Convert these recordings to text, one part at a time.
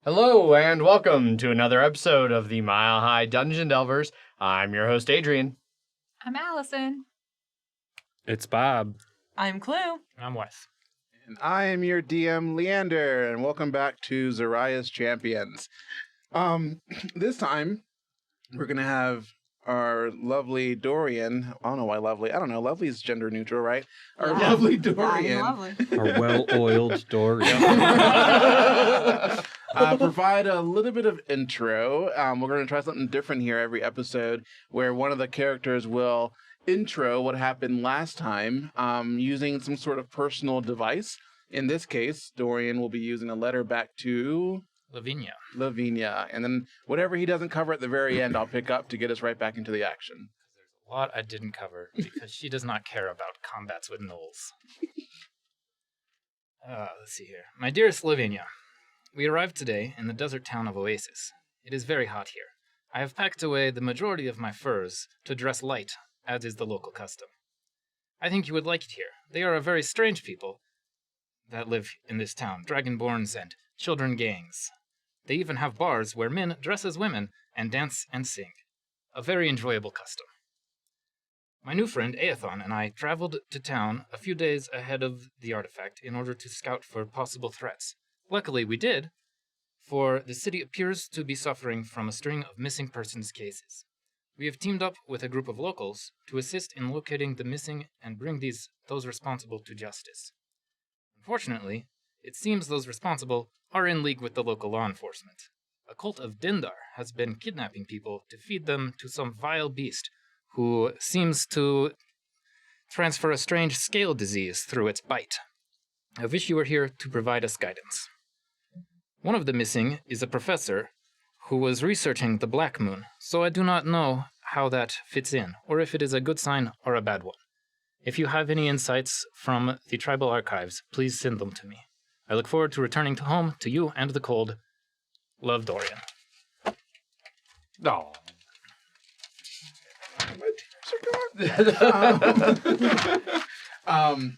Hello, and welcome to another episode of the Mile High Dungeon Delvers. I'm your host, Adrian. I'm Allison. It's Bob. I'm Klew. I'm Wes. And I am your DM, Leander, and welcome back to Zariah's Champions. This time, we're going to have our lovely Dorian. I don't know why lovely. I don't know. Lovely is gender neutral, right? Our lovely Dorian. Lovely. Our well-oiled Dorian. Provide a little bit of intro. We're going to try something different here every episode where one of the characters will intro what happened last time using some sort of personal device. In this case, Dorian will be using a letter back to Lavinia. And then whatever he doesn't cover at the very end, I'll pick up to get us right back into the action. There's a lot I didn't cover because she does not care about combats with gnolls. Let's see here. My dearest Lavinia, we arrived today in the desert town of Oasis. It is very hot here. I have packed away the majority of my furs to dress light, as is the local custom. I think you would like it here. They are a very strange people that live in this town, Dragonborns and children gangs. They even have bars where men dress as women and dance and sing. A very enjoyable custom. My new friend Aethon and I traveled to town a few days ahead of the artifact in order to scout for possible threats. Luckily we did, for the city appears to be suffering from a string of missing persons cases. We have teamed up with a group of locals to assist in locating the missing and bring those responsible to justice. Unfortunately, it seems those responsible are in league with the local law enforcement. A cult of Dindar has been kidnapping people to feed them to some vile beast who seems to transfer a strange scale disease through its bite. I wish you were here to provide us guidance. One of the missing is a professor who was researching the Black Moon, so I do not know how that fits in, or if it is a good sign or a bad one. If you have any insights from the tribal archives, please send them to me. I look forward to returning to home to you and the cold. Love, Dorian. No.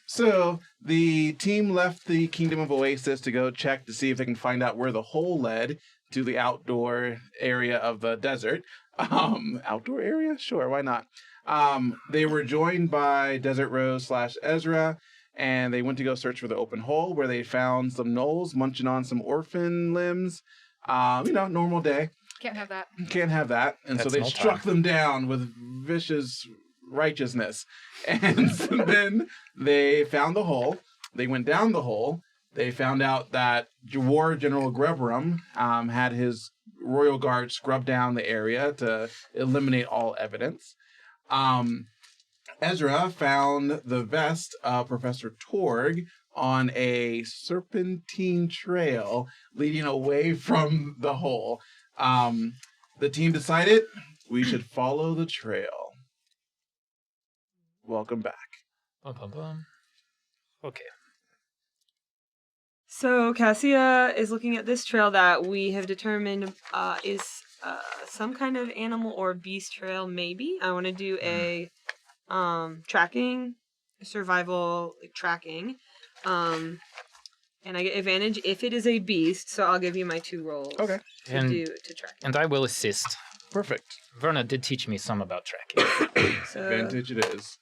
So the team left the Kingdom of Oasis to go check to see if they can find out where the hole led to the outdoor area of the desert. Outdoor area? Sure, why not? They were joined by Desert Rose / Ezra, and they went to go search for the open hole where they found some gnolls munching on some orphan limbs. Normal day. Can't have that. Can't have that. And so they struck them down with vicious righteousness. And then they found the hole. They went down the hole. They found out that War General Greverum had his royal guard scrub down the area to eliminate all evidence. Ezra found the vest of Professor Torg on a serpentine trail leading away from the hole. The team decided we should follow the trail. Welcome back. Okay. So Cassia is looking at this trail that we have determined is some kind of animal or beast trail, maybe. I want to do a tracking, survival tracking. And I get advantage if it is a beast, so I'll give you my 2 rolls. Okay. To track. And I will assist. Perfect. Verna did teach me some about tracking. So, Advantage it is.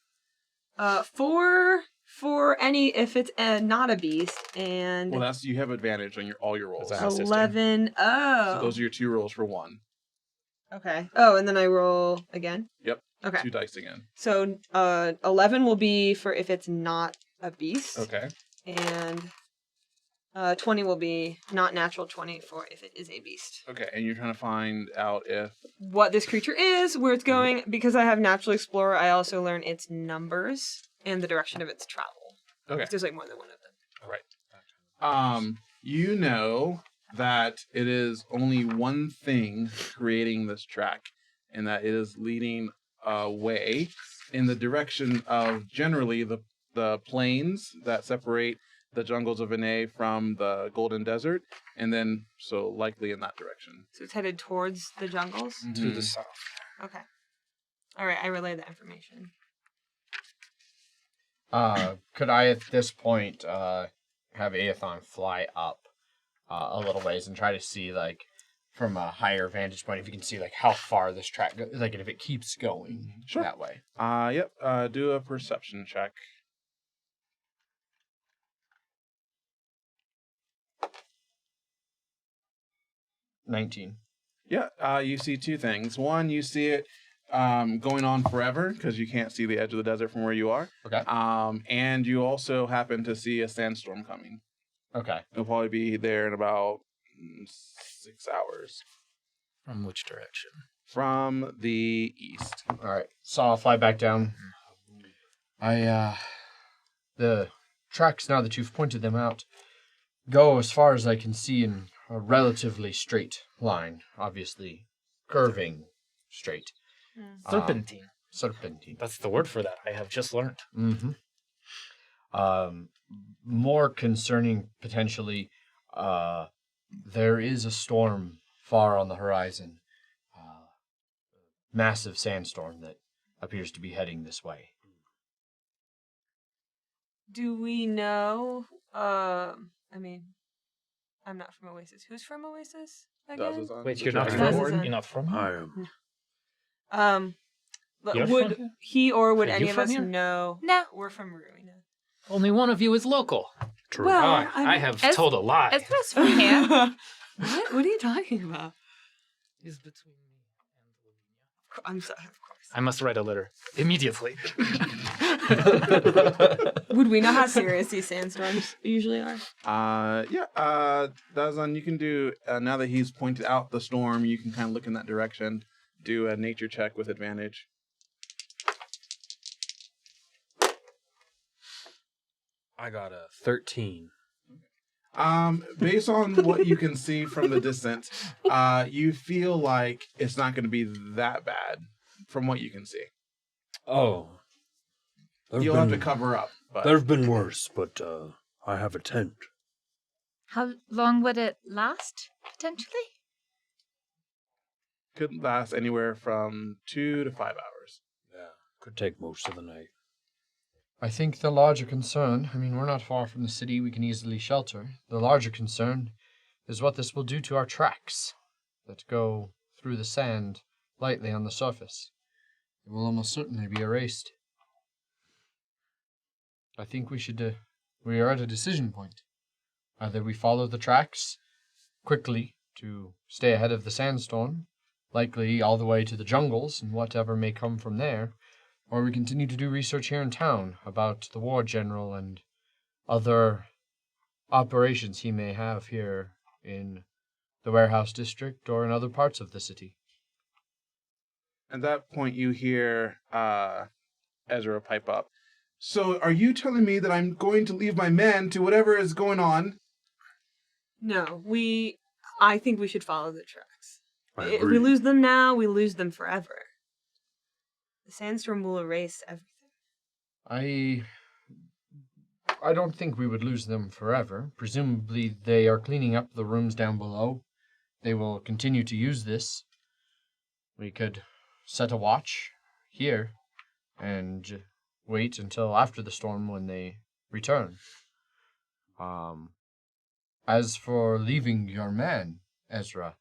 4 for any if it's not a beast, and Well, you have advantage on all your rolls. That's a house system. 11. Oh. So those are your 2 rolls for 1. Okay. Oh, and then I roll again? Yep. Okay. 2 dice again. So 11 will be for if it's not a beast. Okay. And 20 will be not natural 20 for if it is a beast. Okay, and you're trying to find out if... What this creature is, where it's going. Because I have Natural Explorer, I also learn its numbers and the direction of its travel. Okay. If there's like more than one of them. All right. You know that it is only one thing creating this track, and that it is leading away in the direction of generally the plains that separate the Jungles of Venay from the Golden Desert, and then so likely in that direction. So it's headed towards the jungles? Mm-hmm. To the south. Okay. All right, I relay that information. Could I, at this point, have Aethon fly up a little ways and try to see, like, from a higher vantage point, if you can see, like, how far this track goes, like, if it keeps going that way. Yep. Do a perception check. $19. Yeah, you see two things. One, you see it going on forever because you can't see the edge of the desert from where you are. Okay. And you also happen to see a sandstorm coming. Okay. It'll probably be there in about 6 hours. From which direction? From the east. All right. So I'll fly back down. The tracks, now that you've pointed them out, go as far as I can see in a relatively straight line. Obviously, curving straight. Serpentine. Serpentine. That's the word for that. I have just learned. Mm-hmm. More concerning, potentially, there is a storm far on the horizon. Massive sandstorm that appears to be heading this way. Do we know? I mean, I'm not from Oasis. Who's from Oasis again? Dazzazan. Wait, you're not Dazzazan. from? You're not from? I am. You're Would from here? he or would Are any you of from us here? know? No. We're from Ruina. Only one of you is local. True. Well, Oh, I'm- I have Es- told a lie. Ezra's from here. What are you talking about? Is between me and Lavinia. I'm sorry, of course. I must write a letter immediately. Would we know how serious these sandstorms usually are? Dazzazan, you can do, now that he's pointed out the storm, you can kind of look in that direction. Do a nature check with advantage. I got a 13. Based on what you can see from the distance, you feel like it's not going to be that bad from what you can see. Oh. You'll have to cover up. But There have been worse, but I have a tent. How long would it last, potentially? could last anywhere from 2 to 5 hours. Yeah. Could take most of the night. I think the larger concern, we're not far from the city, we can easily shelter. The larger concern is what this will do to our tracks that go through the sand lightly on the surface. It will almost certainly be erased. I think we are at a decision point. Either we follow the tracks quickly to stay ahead of the sandstorm, likely all the way to the jungles and whatever may come from there, or we continue to do research here in town about the war general and other operations he may have here in the warehouse district or in other parts of the city. At that point, you hear Ezra pipe up. So, are you telling me that I'm going to leave my men to whatever is going on? No, I think we should follow the tracks. I If agree. we lose them now, we lose them forever. The sandstorm will erase everything. I don't think we would lose them forever. Presumably they are cleaning up the rooms down below. They will continue to use this. We could set a watch here and wait until after the storm when they return. As for leaving your man, Ezra,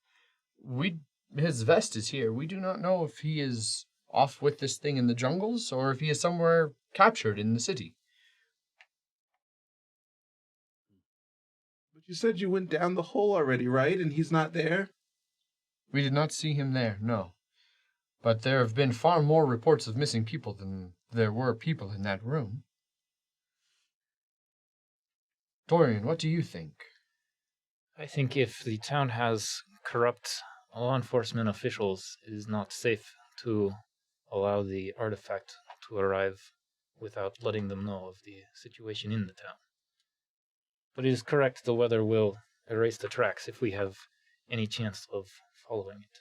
his vest is here. We do not know if he is off with this thing in the jungles or if he is somewhere captured in the city. But you said you went down the hole already, right? And he's not there? We did not see him there, no. But there have been far more reports of missing people than there were people in that room. Dorian, what do you think? I think if the town has corrupt law enforcement officials, it is not safe to allow the artifact to arrive without letting them know of the situation in the town. But it is correct, the weather will erase the tracks if we have any chance of following it.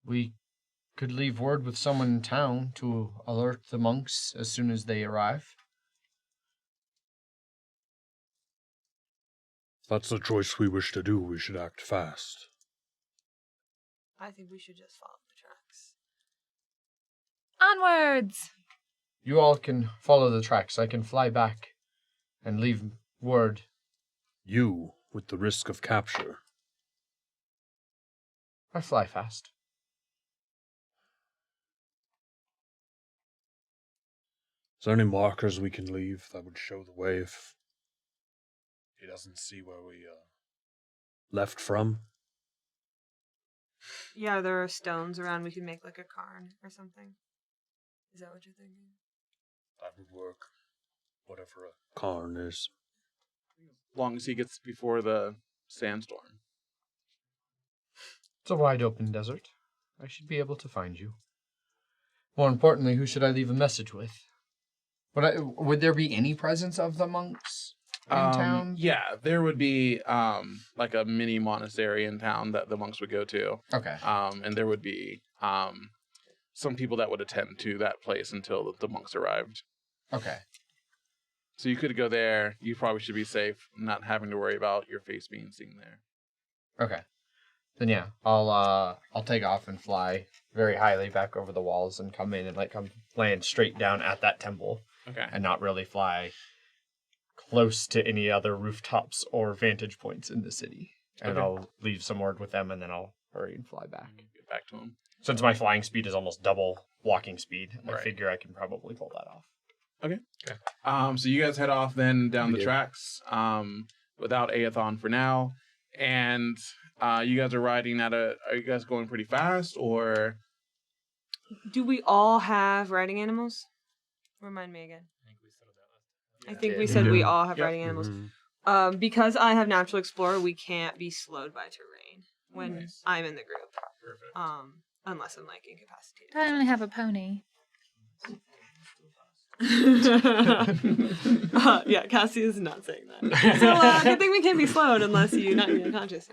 We could leave word with someone in town to alert the monks as soon as they arrive. If that's the choice we wish to do, we should act fast. I think we should just follow the tracks. Onwards! You all can follow the tracks. I can fly back and leave word. You, with the risk of capture. I fly fast. Is there any markers we can leave that would show the way if he doesn't see where we left from? Yeah, there are stones around. We could make like a cairn or something. Is that what you're thinking? That would work. Whatever a cairn is. As long as he gets before the sandstorm. It's a wide open desert. I should be able to find you. More importantly, who should I leave a message with? Would there be any presence of the monks in town? Yeah, there would be like a mini monastery in town that the monks would go to. Okay. And there would be some people that would attend to that place until the monks arrived. Okay. So you could go there. You probably should be safe, not having to worry about your face being seen there. Okay. Then yeah, I'll take off and fly very highly back over the walls and come in and come land straight down at that temple. Okay. And not really fly close to any other rooftops or vantage points in the city. And Okay. I'll leave some word with them and then I'll hurry and fly back. Get back to him. Since my flying speed is almost double walking speed, I Right. figure I can probably pull that off. So you guys head off then down We the do. tracks without Aethon for now. And you guys are riding are you guys going pretty fast or? Do we all have riding animals? Remind me again. I think we said we all have Yep. riding animals. Mhm. Because I have Natural Explorer, we can't be slowed by terrain when Nice. I'm in the group. Perfect. Unless I'm like incapacitated. I only have a pony. Yeah, Cassie is not saying that. So good thing we can't be slowed unless you knock me unconscious.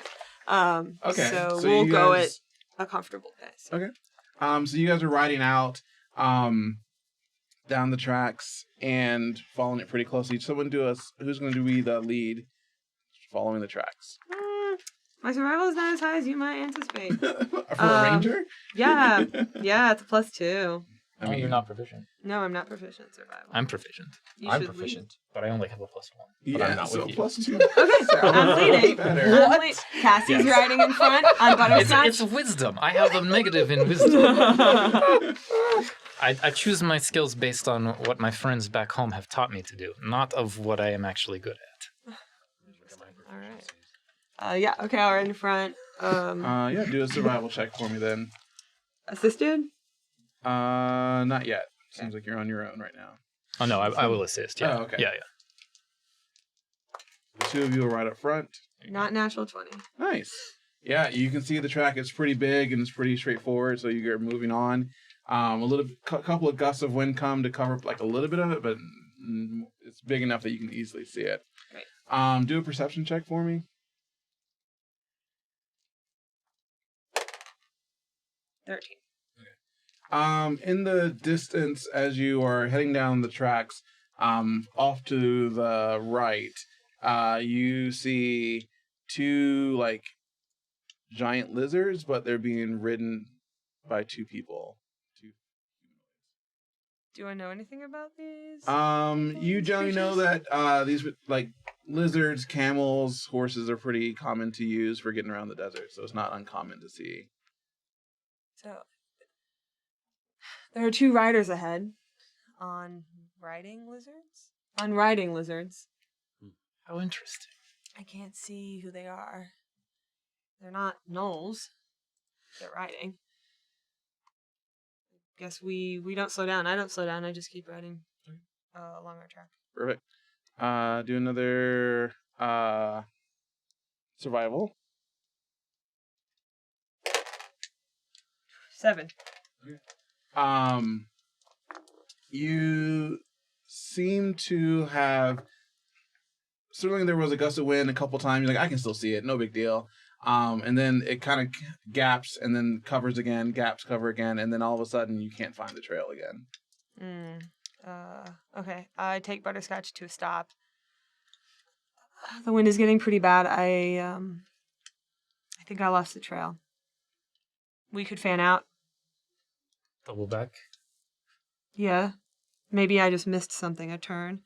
Okay, So so we'll you go at guys- a comfortable pace. Okay. So you guys are riding out down the tracks and following it pretty closely. Someone who's going to be the lead following the tracks? My survival is not as high as you might anticipate. For a ranger? Yeah, it's a +2. I mean, you're not proficient. No, I'm not proficient at survival. I'm proficient, You I'm should lead. proficient. but I only have a +1. Yeah, I'm not so with you. +2. Okay, I'm leading. Better. I'm lead- Cassie's riding in front. I'm butterscotch. It's wisdom. I have a negative in wisdom. I choose my skills based on what my friends back home have taught me to do, not of what I am actually good at. All right. Yeah. Okay. I'll ride in front. Yeah, do a survival check for me then. Assisted. Not yet. Seems like you're on your own right now. Oh no, I will assist. Yeah. Oh, okay. Yeah. The two of you are right up front. Not natural 20. Nice. Yeah, you can see the track. It's pretty big and it's pretty straightforward. So you're moving on. Couple of gusts of wind come to cover like a little bit of it, but it's big enough that you can easily see it. Great. Do a perception check for me. 13. In the distance, as you are heading down the tracks, off to the right, you see two giant lizards, but they're being ridden by two people. Do I know anything about these? You generally know that these lizards, camels, horses are pretty common to use for getting around the desert, so it's not uncommon to see. So there are two riders ahead on riding lizards. How interesting. I can't see who they are. They're not gnolls. They're riding. Guess we don't slow down. I don't slow down. I just keep riding along our track. Perfect. Do another survival. 7. You seem to have. Certainly, there was a gust of wind a couple times. I can still see it. No big deal. And then it kind of gaps and then covers again, gaps, cover again, and then all of a sudden you can't find the trail again. Okay. I take butterscotch to a stop. The wind is getting pretty bad. I think I lost the trail. We could fan out. Double back. Yeah. Maybe I just missed something, a turn.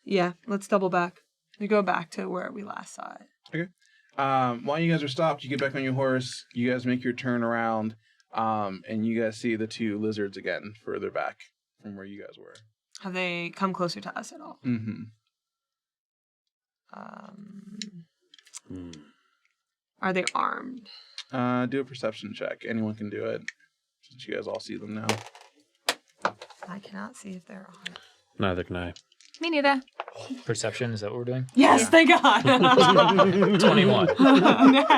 Yeah, let's double back. We go back to where we last saw it. Okay. While you guys are stopped, you get back on your horse. You guys make your turn around, and you guys see the two lizards again, further back from where you guys were. Have they come closer to us at all? Mm-hmm. Are they armed? Do a perception check. Anyone can do it, since you guys all see them now. I cannot see if they're armed. Neither can I. Me neither. Perception, is that what we're doing? Yes, thank God. 21.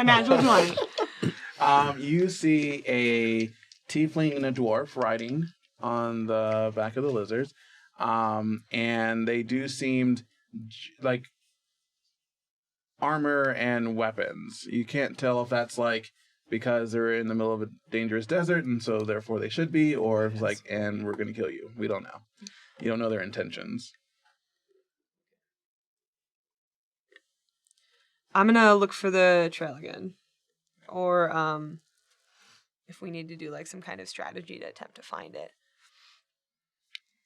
Natural 20. You see a tiefling and a dwarf riding on the back of the lizards, and they do seem like armor and weapons. You can't tell if that's like because they're in the middle of a dangerous desert and so therefore they should be, or if it's like, and we're going to kill you. We don't know. You don't know their intentions. I'm gonna look for the trail again. Or if we need to do like some kind of strategy to attempt to find it.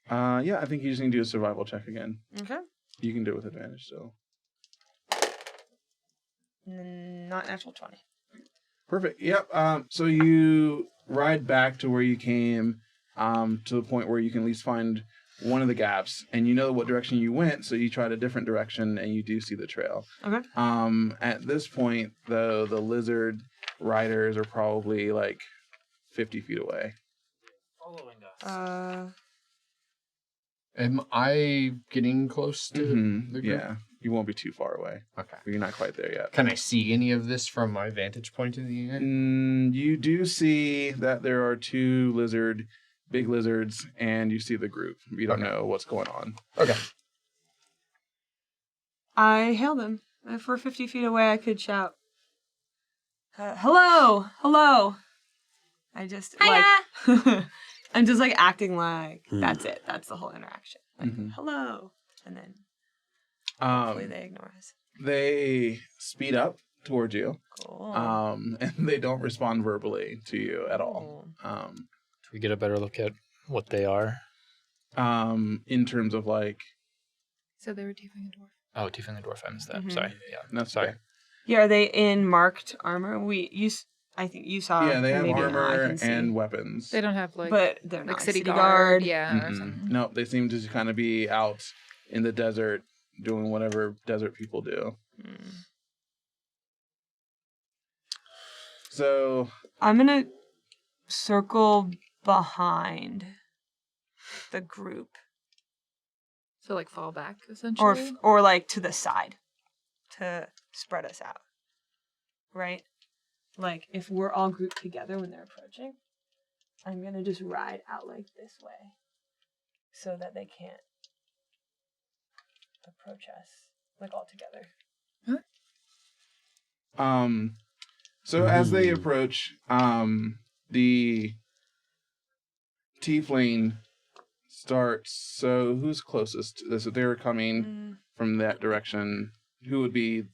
Yeah, I think you just need to do a survival check again. Okay. You can do it with advantage still. Not natural 20. Perfect. Yep. So you ride back to where you came, to the point where you can at least find one of the gaps, and you know what direction you went, so you tried a different direction, and you do see the trail. Okay. At this point, though, the lizard riders are probably like 50 feet away. Following us. Am I getting close to the group? Yeah, you won't be too far away. Okay. But you're not quite there yet. Can I see any of this from my vantage point in the end? You do see that there are two big lizards, and you see the group. You don't know what's going on. Okay. I hail them. If we're 50 feet away, I could shout, hello! Hello! I just, Hiya! I'm just like acting like that's it. That's the whole interaction. Like, hello! And then hopefully they ignore us. They speed up towards you. Cool. And they don't respond verbally to you at all. Do we get a better look at what they are? In terms of like... So they were tiefling and dwarf. Oh, tiefling and dwarf. I missed that. Sorry. Yeah. That's Sorry. okay. Yeah, are they in marked armor? I think you saw. Yeah, they have maybe not, I armor can see. and weapons. They don't have But they're not like city guard. guard. Yeah, or something. No, they seem to kind of be out in the desert doing whatever desert people do. So... I'm gonna circle behind the group. So like fall back essentially. Or like to the side to spread us out. Right? Like if we're all grouped together when they're approaching, I'm gonna just ride out like this way so that they can't approach us like all together. So as they approach, the tiefling starts. So who's closest? So they're coming from that direction. Who would be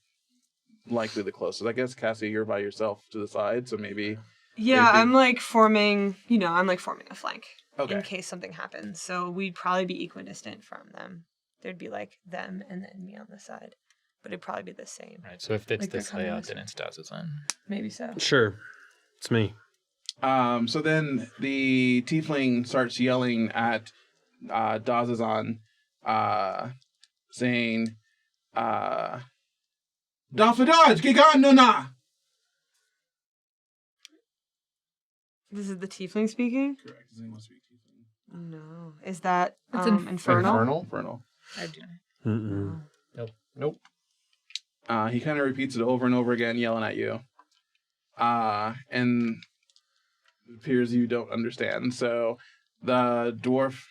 likely the closest? I guess Cassia, you're by yourself to the side, so maybe. Yeah, I'm like forming a flank Okay. in case something happens. So we'd probably be equidistant from them. There'd be like them and then me on the side. But it'd probably be the same. Right. So if it's Like they're this coming layout, this then way. it's Dazzazan. Maybe so. Sure. It's me. So then the tiefling starts yelling at Dazzazan, saying, Dafadaj, Giganona! This is the tiefling speaking? Correct. Does anyone speak tiefling? No. Is that It's infernal? Infernal. I do. Mm-mm. Nope. He kind of repeats it over and over again, yelling at you. And it appears you don't understand. So the dwarf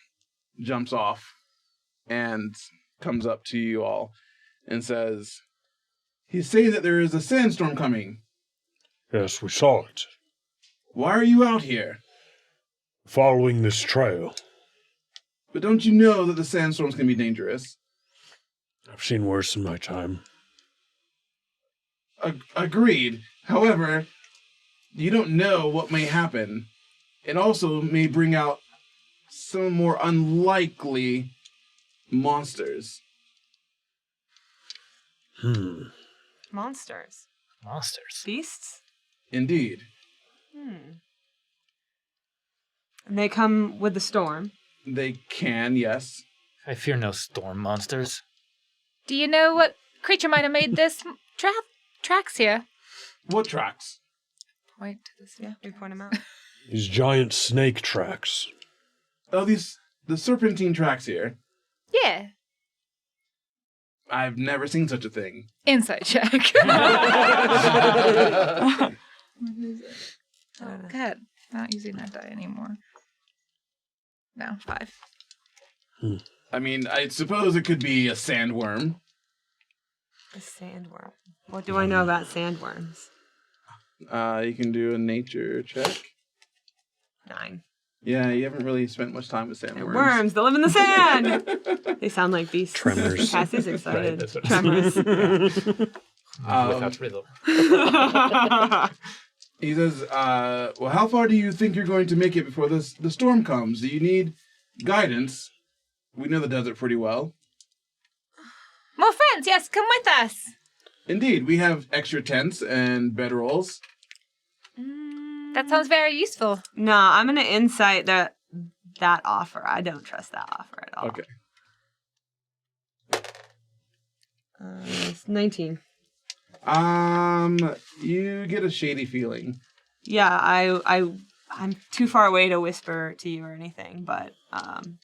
jumps off and comes up to you all and says, he's saying that there is a sandstorm coming. Yes, we saw it. Why are you out here? Following this trail. But don't you know that the sandstorms can be dangerous? I've seen worse in my time. Agreed. However, you don't know what may happen. It also may bring out some more unlikely monsters. Monsters. Monsters. Beasts? Indeed. And they come with the storm. They can, yes. I fear no storm monsters. Do you know what creature might have made this tracks here? What tracks? Point to this. Yeah, we point them out. These giant snake tracks. Oh, the serpentine tracks here. Yeah. I've never seen such a thing. Insight check. Oh, God. Not using that die anymore. No, 5. I mean, I suppose it could be a sandworm. A sandworm. What do I know about sandworms? You can do a nature check. 9. Yeah, you haven't really spent much time with They're sandworms. worms. They live in the sand. They sound like beasts. Tremors. Cassie's excited. Right, that's what Tremors. Without rhythm. He says, well, how far do you think you're going to make it before the storm comes? Do you need guidance? We know the desert pretty well. More friends, yes, come with us. Indeed, we have extra tents and bedrolls. That sounds very useful. No, I'm gonna insight that offer. I don't trust that offer at all. Okay. It's 19. You get a shady feeling. Yeah, I'm too far away to whisper to you or anything, but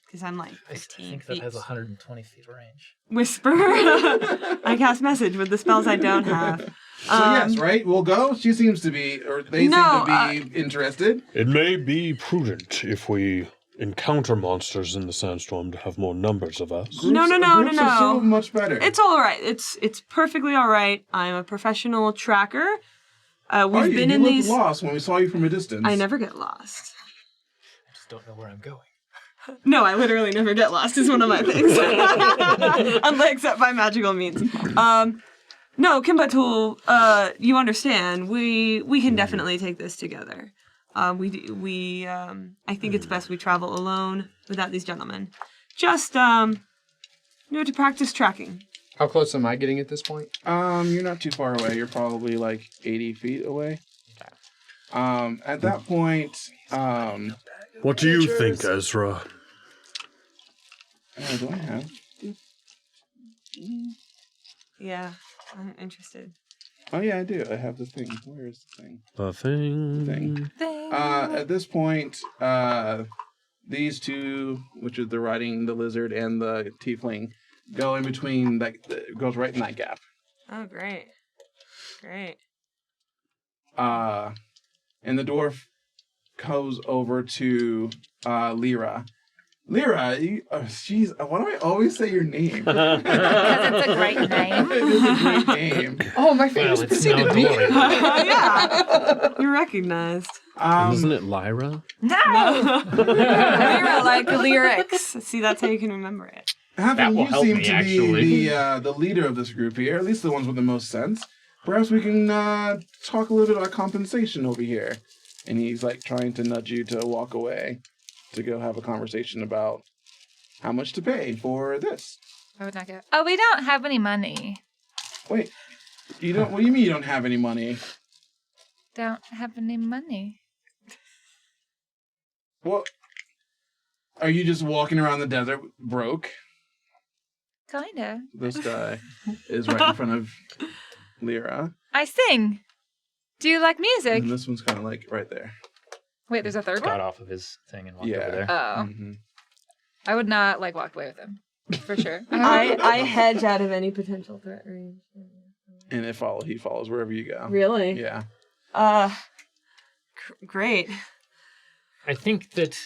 because I'm like I 15 think that feet. has 120 feet range. Whisper. I cast message with the spells I don't have. So yes, right? We'll go. She seems to be, or they seem to be interested. It may be prudent if we encounter monsters in the sandstorm to have more numbers of us. No. Groups are so much better. It's all right. It's perfectly all right. I'm a professional tracker. We've been in looked these. lost when we saw you from a distance. I never get lost. I just don't know where I'm going. No, I literally never get lost. Is one of my things, except by magical means. No, Kymbatuul, you understand. We can definitely take this together. I think it's best we travel alone without these gentlemen. Just to practice tracking. How close am I getting at this point? You're not too far away. You're probably like 80 feet away. At that point, What do you think, Ezra? do I have? Yeah, I'm interested. Oh yeah, I do. I have the thing. Where is the thing? The thing. Thing. At this point, these two, which is the riding the lizard and the tiefling, go in between. That goes right in that gap. Oh, great. And the dwarf goes over to Lyra. Lyra, jeez, why do I always say your name? Because it's a great name. It is a great name. Oh, my face Well, it's preceded no me. glory. Yeah, you're recognized. Isn't it Lyra? No! Lyra, like lyrics. See, that's how you can remember it. Having will you help seem me, to actually. be the leader of this group here, at least the ones with the most sense. Perhaps we can talk a little bit about compensation over here. And he's like trying to nudge you to walk away to go have a conversation about how much to pay for this. I would not get. Oh, we don't have any money. Wait, you don't? What do you mean you don't have any money? Don't have any money. Well, are you just walking around the desert broke? Kinda. This guy is right in front of Lyra. I sing. Do you like music? And this one's kind of like right there. Wait, there's a third Got one? off of his thing and walked Yeah. over there. Oh. Mhm. I would not, walk away with him. For sure. I hedge out of any potential threat range. And he follows wherever you go. Really? Yeah. Great. I think that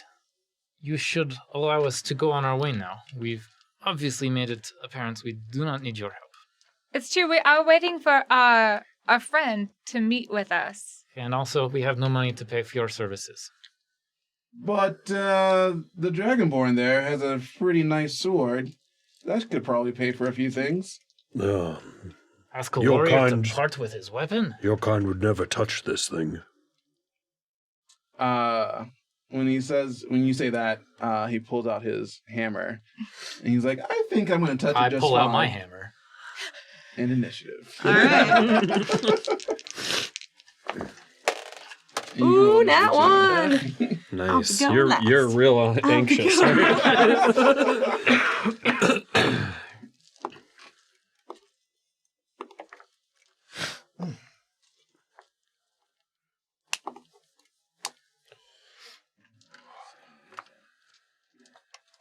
you should allow us to go on our way now. We've obviously made it apparent we do not need your help. It's true. We are waiting for our friend to meet with us. And also, we have no money to pay for your services. But the Dragonborn there has a pretty nice sword. That could probably pay for a few things. Ask a Your warrior kind- to part with his weapon? Your kind would never touch this thing. when you say that, he pulls out his hammer, and he's like, "I think I'm going to touch it I just pull fine." out my hammer. And initiative. All right. Ooh, that one. Nice. I'll be going last. You're real anxious.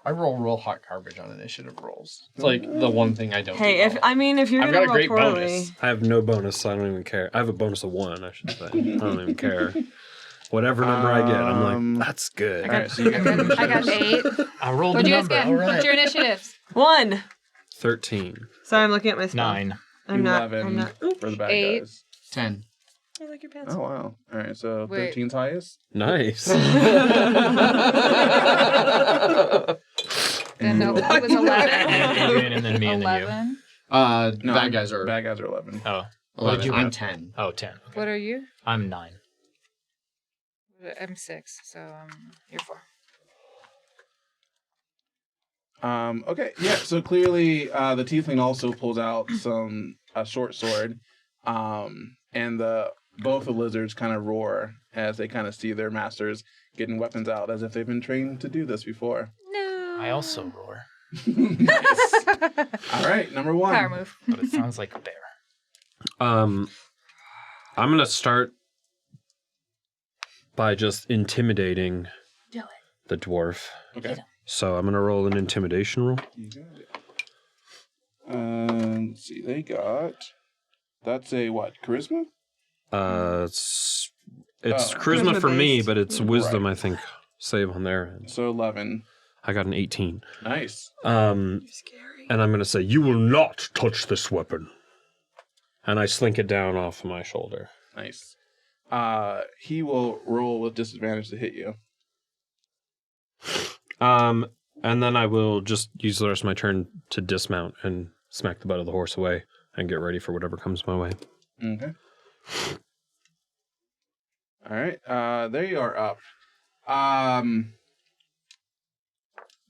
I roll real hot garbage on initiative rolls. It's like the one thing I don't. Hey, do if well. if you're I've gonna got a roll great poorly, bonus. I have no bonus, so I don't even care. I have a bonus of 1, I should say. I don't even care. Whatever number I get, I'm like, that's good. All right, so you get I got 8. I rolled What'd a you guys number. get? All right. What's your initiatives? 1. 13. Sorry, I'm looking at my spell. 9. I'm not. 11 I'm not. Oops. for the bad 8. guys. 10. I like your pants. Oh wow! All right, so Wait. 13's highest. Nice. Then no, it was 11. Adrian, and then me, and then you. 11. No, Bad guys are bad guys are 11. Oh, 11. you I'm have? 10. Oh, 10. Okay. What are you? I'm 9. I'm 6, so you're 4. Okay, yeah. So clearly, the tiefling also pulls out a short sword, and both the lizards kind of roar as they kind of see their masters getting weapons out, as if they've been trained to do this before. No. I also roar, Nice. All right, number 1. Power move. but it sounds like a bear. I'm gonna start by just intimidating Do it. the dwarf. Okay. So I'm gonna roll an intimidation roll. You got it. Let's see. They got. That's a what? Charisma? It's charisma Charisma for me, based. but it's wisdom, Right. I think. Save on their end. So 11. I got an 18. Nice. You're scary. And I'm gonna say, "You will not touch this weapon." And I slink it down off of my shoulder. Nice. He will roll with disadvantage to hit you. And then I will just use the rest of my turn to dismount and smack the butt of the horse away and get ready for whatever comes my way. Okay. All right. There you are up.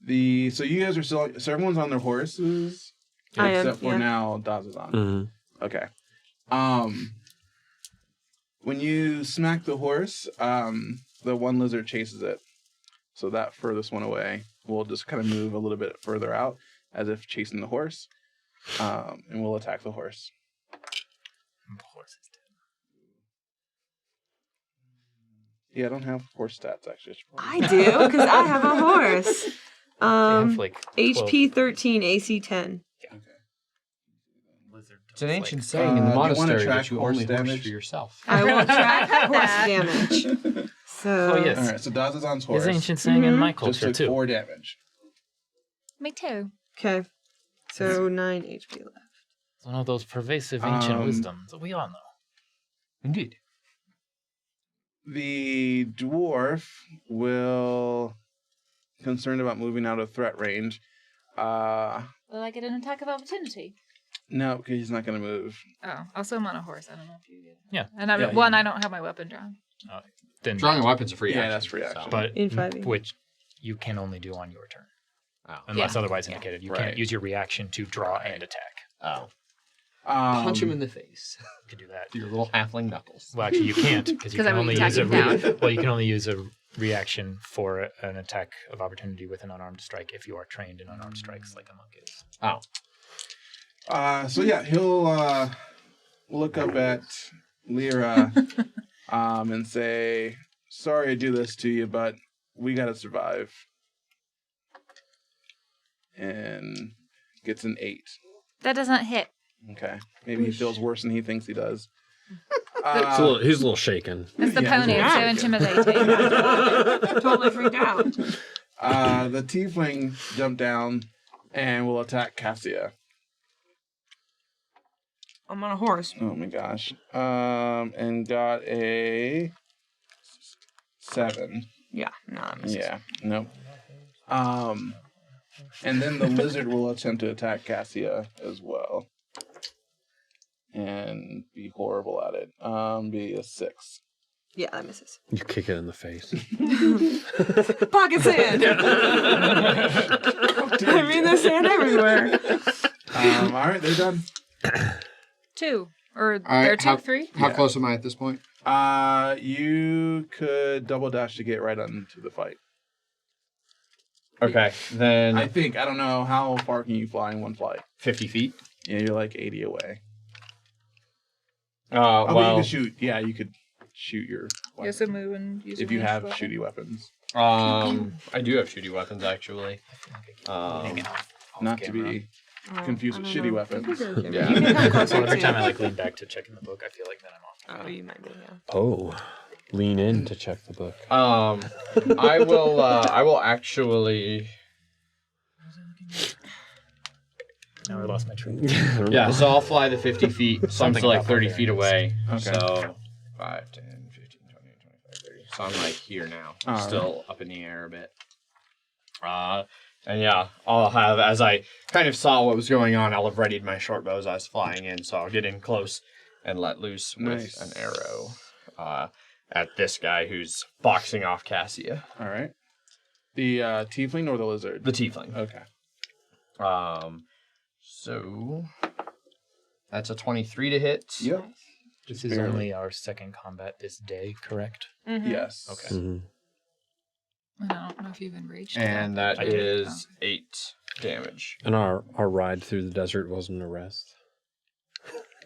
So you guys are still. So everyone's on their horses, I am, except for yeah. now Dazzazan. Mm-hmm. Okay. When you smack the horse, the one lizard chases it. So that furthest one away will just kind of move a little bit further out, as if chasing the horse, and will attack the horse. The horse is dead. Yeah, I don't have horse stats actually. I do, because I have a horse. They have like 12. HP 13, AC 10. Lizard It's an does, ancient like, saying in do the you wanna monastery track that you horse only horse damage? for yourself. I will track horse that. damage. So, Oh, yes. All right, so Dazzazan's horse Is ancient saying in my just culture took too. 4 damage. Me too. okay. So 9 HP left. It's one of those pervasive ancient Um, wisdoms that we all know. Indeed. The dwarf will, concerned about moving out of threat range. Will I get an attack of opportunity? No, because he's not going to move. Oh, also I'm on a horse. I don't know if you get it. Yeah. And I Yeah, one, I don't have my weapon drawn. Then, Drawing a weapon's a free Yeah, action. that's free action. but In 5e. which you can only do on your turn, Oh. unless Yeah. otherwise indicated. You Right. can't use your reaction to draw and attack. Oh. Punch him in the face. You can do that. with your little halfling knuckles. Well, actually, you can't because you 'Cause can I would only attack use a him down. well, you can only use a reaction for an attack of opportunity with an unarmed strike if you are trained in unarmed strikes like a monk is. Oh. So yeah, he'll look up at Lyra and say, "Sorry to do this to you, but we gotta survive." And gets an 8. That doesn't hit. Okay, maybe he feels worse than he thinks he does. He's a little shaken. It's the Yeah, pony. it's It's so okay. intimidating. Totally freaked out. The tiefling jumped down and will attack Cassia. I'm on a horse. Oh my gosh. And got a 7. Yeah, no, I'm a Yeah, nope. And then the lizard will attempt to attack Cassia as well. And be horrible at it. Be a 6. Yeah, that misses. You kick it in the face. Pocket sand! I mean, there's sand everywhere. All right, they're done. 2. Or All right, there are 2, 3? How Yeah. close am I at this point? You could double dash to get right into the fight. Okay, then I think. I don't know. How far can you fly in one flight? 50 feet. Yeah, you're like 80 away. Well, But you could shoot. Yeah, you could shoot your weapon. Yes, a move and use If a you ranged have weapon. shooty weapons. I do have shooty weapons actually. Not to be confused with shitty weapons. Yeah. You can come closer So every too. time I lean back to check in the book, I feel like that I'm off. Oh, you might be, yeah. Oh, lean in to check the book. I will actually. Now I lost my train. Yeah, so I'll fly the 50 feet. So I'm Something still like about 30 feet away. Okay. So 5, 10, 15, 20, 25, 30. So I'm like here now. All Still up in the air a bit. And yeah, I'll have, as I kind of saw what was going on, I'll have readied my short bow as I was flying in. So I'll get in close and let loose with Nice. an arrow at this guy who's boxing off Cassia. All right. The tiefling or the lizard? The tiefling. Okay. So that's a 23 to hit. Yep. This is barely. only our second combat this day, correct? Mhm. Yes. Okay. Mhm. And I don't know if you've enraged. And that I did. is 8 damage. And our ride through the desert wasn't a rest.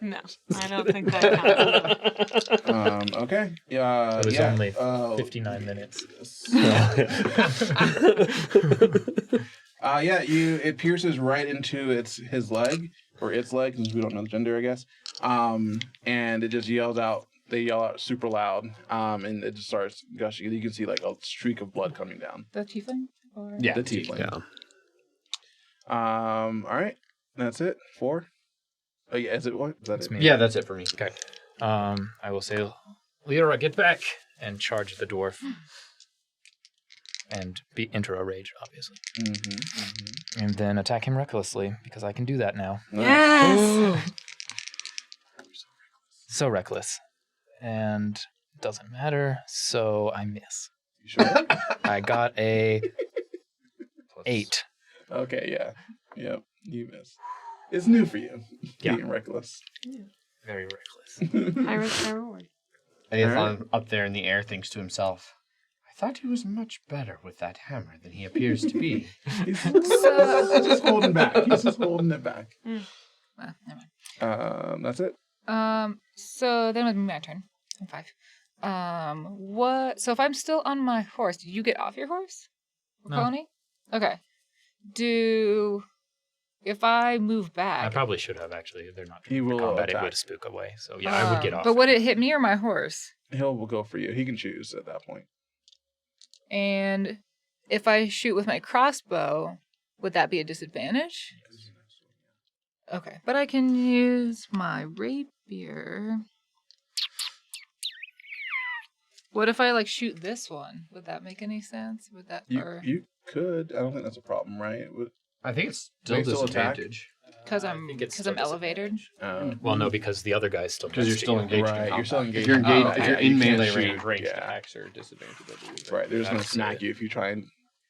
No, I don't think that counts. Okay. Yeah. It was yeah. only 59 minutes. Yeah. It pierces right into his leg or its leg, since we don't know the gender, I guess. And it just yells out. They yell out super loud. And it just starts gushing. You can see like a streak of blood coming down. The tiefling? Or... Yeah. The tiefling. Yeah. All right. That's it. 4. Oh yeah. Is it what? Is that That's it? me. Yeah, that's it for me. Okay. I will say, Lyra, get back, and charge the dwarf. And enter a rage, obviously. And then attack him recklessly, because I can do that now. Yes! So reckless. And it doesn't matter, so I miss. You sure? I got a 8. Okay. Yeah. Yep. You missed. It's new for you. Yeah. Being reckless. Very reckless. High risk, high reward. Aethon up there in the air thinks to himself, I thought he was much better with that hammer than he appears to be. He's just holding back. He's just holding it back. Well, never mind. That's it. So then it would be my turn. I'm 5. What? So if I'm still on my horse, do you get off your horse? Or No. pony? Okay. If I move back. I probably should have, actually. If they're not He trained for will combat, it attack. would spook away. So yeah, I would get off. But would it hit me or my horse? He'll go for you. He can choose at that point. And if I shoot with my crossbow, would that be a disadvantage? Okay, but I can use my rapier. What if I shoot this one? Would that make any sense? Would that You could. I don't think that's a problem, right? I think it's still Wait, still attack? disadvantage. because I I'm think it's because still I'm elevated? Well, no, because the other guy's still Because you're next to still you. engaged Right, in you're still combat. engaged If you're in engaged, combat. if you're You in can't melee shoot. range, ranged Yeah. attacks are disadvantaged, I believe. Right, they're just gonna That's smack it. you if you try and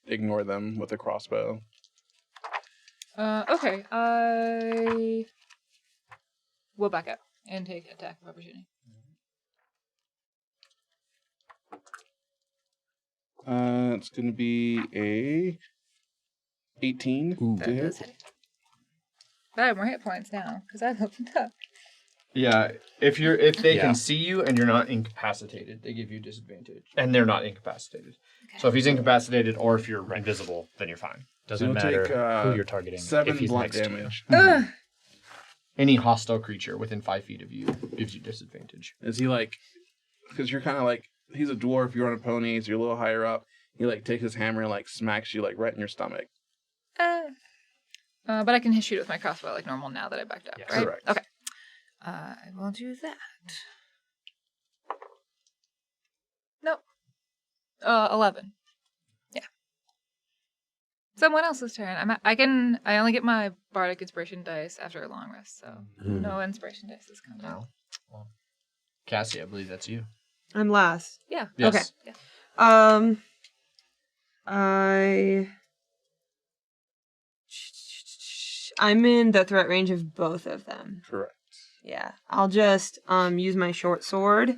ignore them with a crossbow. Okay, I will back up and take attack of opportunity. It's gonna be a 18 Ooh. to hit. But I have more hit points now because I've opened up. Yeah, if they Yeah. can see you and you're not incapacitated, they give you disadvantage. And they're not incapacitated. So if he's incapacitated or if you're invisible, then you're fine. Doesn't You'll matter take, who you're targeting. 7 if he's blunt next to you. damage. Ugh. Any hostile creature within 5 feet of you gives you disadvantage. Is he because you're kind of he's a dwarf, you're on a pony, so you're a little higher up. He takes his hammer and smacks you right in your stomach. But I can shoot it with my crossbow like normal now that I backed up, Yes. right? Correct. Okay. I will do that. Nope. 11. Yeah. Someone else's turn. I only get my bardic inspiration dice after a long rest, so no inspiration dice this coming. No. Well, Cassie, I believe that's you. I'm last. Yeah. Yes. Okay. Yeah. I'm in the threat range of both of them. Correct. Yeah. I'll just use my short sword.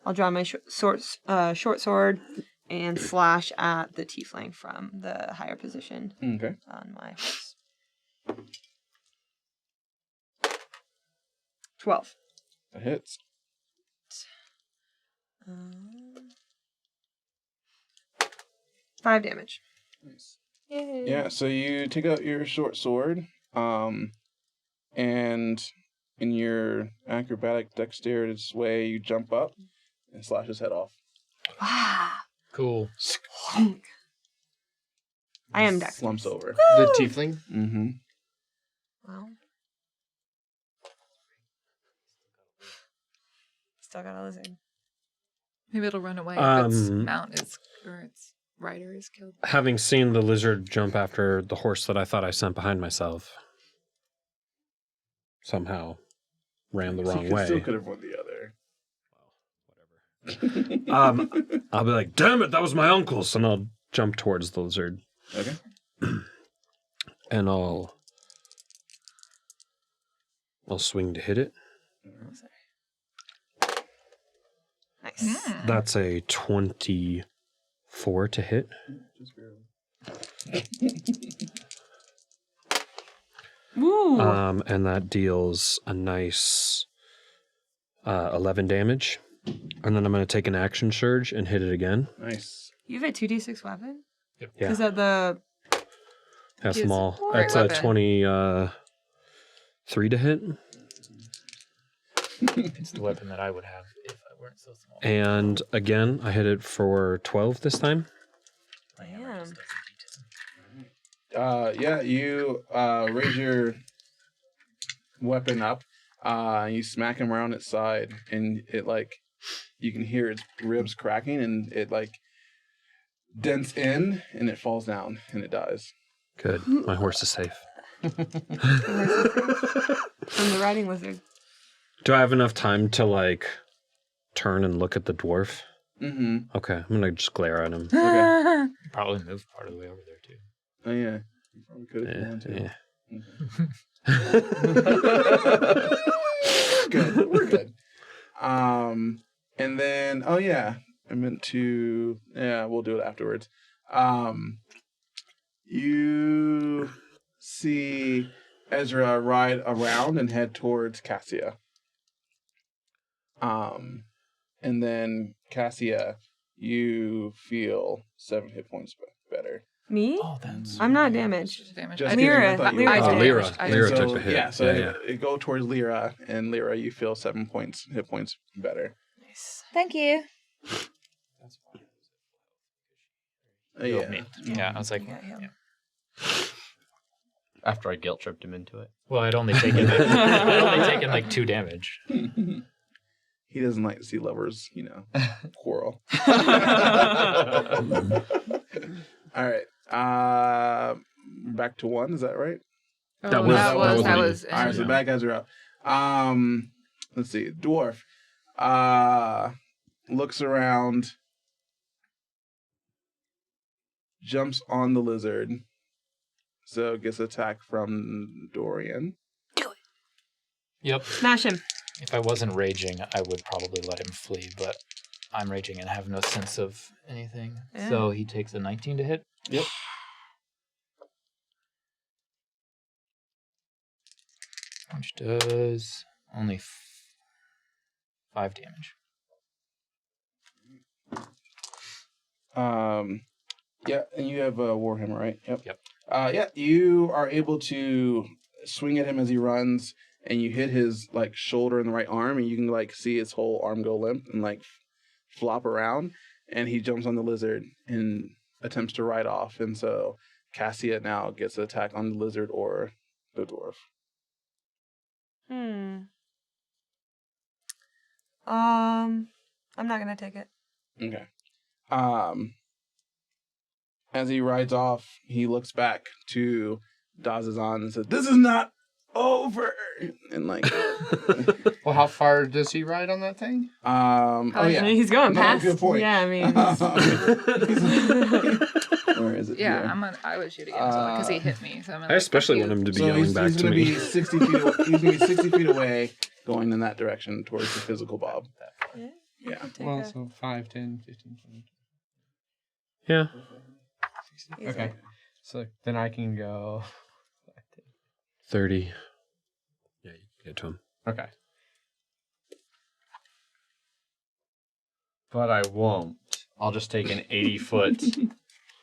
I'll draw my short sword and slash at the tiefling from the higher position Okay. on my horse. 12. That hits. 5 damage. Nice. Yay. Yeah, so you take out your short sword, and in your acrobatic dexterity way, you jump up and slash his head off. Ah. Cool. I am dexterous. Slumps over. The tiefling? Mm-hmm. Well. Still got a lizard. Maybe it'll run away if its Um, mount is or its rider is killed. Having seen the lizard jump after the horse that I thought I sent behind myself, somehow ran the wrong way. Still could have won the other. I'll be like, damn it, that was my uncle's, and I'll jump towards the lizard. Okay. And I'll swing to hit it. Nice. That's a 24 to hit. Just barely. Woo. And that deals a nice 11 damage. And then I'm going to take an action surge and hit it again. Nice. You have a 2d6 weapon? Yeah. Is that the... That's Yes. small. Great That's a weapon. 23 to hit. It's the weapon that I would have if I weren't so small. And again, I hit it for 12 this time. My hammer Damn. just doesn't beat it. Yeah, you raise your weapon up. You smack him around its side, and it you can hear its ribs cracking, and it dents in, and it falls down, and it dies. Good. My horse is safe. From the riding wizard. Do I have enough time to turn and look at the dwarf? Mm-hmm. Okay, I'm gonna just glare at him. Okay. You probably moved part of the way over there too. Oh yeah. You probably could if you wanted to. Good. We're good. And then I meant to we'll do it afterwards. You see Ezra ride around and head towards Cassia. And then Cassia, you feel 7 hit points better. Me? Oh, that's. I'm not damaged. Damage. Just I kidding, Lyra. I thought you Lyra were- took Lyra. damage. I Lyra did. took the hit. Yeah, so Yeah. it go towards Lyra, and Lyra, you feel 7 hit points better. Nice. Thank you. That's fine. Yeah. Me. Yeah, I was like, You got him. yeah. After I guilt tripped him into it. Well, I'd only taken I'd only taken 2 damage. He doesn't like to see lovers, quarrel. All right. Back to 1. Is that right? That was- that was me. All right. So yeah. bad guys are up. Let's see. Dwarf. Looks around. Jumps on the lizard. So gets attacked from Dorian. Yep. Smash him. If I wasn't raging, I would probably let him flee, but I'm raging and have no sense of anything. Yeah. So he takes a 19 to hit. Yep. Which does only 5 damage. Yeah, and you have a Warhammer, right? Yep. Yep. Yeah, you are able to swing at him as he runs, and you hit his shoulder and the right arm, and you can see his whole arm go limp and flop around, and he jumps on the lizard and attempts to ride off, and so Cassia now gets an attack on the lizard or the dwarf. I'm not gonna take it. Okay. As he rides off, he looks back to Dazzazan and says, "This is not over, and like, Well, how far does he ride on that thing? oh yeah, He's going No, past. good point. Yeah, I mean, where is it? Yeah, here? I would shoot again because he hit me. So I'm I especially want him to be So yelling he's back to gonna me. be 60 feet. He's gonna be 60 feet away, going in that direction towards the physical Bob. Yeah. Well, so 5, 10, 15, 20. Yeah. Okay. So then I can go. 30. Yeah, you can get to him. Okay. But I won't. I'll just take an 80-foot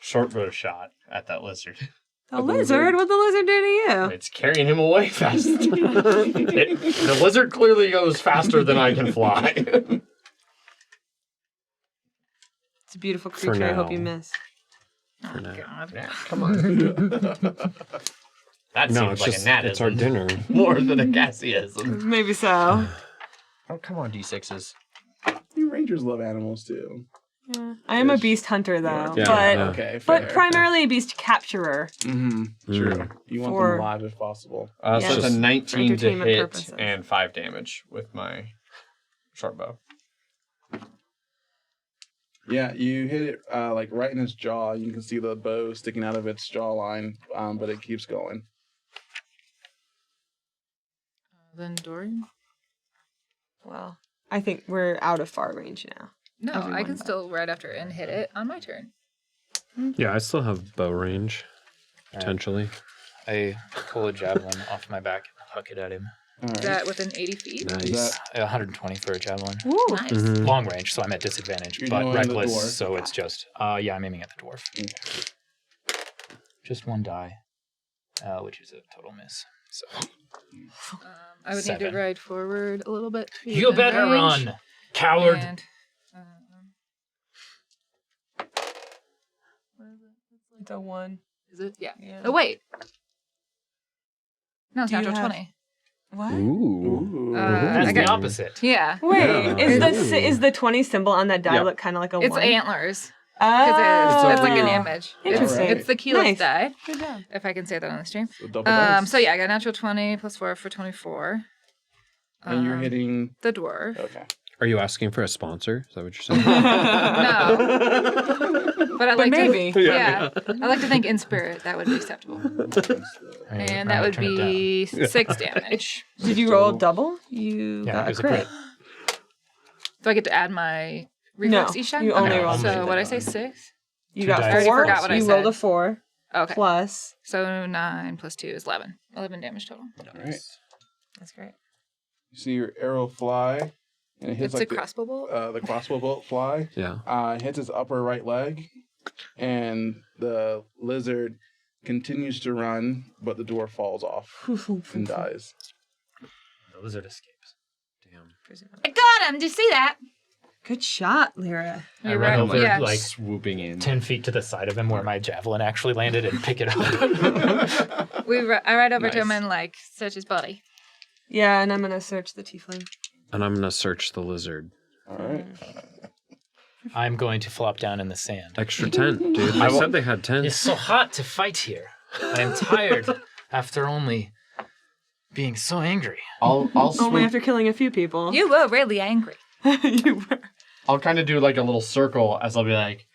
short bow shot at that lizard. the lizard. What'd the lizard do to you? It's carrying him away fast. The lizard clearly goes faster than I can fly. It's a beautiful For creature. I hope now. you miss. For now. God. Yeah, come on. That No, seems it's like just a natism. it's our dinner. More than a Cassiaism. Maybe so. Oh, come on, D6s. You rangers love animals too. Yeah. I am a beast hunter though, Yeah, but yeah. Okay, fair. but primarily a beast capturer. Mm-hmm. True. Mm. You want For- them alive if possible. So Yes. it's a 19 to Entertainment hit purposes. and 5 damage with my short bow. Yeah, you hit it like right in its jaw. You can see the bow sticking out of its jawline, but it keeps going. Then Dorian? Well, I think we're out of far range now. No, I Everyone can but- still ride after and hit it on my turn. Yeah, I still have bow range, potentially. I pull a javelin off my back and huck it at him. All Is right. that within 80 feet? Nice. 120 for a javelin. Ooh, Nice. Mhm. Long range, so I'm at disadvantage, You're but doing the reckless, dwarf. so it's just. Yeah, I'm aiming at the dwarf. Okay. Just one die, which is a total miss. So I would need 7. to ride forward a little bit. to be you within better range, run, coward. And, what is it? it's a 1. Is it? Yeah. Yeah. Oh, wait. No, it's Do you natural have- 20. What? Ooh. That's I the got- opposite. Yeah. Wait, Yeah. is the 20 symbol on that die Yeah. look kind of like a It's 1? antlers. Oh, Because it's like an weird- image. Interesting. It's the keyless Nice. die, Good job. if I can say that on the stream. So double dice. So yeah, I got natural 20 plus 4 for 24. And you're hitting. The dwarf. Okay. Are you asking for a sponsor? Is that what you're saying? No. But I like maybe. to, yeah. I like to think in spirit that would be acceptable. Alright, And that would turn it down. be 6 damage. Did you roll double? You Yeah, got it a was a crit. crit. Do I get to add my reflex each time? you only Okay. roll So two. what did I say? 6? You Two got dice. 4. I already forgot what I you said. rolled a 4 Okay. plus. So 9 plus 2 is 11. 11 damage total. All right. That's great. You see your arrow fly, and it hits It's a like crossbow bolt? the crossbow bolt fly. Yeah. Hits its upper right leg, and the lizard continues to run, but the dwarf falls off and dies. The lizard escapes. Damn. I got him! Did you see that? Good shot, Lyra. I You're run right. over, Yeah. like, swooping in. 10 feet to the side of him where my javelin actually landed and pick it up. I ride over to him Nice. and like search his body. Yeah, and I'm gonna search the tiefling. And I'm gonna search the lizard. All right. I'm going to flop down in the sand. Extra tent, dude. I said they had It's 10. so hot to fight here. I am tired after only being so angry. I'll Only swoop. after killing a few people. You were really angry. You were. I'll kind of do like a little circle as I'll be like,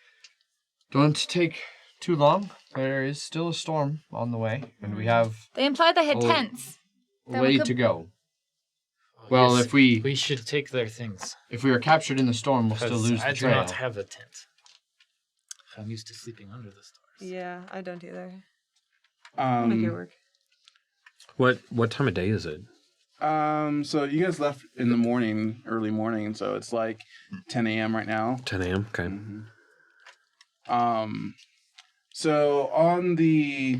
don't take too long. There is still a storm on the way, and we have They implied they had Oh. tents. a Then we way could- to go. Well, Yes, if we we should take their things. are captured in the storm, we'll still Because lose I the do trail. not have a tent. I'm used to sleeping under the stars. Yeah, I don't either. I'll make it work. What time of day is it? So you guys left in the morning, early morning, so it's like 10 a.m. right now. 10 a.m. Okay. So on the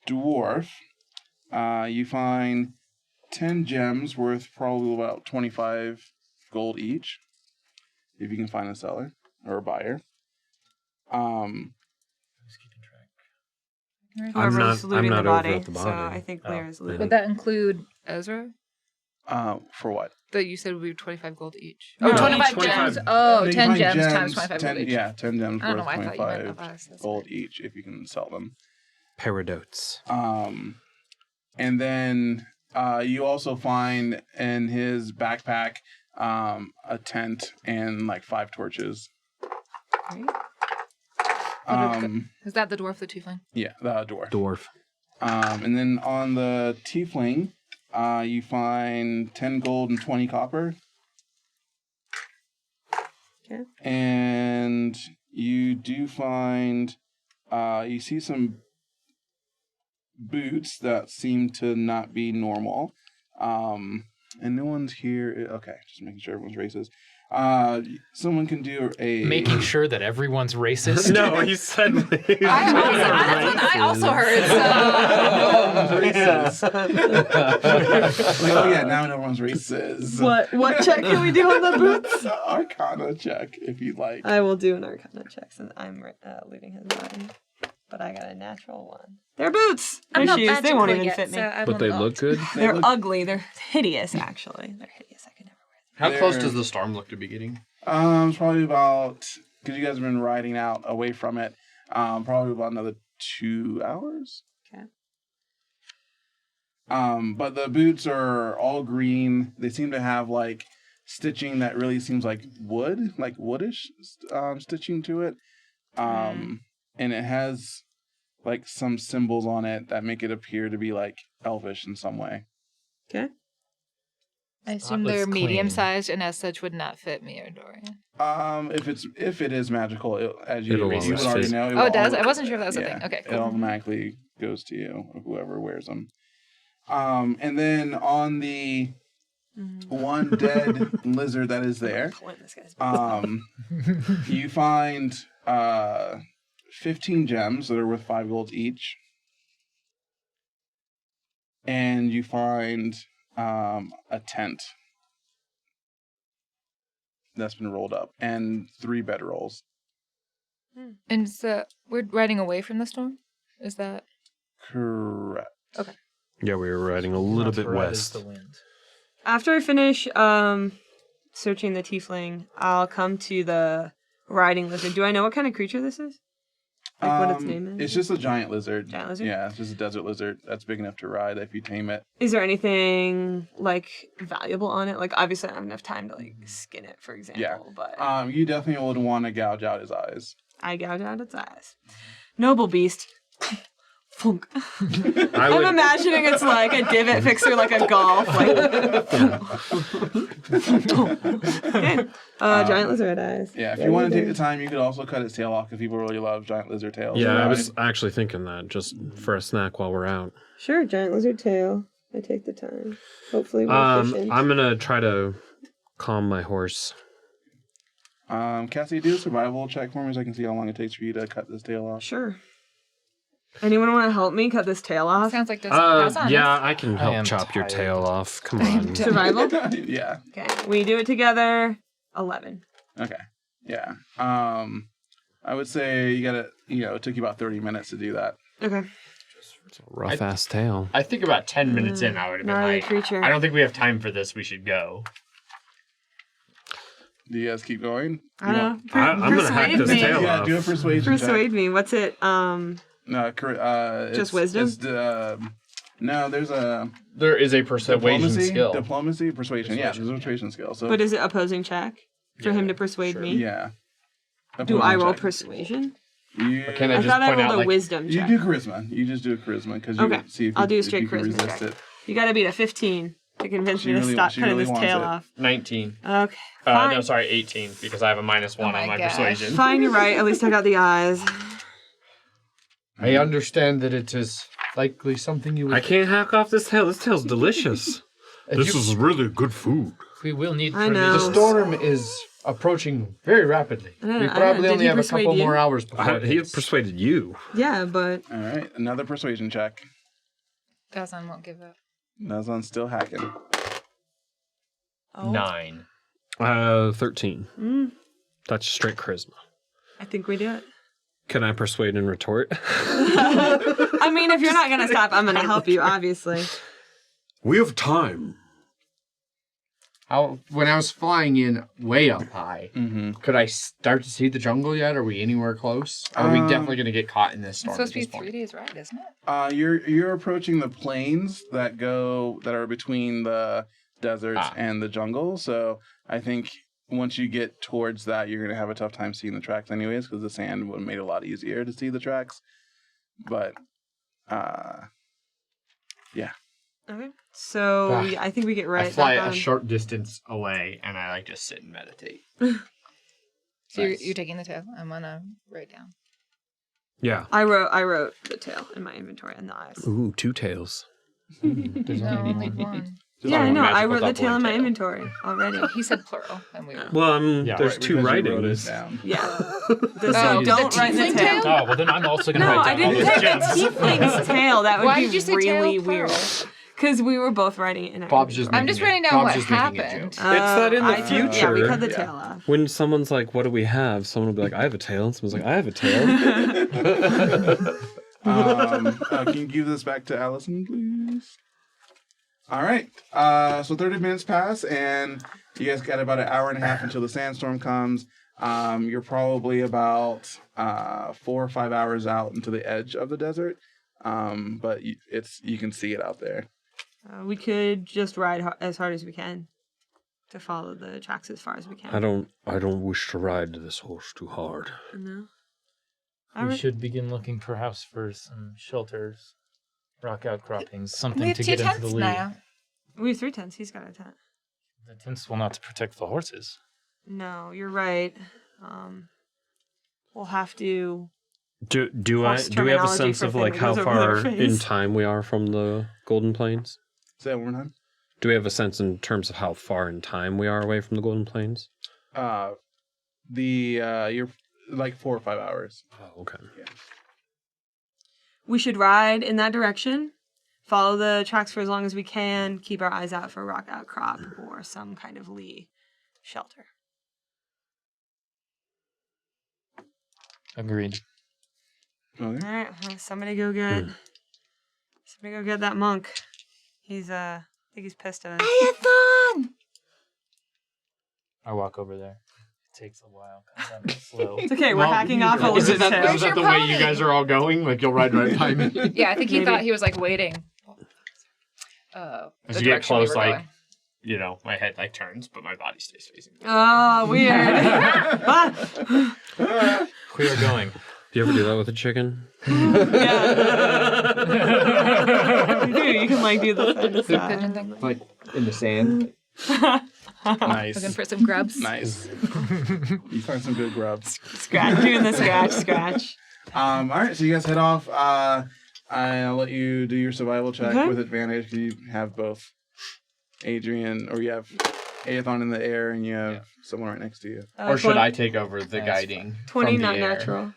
dwarf, you find 10 gems worth probably about 25 gold each, if you can find a seller or a buyer. Who's keeping track? Whoever's not- I'm looting not the over body, at the so body. I think Oh. Lyra's looting. Would that include Ezra? For what? That you said would be 25 gold each. No, Oh, 25 25. gems. Oh, You 10 find gems times 25 10, gold each. Yeah, 10 gems I don't know worth why I thought you meant 25 of us. That's gold each if you can sell them. Paradotes. And then you also find in his backpack a tent and like 5 torches. Great. Um, Is that the dwarf, the tiefling? yeah, the dwarf. Dwarf. And then on the tiefling, you find 10 gold and 20 copper. Okay. And you do find, you see some boots that seem to not be normal. And no one's here. Okay, just making sure everyone's racist. Someone can do a... Making sure that everyone's racist? No, he said... I also heard. So. Oh yeah, now everyone's racist. What check can we do on the boots? Arcana check, if you'd like. I will do an Arcana check since I'm leading his line. But I got a natural 1. They're boots. I'm They're not shoes. They won't even magical fit me. yet, so I But will they not. look good. They're ugly. They're hideous, actually. They're hideous. I could never wear How close does the storm look to be getting? It's probably about, because you guys have been riding out away from it, probably about another 2 hours. Okay. But the boots are all green. They seem to have like stitching that really seems like wood, like woodish stitching to it. And it has like some symbols on it that make it appear to be like elvish in some way. Okay. I assume Spotless they're clean. medium-sized and as such would not fit me or Dorian. If it is magical, as It'll you always already fit. know. Oh, it does? I wasn't sure if that was a yeah, thing. Okay, It cool. automatically goes to you, or whoever wears them. And then on the one dead lizard that is there, Point this guy's you find 15 gems that are worth 5 gold each. And you find a tent that's been rolled up and 3 bedrolls. And so we're riding away from the storm? Is that... Correct. Okay. Yeah, we were riding a little bit Red is west. the wind. After I finish searching the tiefling, I'll come to the riding lizard. Do I know what kind of creature this is? Like what its name is? It's just a giant lizard. Giant lizard? Yeah, it's just a desert lizard that's big enough to ride if you tame it. Is there anything like valuable on it? Like obviously I don't have enough time to like skin it, for example. Yeah. But You definitely would want to gouge out his eyes. I gouge out its eyes. Noble beast. Funk. I I'm would, imagining it's like a divot fixer, like a golf. Like, okay. Giant lizard eyes. Yeah, if you want to take the time, you could also cut its tail off because people really love giant lizard tails. yeah, I Right? was actually thinking that just for a snack while we're out. Sure, giant lizard tail. I take the time. Hopefully we're efficient. I'm gonna try to calm my horse. Cassie, do a survival check for me so I can see how long it takes for you to cut this tail off. Sure. Anyone want to help me cut this tail off? Sounds like Dazzazan. Yeah, I can I help am chop your tired. tail off. Come on. Survival? Yeah. Okay. We do it together. 11. Okay. Yeah. I would say you gotta, it took you about 30 minutes to do that. Okay. It's a rough ass tail. I think about 10 minutes in, I would have been Gnarly like, creature. I don't think we have time for this. We should go. Do you guys keep going? I don't know. I'm gonna hack Persuade this me. tail Yeah, off. do a persuasion check. Persuade me. What's it? No, Just wisdom? No, there's a There is a persuasion skill. Diplomacy, persuasion. Yeah, there's a persuasion skill. So But is it opposing check for him to persuade sure. me? yeah. Do I roll Check. persuasion? You, Or can I I just thought I point rolled out, a like, wisdom you check. do charisma. You just do a charisma because you Okay. see if I'll you, do a if straight you can charisma resist check. it. You gotta beat a 15 to convince She me to really- stop she cutting really this wants tail it. off. 19. Okay. No, Fine. sorry, 18, because I have a -1 Oh on my my gosh. persuasion. Fine, you're right. At least I got the eyes. I understand that it is likely something you would... I can't hack off this tail. This tail's delicious. This is really good food. We will need I know. The provisions. storm is approaching very rapidly. I don't We know. probably Did only he have a persuade couple you? more hours before it He hits. persuaded you. Yeah, but All right, another persuasion check. Dazzazan won't give up. Nazan's still hacking. 9. 13. Mm, That's straight charisma. I think we do it. Can I persuade and retort? I mean, if you're not gonna stop, I'm gonna help you, obviously. We have time. when I was flying in way up high, Mm-hmm. could I start to see the jungle yet? Are we anywhere close? Are we definitely going to get caught in this It's storm? supposed to be at this 3 point? days ride, isn't it? You're approaching the plains that are between the deserts and the jungle. So I think once you get towards that, you're gonna have a tough time seeing the tracks, anyways, because the sand would have made it a lot easier to see the tracks. But yeah. Okay. So Ah, yeah, I think we get right. I fly back a on. short distance away, and I like just sit and meditate. So Nice. you're taking the tail. I'm gonna write down. Yeah. I wrote the tail in my inventory and the eyes. Ooh, 2 tails. There's No, only only one. one. Yeah, I know. I magical wrote the double tail in my tail. inventory already. He said plural, and we. Well, Yeah, there's right, 2 Because you wrote it writings. down. Yeah. Oh, Don't the write the tiefling tail. tail? Oh, well then I'm also going to No, write I down all didn't those take the gems. tiefling's tail. That would Why be did you say really tail weird. plural? Because we were both writing it in our Bob's just inventory. I'm just making writing it- down Bob's what just making a happened. joke. that in the I took- Yeah, we future- cut the Yeah. tail off. When someone's like, what do we have? Someone will be like, I have a tail. And someone's like, I have a tail. Can you give this back to Allison, please? All right. So 30 minutes pass, and you guys got about an hour and a half until the sandstorm comes. You're probably about 4 or 5 hours out into the edge of the desert, but you can see it out there. We could just ride as hard as we can to follow the tracks as far as we can. I don't wish to ride this horse too hard. No. We should begin looking perhaps for some shelters, rock outcroppings, We something have to 2 get into tents the lead. now. We have 3 tents. He's got a tent. The tents will not protect the horses. No, you're right. We'll have to. Do we have a terminology sense for of thing like that how goes over their far face. in time we are from the Golden Plains? Say that one more time. Do we have a sense in terms of how far in time we are away from the Golden Plains? You're like 4 or 5 hours. Oh, okay. We should ride in that direction, follow the tracks for as long as we can, keep our eyes out for a rock outcrop or some kind of lee shelter. Agreed. Okay. All right, well, somebody go get that monk. He's I think he's pissed at us. Aethon! I walk over there. It takes a while because I'm slow. It's okay, we're hacking off a Is lizard's that, tail. is that the your way pony? you guys are all going? Like, you'll ride right by me? Yeah, I think he Maybe. thought he was like waiting. As The you get direction we close, were like, going. you know, my head, like, turns, but my body stays facing me. Oh, weird. We are going. Do you ever do that with a chicken? Yeah. You can like do the Pigeon side. thing. Like, in the sand. Nice. Looking for some grubs. Nice. You find some good grubs. Scratch, doing the scratch. All right, so you guys head off. I'll let you do your survival check Okay. with advantage. You have both Adrian, or you have Aethon in the air, and you have someone right next to you. Or should I take over the That's guiding? 20 from the not air? natural.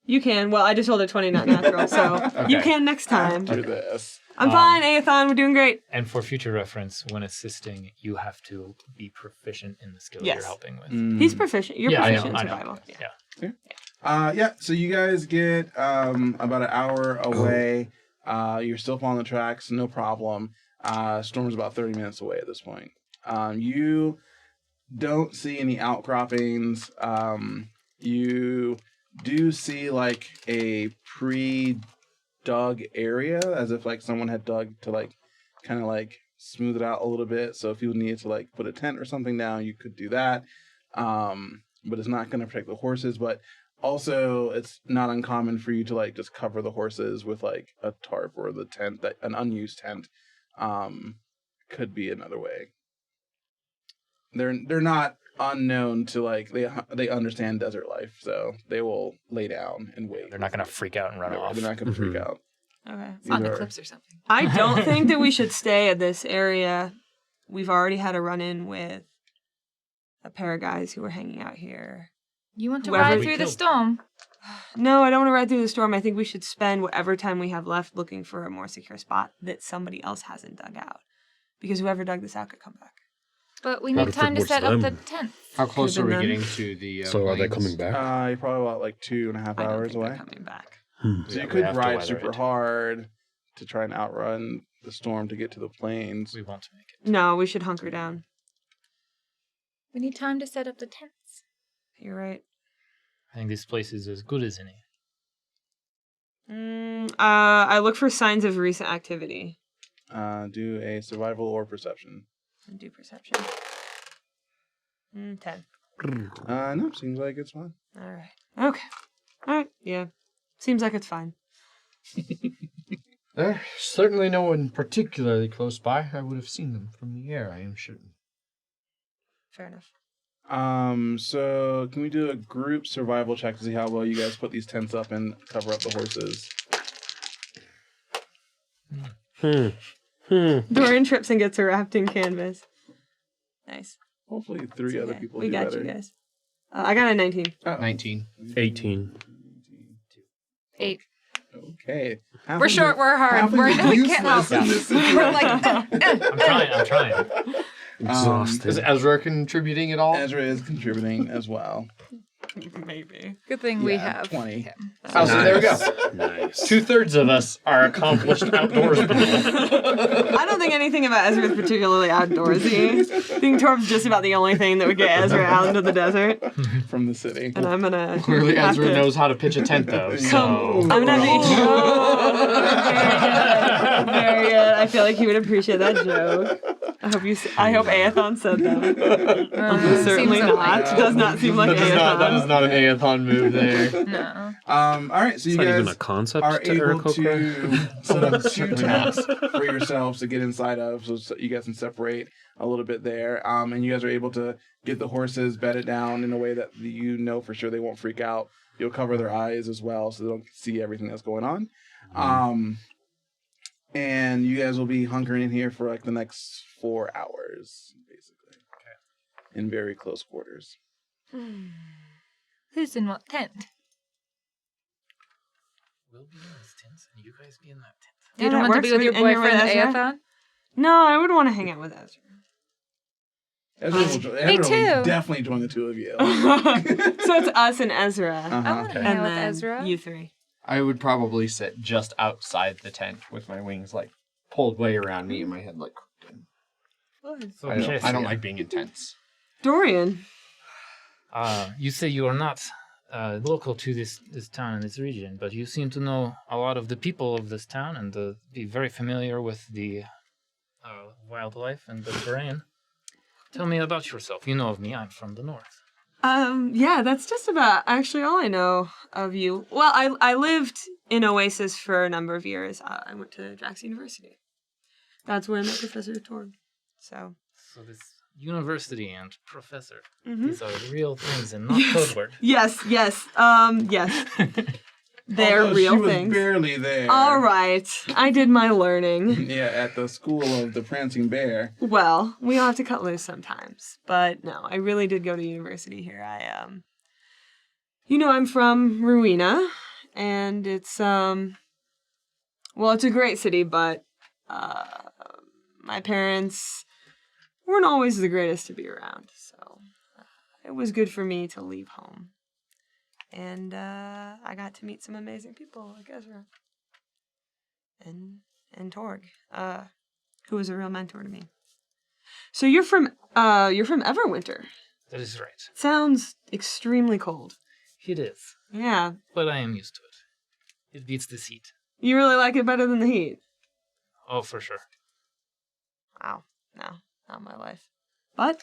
You can. Well, I just rolled a 20 not natural, so you Okay. can next time. Do this. I'm fine, Aethon. We're doing great. And for future reference, when assisting, you have to be proficient in the skill Yes. you're helping with. He's proficient. You're Yeah, I proficient know, in I know. survival. Yeah. Yeah, so you guys get about an hour away. You're still following the tracks, no problem. Storm's about 30 minutes away at this point. You don't see any outcroppings. You do see like a pre-dug area, as if like someone had dug to like kind of like smooth it out a little bit. So if you needed to like put a tent or something down, you could do that. But it's not going to protect the horses. But also, it's not uncommon for you to like just cover the horses with like a tarp or the tent, that an unused tent could be another way. They're not unknown to like they understand desert life, so they will lay down and wait. They're not going to freak out and run No, off. they're not going to freak out. Okay. It's not an These are- eclipse or something. I don't think that we should stay at this area. We've already had a run-in with a pair of guys who were hanging out here. You want to Whoever ride we through the killed. storm? No, I don't want to ride through the storm. I think we should spend whatever time we have left looking for a more secure spot that somebody else hasn't dug out. Because whoever dug this out could come back. But we Not need if it time to works set for up the them. tent. How close are Could've we been getting to the So are they plains? coming back? You're probably about like 2.5 I don't hours think they're away. coming back. So Yeah, you we could have to ride weather super it. hard to try and outrun the storm to get to the plains. We won't make it. No, we should hunker down. We need time to set up the tents. You're right. I think this place is as good as any. I look for signs of recent activity. Do a survival or perception. And do perception. 10. No, seems like it's fine. All right. Okay. All right. Yeah. Seems like it's fine. There's certainly no one particularly close by. I would have seen them from the air, I am sure. Fair enough. So can we do a group survival check to see how well you guys put these tents up and cover up the horses? Dorian trips and gets her wrapped in canvas. Nice. Hopefully 3 other people We do got better. you guys. I got a 19. 19. 18. 8. Okay. We're short, we're hard. We can't help it. We're like, I'm trying. Exhausted. Is Ezra contributing at all? Ezra is contributing as well. Maybe. good thing we Yeah, have 20. him. Oh, so there we go. Nice. 2/3 of us are accomplished outdoors people. I don't think anything about Ezra is particularly outdoorsy. I think Torb's just about the only thing that would get Ezra out into the desert. From the city. And I'm gonna Clearly, have Ezra to knows how to pitch a tent, though. So I'm gonna have to very good. I feel like he would appreciate that joke. I hope Aethon said that. Certainly seems not. unlikely. Does not seem like Aethon. that is not an Aethon move there. No. All right, so It's you not even guys a concept are to able Aarakocra. to set up 2 tents for yourselves to get inside of, so you guys can separate a little bit there. And you guys are able to get the horses bedded down in a way that you know for sure they won't freak out. You'll cover their eyes as well, so they don't see everything that's going on. And you guys will be hunkering in here for like the next 4 hours, basically. Okay. In very close quarters. Who's in what tent? We'll be in this tent, and you guys be in that tent. You don't want to be with your and you're with boyfriend, Ezra? Aethon? No, I would want to hang out with Ezra. Ezra Me will too. definitely join the 2 of you. So it's us and Ezra. I want to hang And out with then Ezra. you 3. I would probably sit just outside the tent with my wings like pulled way around me and my head like crooked in. So, I don't Cassia, like being in tents. Dorian. You say you are not local to this town and this region, but you seem to know a lot of the people of this town and be very familiar with the wildlife and the terrain. Tell me about yourself. You know of me. I'm from the north. Yeah, that's just about actually all I know of you. Well, I lived in Oasis for a number of years. I went to Drax University. That's where I met Professor Torb. So this university and professor, Mhm. these are real things and not code word. yes. They're Although real she was things. barely there. All right, I did my learning. Yeah, at the school of the Prancing Bear. Well, we all have to cut loose sometimes. But no, I really did go to university here. I'm from Rowena, and it's it's a great city, but my parents weren't always the greatest to be around, so it was good for me to leave home. And I got to meet some amazing people like Ezra and Torg, who was a real mentor to me. So you're from Everwinter. That is right. Sounds extremely cold. It is, Yeah. but I am used to it. It beats this heat. You really like it better than the heat? Oh, for sure. Wow. No, not my life. But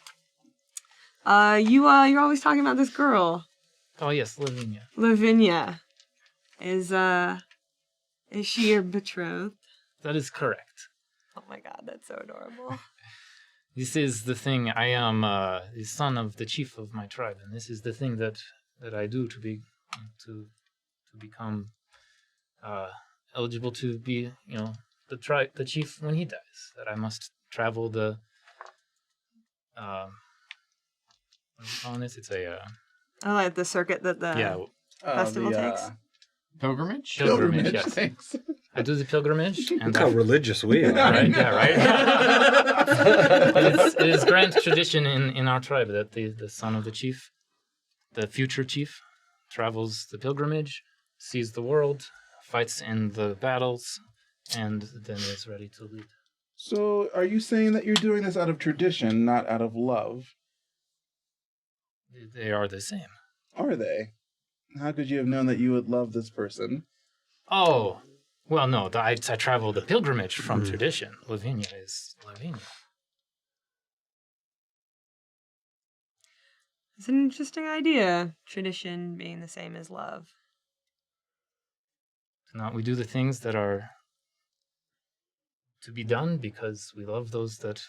you're always talking about this girl, Oh yes, Lavinia. Lavinia. Is she your betrothed? That is correct. Oh my god, that's so adorable. This is the thing. I am the son of the chief of my tribe, and this is the thing that I do to become eligible to be, the chief when he dies. That I must travel the what are we calling this? It's a I like the circuit that the festival takes. Pilgrimage? Pilgrimage, yes. Thanks. I do the pilgrimage, and Look how religious we are. right, yeah, right. It is grand tradition in our tribe that the son of the chief, the future chief, travels the pilgrimage, sees the world, fights in the battles, and then is ready to lead. So, are you saying that you're doing this out of tradition, not out of love? They are the same. Are they? How could you have known that you would love this person? Oh, well, no. I traveled a pilgrimage from tradition. Lavinia is Lavinia. It's an interesting idea. Tradition being the same as love. Not we do the things that are to be done because we love those that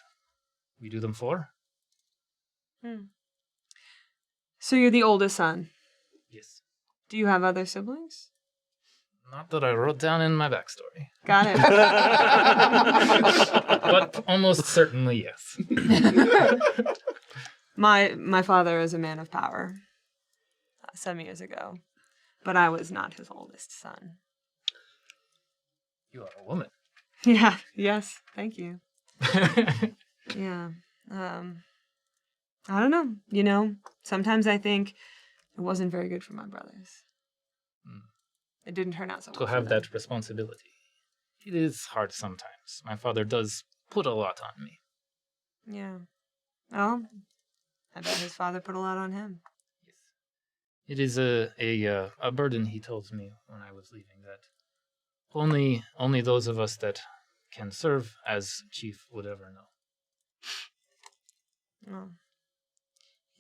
we do them for. So you're the oldest son. Yes. Do you have other siblings? Not that I wrote down in my backstory. Got it. But almost certainly yes. My father is a man of power. Some years ago. But I was not his oldest son. You are a woman. Yeah, yes, thank you. Yeah. I don't know. You know, sometimes I think it wasn't very good for my brothers. It didn't turn out so well. To have that responsibility. It is hard sometimes. My father does put a lot on me. Yeah. Well, I bet his father put a lot on him. Yes. It is a burden he told me when I was leaving that only those of us that can serve as chief would ever know. Oh.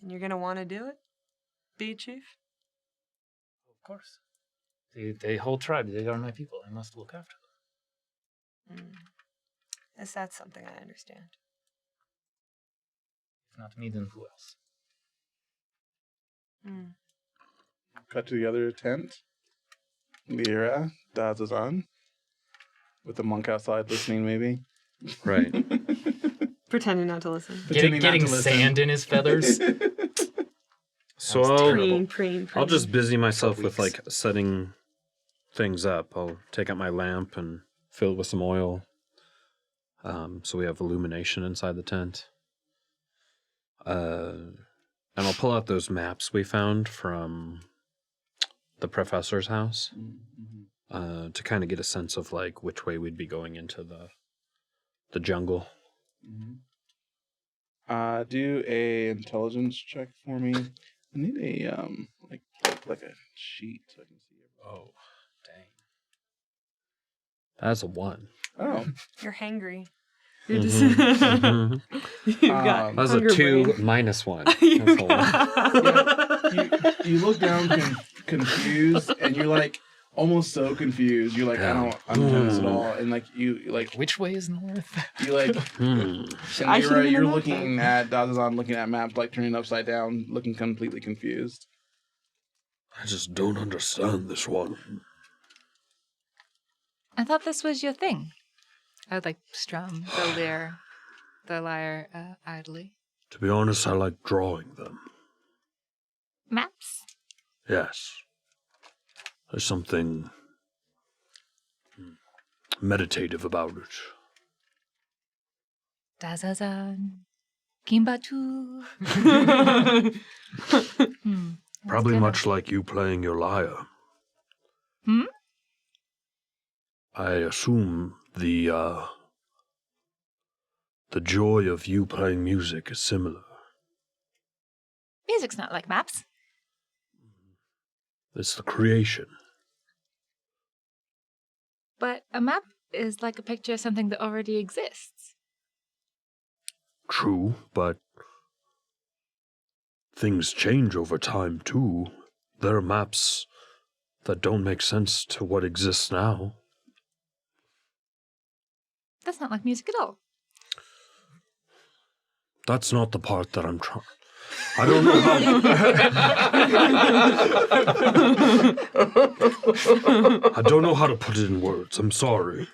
And you're gonna want to do it? Be chief? Of course. The whole tribe, they are my people. I must look after them. Yes, that's something I understand. If not me, then who else? Cut to the other tent. Lyra, Dazzazan. With the monk outside listening, maybe. Right. Pretending not to listen. Getting sand in his feathers. So I'll just busy myself with like setting things up. I'll take out my lamp and fill it with some oil. So we have illumination inside the tent. And I'll pull out those maps we found from the professor's house. To kind of get a sense of like which way we'd be going into the jungle. Do a intelligence check for me. I need a like a sheet so I can see it. Oh, dang. That's a 1. Oh. You're hangry. You're just You've got That's a 2 minus 1. That's a 1. Yeah, you look down confused and you're like almost so confused. You're like, I don't understand this at all. And like you like Which way is north? you like and you're looking at Dazzazan looking at maps like turning upside down, looking completely confused. I just don't understand this one. I thought this was your thing. I would like strum the lyre idly. To be honest, I like drawing them. Maps? Yes. There's something meditative about it. Dazzazan. Kymbatuul. Probably much like you playing your lyre. I assume the joy of you playing music is similar. Music's not like maps. It's the creation. But a map is like a picture of something that already exists. True, but things change over time, too. There are maps that don't make sense to what exists now. That's not like music at all. That's not the part that I'm trying. I don't know how... I don't know how to put it in words. I'm sorry.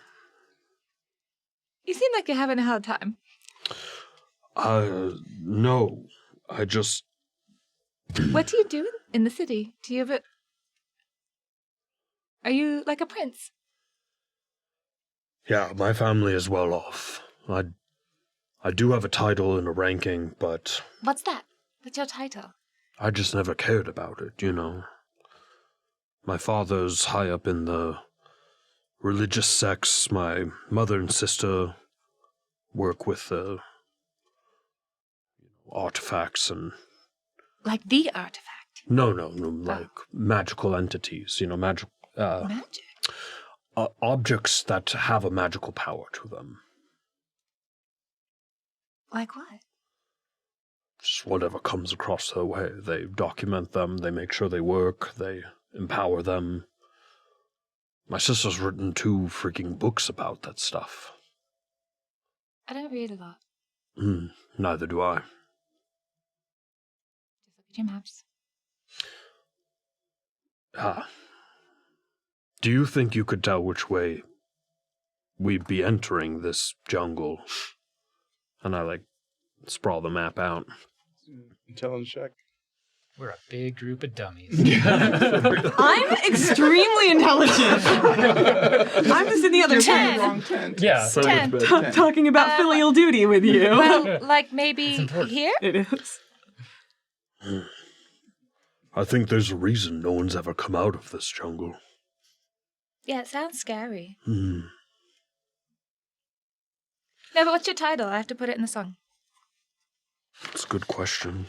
You seem like you're having a hard time. No. I just... What do you do in the city? Do you have a... Are you like a prince? Yeah, my family is well off. I do have a title and a ranking, but... What's that? What's your title? I just never cared about it, you know. My father's high up in the religious sects. My mother and sister work with artifacts and Like the artifact. No, like magical entities. Magic. Objects that have a magical power to them. Like what? Just whatever comes across their way. They document them, they make sure they work, they empower them. My sister's written 2 freaking books about that stuff. I don't read a lot. Neither do I. Just look at your maps. Do you think you could tell which way we'd be entering this jungle? And I, sprawl the map out. Intelligence check. We're a big group of dummies. I'm extremely intelligent. I'm just in the other 10. Wrong tent. Yeah. So 10. much better. Talking about filial duty with you. Well, maybe here? It is. I think there's a reason no one's ever come out of this jungle. Yeah, it sounds scary. Hmm. No, but what's your title? I have to put it in the song. That's a good question.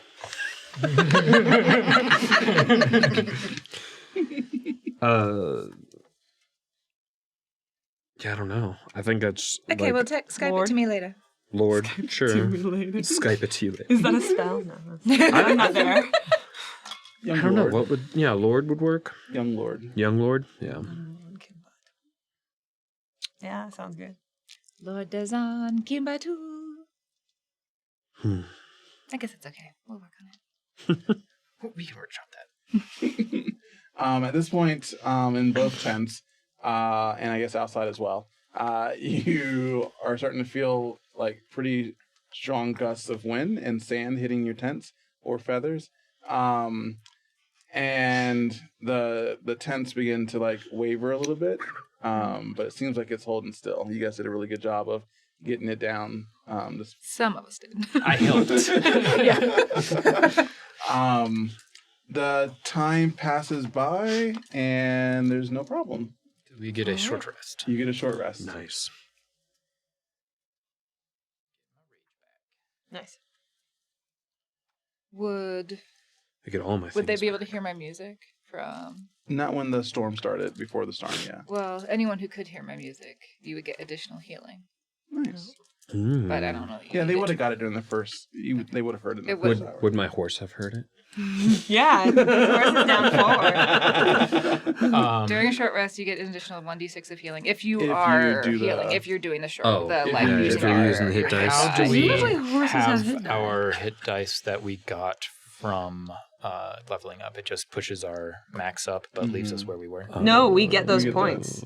Yeah, I don't know. I think that's Okay, well, Skype Lord? it to me later. Lord. Sure. Simulated. Skype it to you later. Is that a spell? No. I'm not there. Young I don't know. Lord. What would... Yeah, Lord would work. Young Lord. Young Lord? Yeah. Yeah, sounds good. Lord Dazzazan, Kymbatuul. I guess it's okay. We'll work on it. We can workshop that. At this point, in both tents, and I guess outside as well, you are starting to feel pretty strong gusts of wind and sand hitting your tents or feathers. And the tents begin to waver a little bit. But it seems like it's holding still. You guys did a really good job of getting it down. Some of us did. I helped. The time passes by and there's no problem. We get a short rest. You get a short rest. Nice. Nice. Would I get all my they things be able back. to hear my music from... Not when the storm started, before the storm, yeah. Well, anyone who could hear my music, you would get additional healing. Nice. But I don't know. Yeah, they would have got it during the first. They would have heard it. In the It first would- hour. Would my horse have heard it? Yeah, the horse is down forward. During a short rest, you get an additional 1d6 of healing if you If you are do the- healing. If you're doing the short, Oh, the if like you're using if you're our- using the hit dice. How do we Usually horses have have hit dice. our hit dice that we got from leveling up? It just pushes our max up, but leaves us where we were. No, we get those You get points.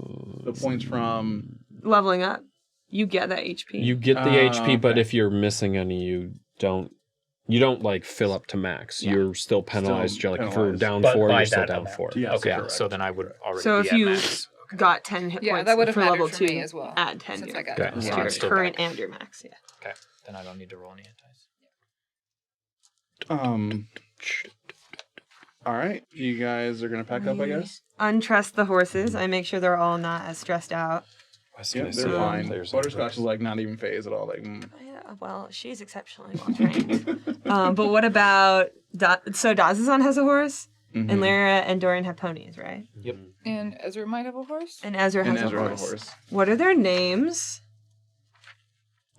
The points from. Leveling up. You get that HP. You get the HP, but okay. if you're missing any, you don't fill up to max. Yeah. You're still penalized. Still You're if you're penalized. down But 4, by you're still that down amount. 4. Yes, Okay, correct. so then I would already So be if at you max. got 10 hit Yeah, points that would have for mattered level for 2, me as well. add 10 since to I got Okay, that. so your I'm still current back. and your max. Yeah. Okay, then I don't need to roll any hit dice. All right, you guys are gonna pack up, I guess. Untrust the horses. I make sure they're all not as stressed out. Yep, they're fine. Butterscotch is not even phased at all. Yeah, well, she's exceptionally well trained. But what about so Dazzazan has a horse, and Lyra and Dorian have ponies, right? Yep. And Ezra might have a horse. And Ezra has And Ezra a has horse. a horse. What are their names?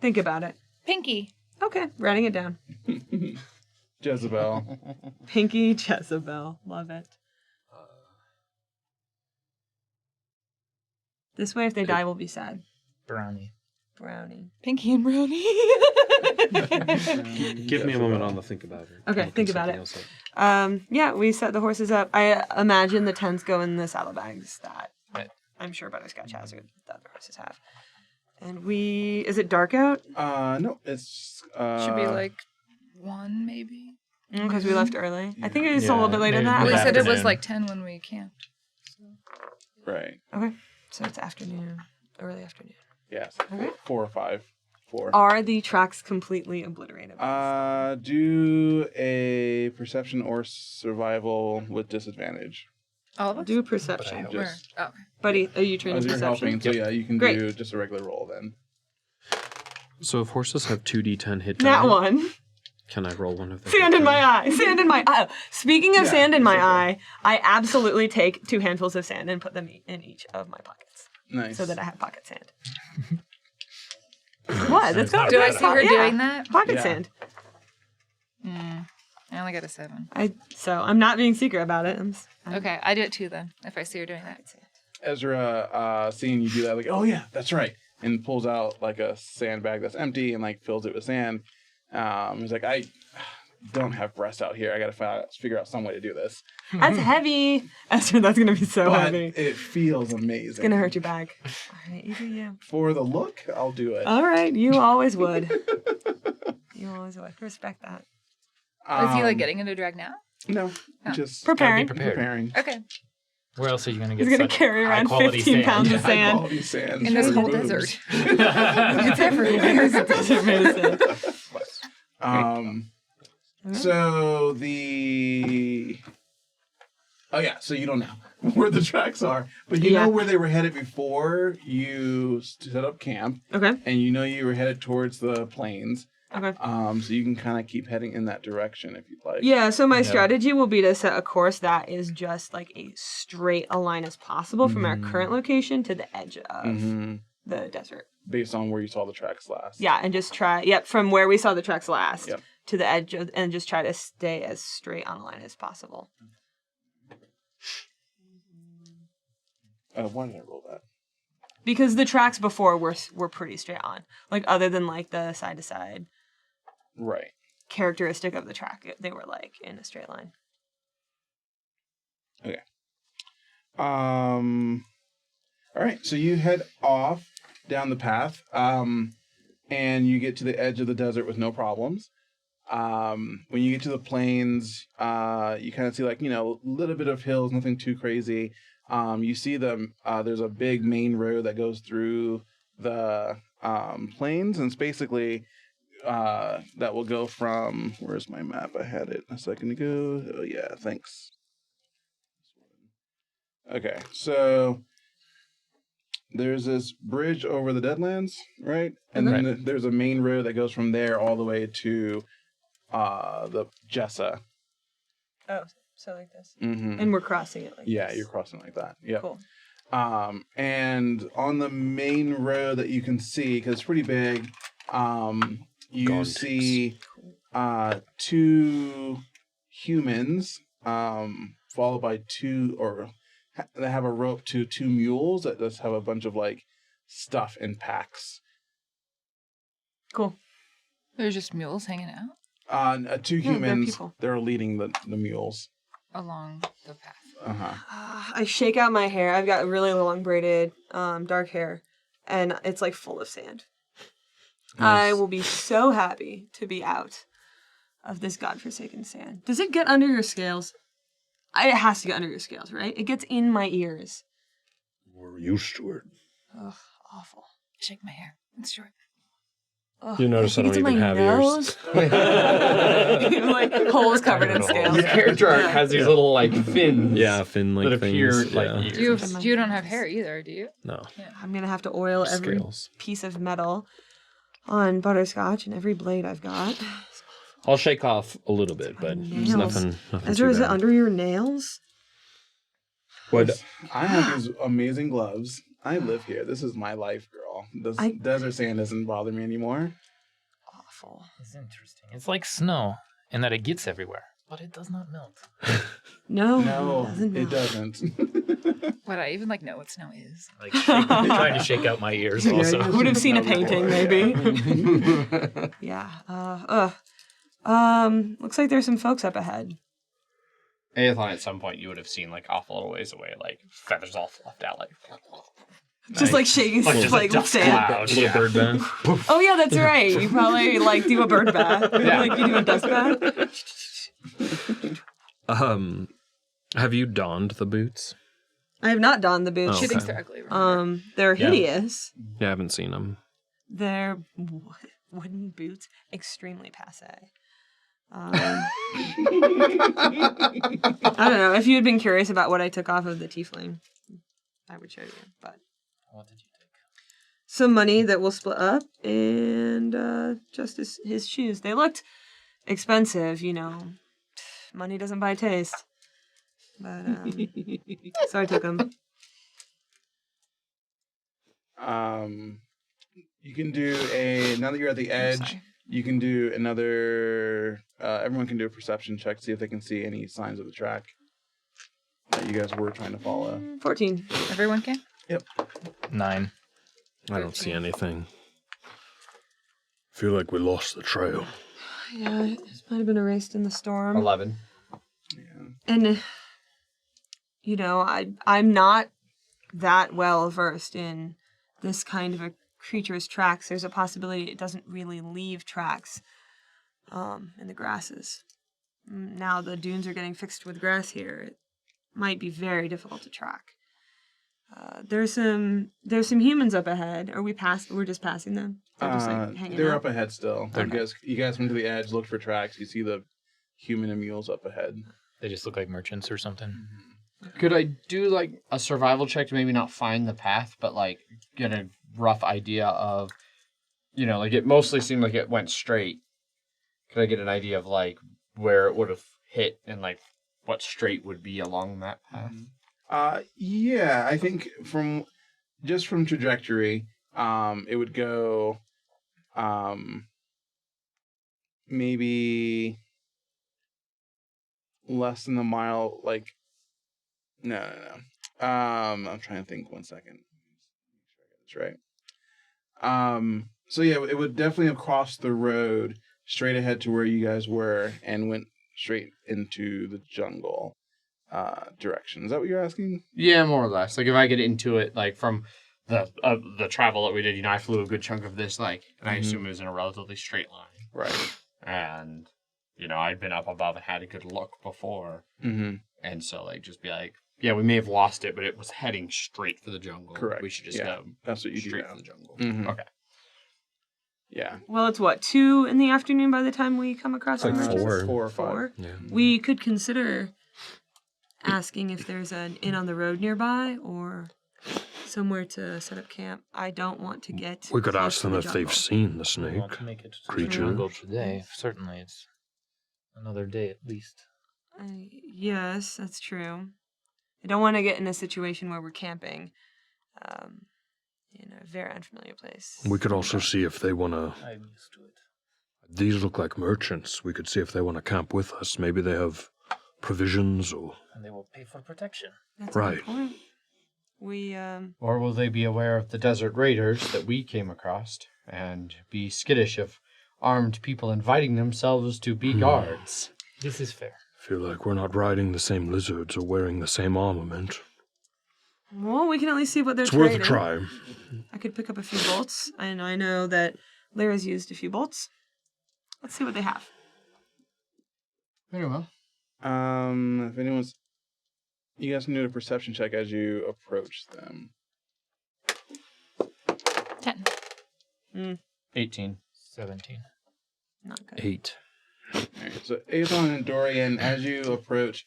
Think about it. Pinky. Okay, writing it down. Jezebel. Pinky Jezebel. Love it. This way, if they die, we'll be sad. Brownie. Brownie. Pinky and Brownie. Give me a moment on the think about it. Okay, I'll think look about something it. else up. Yeah, we set the horses up. I imagine the tents go in the saddlebags that Right. I'm sure Butterscotch has or that the horses have. And is it dark out? No, it's Should be like 1 maybe. Because we left early. I think it was a little bit later than maybe that. We Good said it was afternoon. like 10 when we camped. right. Okay, so it's afternoon, early afternoon. Yes. Okay. 4 or 5. 4. Are the tracks completely obliterated? Do a perception or survival with disadvantage. All of us? Do perception. But I Where? Just Oh, okay. Buddy, are you trained as in you're perception? helping, so yeah, you can Great. do just a regular roll then. So if horses have 2d10 hit That die, one. Can I roll one of them? Sand in my eye. Sand in my eye. Speaking of sand in my eye, I absolutely take 2 handfuls of sand and put them in each of my pockets. Nice. So that I have pocket sand. What? That's not Do I see her doing that? Pocket sand. I only got a 7. So I'm not being secret about it. Okay, I do it too then, if I see her doing that. Ezra, seeing you do that, like, oh yeah, that's right, and pulls out like a sandbag that's empty and like fills it with sand. He's like, I don't have breasts out here. I gotta figure out some way to do this. That's heavy. Ezra, that's gonna be so But heavy. it feels amazing. It's gonna hurt your back. All right, you do you. For the look, I'll do it. All right, you always would. You always would. Respect that. Is he like getting into drag now? No, Oh. just Preparing. preparing. Okay. Where else are you going to get He's gonna such carry around high-quality 15 pounds of High sand. quality sand. In this for whole boobs. desert. It's everywhere. Desert made of sand. So so you don't know where the tracks are, but you know where they were headed before you set up camp, Okay. and you know you were headed towards the plains. Okay. So you can kind of keep heading in that direction if you'd like. Yeah, so my strategy will be to set a course that is just like a straight a line as possible from our current location to the edge of the desert. Based on where you saw the tracks last. Yeah, and just try, from where we saw the tracks last Yep. to the edge of, and just try to stay as straight on a line as possible. Why did I roll that? Because the tracks before were pretty straight on. Like, other than like the side to side Right. characteristic of the track, they were like in a straight line. Okay. All right. So you head off down the path, and you get to the edge of the desert with no problems. When you get to the plains, you kind of see like, a little bit of hills, nothing too crazy. You see there's a big main road that goes through the plains, and it's basically that will go from, where's my map? I had it a second ago. Oh yeah, thanks. Okay, so there's this bridge over the Deadlands, right? And then there's a main road that goes from there all the way to the Jessa. Oh, so like this. Mm-hmm. And we're crossing it like this. Yeah, you're crossing like that. Yeah. Cool. And on the main road that you can see, because it's pretty big, you see 2 humans, followed by 2, or they have a rope to 2 mules that just have a bunch of like stuff in packs. Cool. There's just mules hanging out 2 they're humans, people. they're leading the mules. along the path. I shake out my hair. I've got really long braided dark hair, and it's like full of sand. Nice. I will be so happy to be out of this godforsaken sand. Does it get under your scales? It has to get under your scales, right? It gets in my ears. We're used to it. Ugh, awful. Shake my hair. It's short. Ugh, You notice I think don't it's in even my have nose. Like holes covered in scales. Your character arc has these little like fins. Yeah, fin-like that appear things. like yeah. ears. You don't have hair either, do you? No. I'm gonna have to oil every Scales. piece of metal on butterscotch and every blade I've got. I'll shake off a little bit, but it's nails. nothing Ezra, too is it bad. under your nails? What? I have these amazing gloves. I live here. This is my life, girl. This desert sand doesn't bother me anymore. Awful. It's interesting. It's like snow in that it gets everywhere, but it does not melt. No, No, it it doesn't. doesn't. What, I even like know what snow is. Like trying to shake out my ears also. I would have seen a painting, maybe. Yeah. Looks like there's some folks up ahead. Aethon, at some point, you would have seen like off a little ways away, like feathers all fluffed out, like. Just like shaking, just like a dust sand. cloud. Little bird band. Oh yeah, that's right. You probably like do a bird bath. Yeah. Like you do a dust bath. Have you donned the boots? I have not donned the boots. Oh, She thinks okay. they're ugly. Remember? They're Yeah. hideous. Yeah, I haven't seen them. They're wooden boots, extremely passe. I don't know. If you had been curious about what I took off of the tiefling, I would show you. But What did you take? some money that we'll split up, and just his shoes. They looked expensive, money doesn't buy taste. But so I took them. You can do now that you're at the edge, you can do another, everyone can do a perception check, see if they can see any signs of the track that you guys were trying to follow. 14. Everyone can? Yep. 9. I don't see anything. Feel like we lost the trail. Yeah, it might have been erased in the storm. 11. Yeah. And, I'm not that well versed in this kind of a creature's tracks. There's a possibility it doesn't really leave tracks in the grasses. Now the dunes are getting fixed with grass here. It might be very difficult to track. There's some humans up ahead. We're just passing them. They're just hanging they're out. up ahead still. You guys went to the edge, looked for tracks. You see the human and mules up ahead. They just look like merchants or something. Could I do like a survival check to maybe not find the path, but like get a rough idea of, like it mostly seemed like it went straight. Could I get an idea of like where it would have hit and like what straight would be along that path? Yeah, I think from trajectory, it would go, maybe less than a mile, like, no. I'm trying to think 1 second. That's right. So yeah, it would definitely have crossed the road straight ahead to where you guys were and went straight into the jungle direction. Is that what you're asking? Yeah, more or less. Like if I get into it, like from the travel that we did, I flew a good chunk of this, like, and I assume it was in a relatively straight line. Right. And, I'd been up above and had a good look before. Mm-hmm. And so, like, just be like, yeah, we may have lost it, but it was heading straight for the jungle. Correct. We should just go That's what you do straight now. for the jungle. Mm-hmm. Okay. Yeah. Well, it's 2 in the afternoon by the time we come across It's like the merchants? 4. 4 or 5. Yeah. We could consider asking if there's an inn on the road nearby or somewhere to set up camp. I don't want to get We could close ask to them the if they've jungle. seen the We snake. want to make it to the Creature. jungle today. Certainly, it's another day at least. Yes, that's true. I don't want to get in a situation where we're camping in a very unfamiliar place. We could also see if they want to... I'm used to it. These look like merchants. We could see if they want to camp with us. Maybe they have provisions or... And they will pay for protection. That's a Right. good point. We, Or will they be aware of the desert raiders that we came across and be skittish of armed people inviting themselves to be guards? This is fair. Feel like we're not riding the same lizards or wearing the same armament. well, we can at least see what they're It's worth trading. a try. I could pick up a few bolts, and I know that Lyra's used a few bolts. Let's see what they have. Very well. If anyone's... You guys can do a perception check as you approach them. 10. 18. 17. Not good. 8. Alright, so Aethon and Dorian, as you approach,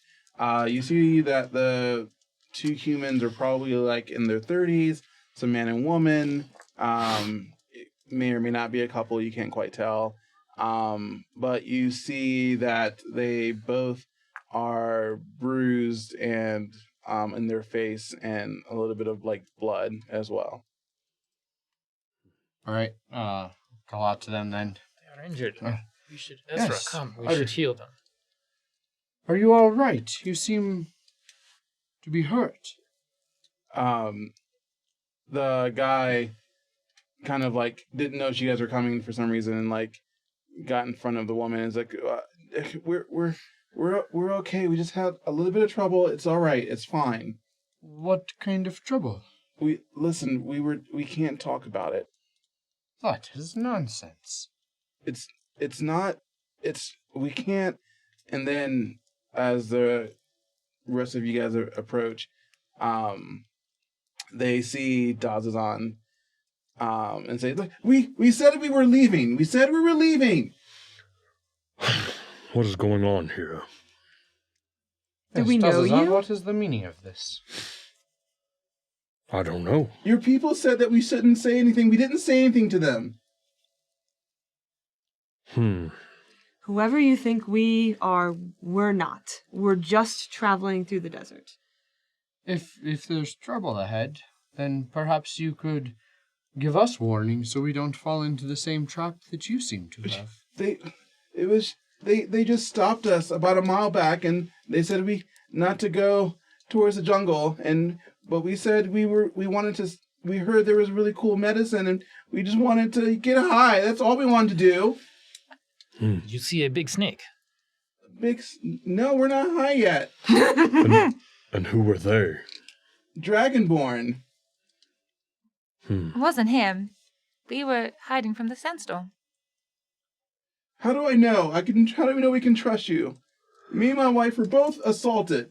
you see that the 2 humans are probably like in their 30s. It's a man and woman. It may or may not be a couple, you can't quite tell. But you see that they both are bruised and in their face and a little bit of like blood as well. All right. Call out to them then. They are injured. We should... Yes. Ezra, come. We I- should heal them. Are you all right? You seem to be hurt. The guy kind of like didn't know you guys were coming for some reason and like got in front of the woman and is like, we're okay. We just had a little bit of trouble. It's all right. It's fine. What kind of trouble? We can't talk about it. That is nonsense. We can't. And then as the rest of you guys approach, they see Dazzazan, and say, look, we said we were leaving. We said we were leaving. What is going on here? Do we know Dazzazan, you? what is the meaning of this? I don't know. Your people said that we shouldn't say anything. We didn't say anything to them. Who Whoever you think we are, we're not. We're just traveling through the desert. If there's trouble ahead, then perhaps you could give us warning so we don't fall into the same trap that you seem to have. They just stopped us about a mile back, and they said we not to go towards the jungle, but we said we heard there was really cool medicine, and we just wanted to get high. That's all we wanted to do. Did you see a big snake? No, we're not high yet. And who were they? Dragonborn. It wasn't him. We were hiding from the sandstorm. How do I know? How do we know we can trust you? Me and my wife were both assaulted.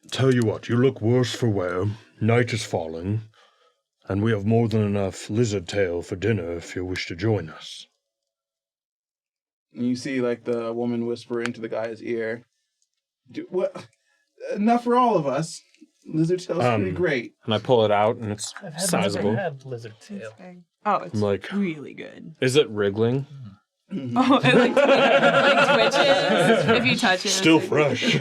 Tell you what, you look worse for wear. Night is falling, and we have more than enough lizard tail for dinner if you wish to join us. And you see, like, the woman whisper into the guy's ear, "What? Enough for all of us. Lizard tail's pretty great." And I pull it out, and it's sizable. I've had lizard tail. It's like, really good. Is it wriggling? Oh, it like twitches if you touch it. Still fresh.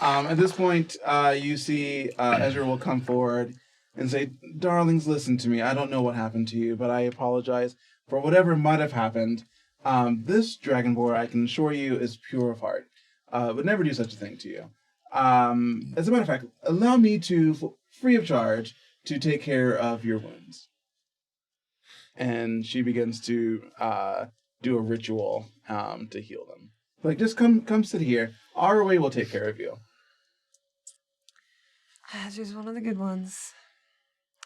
At this point, you see Ezra will come forward and say, "Darlings, listen to me. I don't know what happened to you, but I apologize for whatever might have happened. This Dragonborn, I can assure you, is pure of heart. Would never do such a thing to you. As a matter of fact, allow me to, free of charge, to take care of your wounds." And she begins to do a ritual to heal them. Like, just come sit here. Our way will take care of you. Ezra's one of the good ones.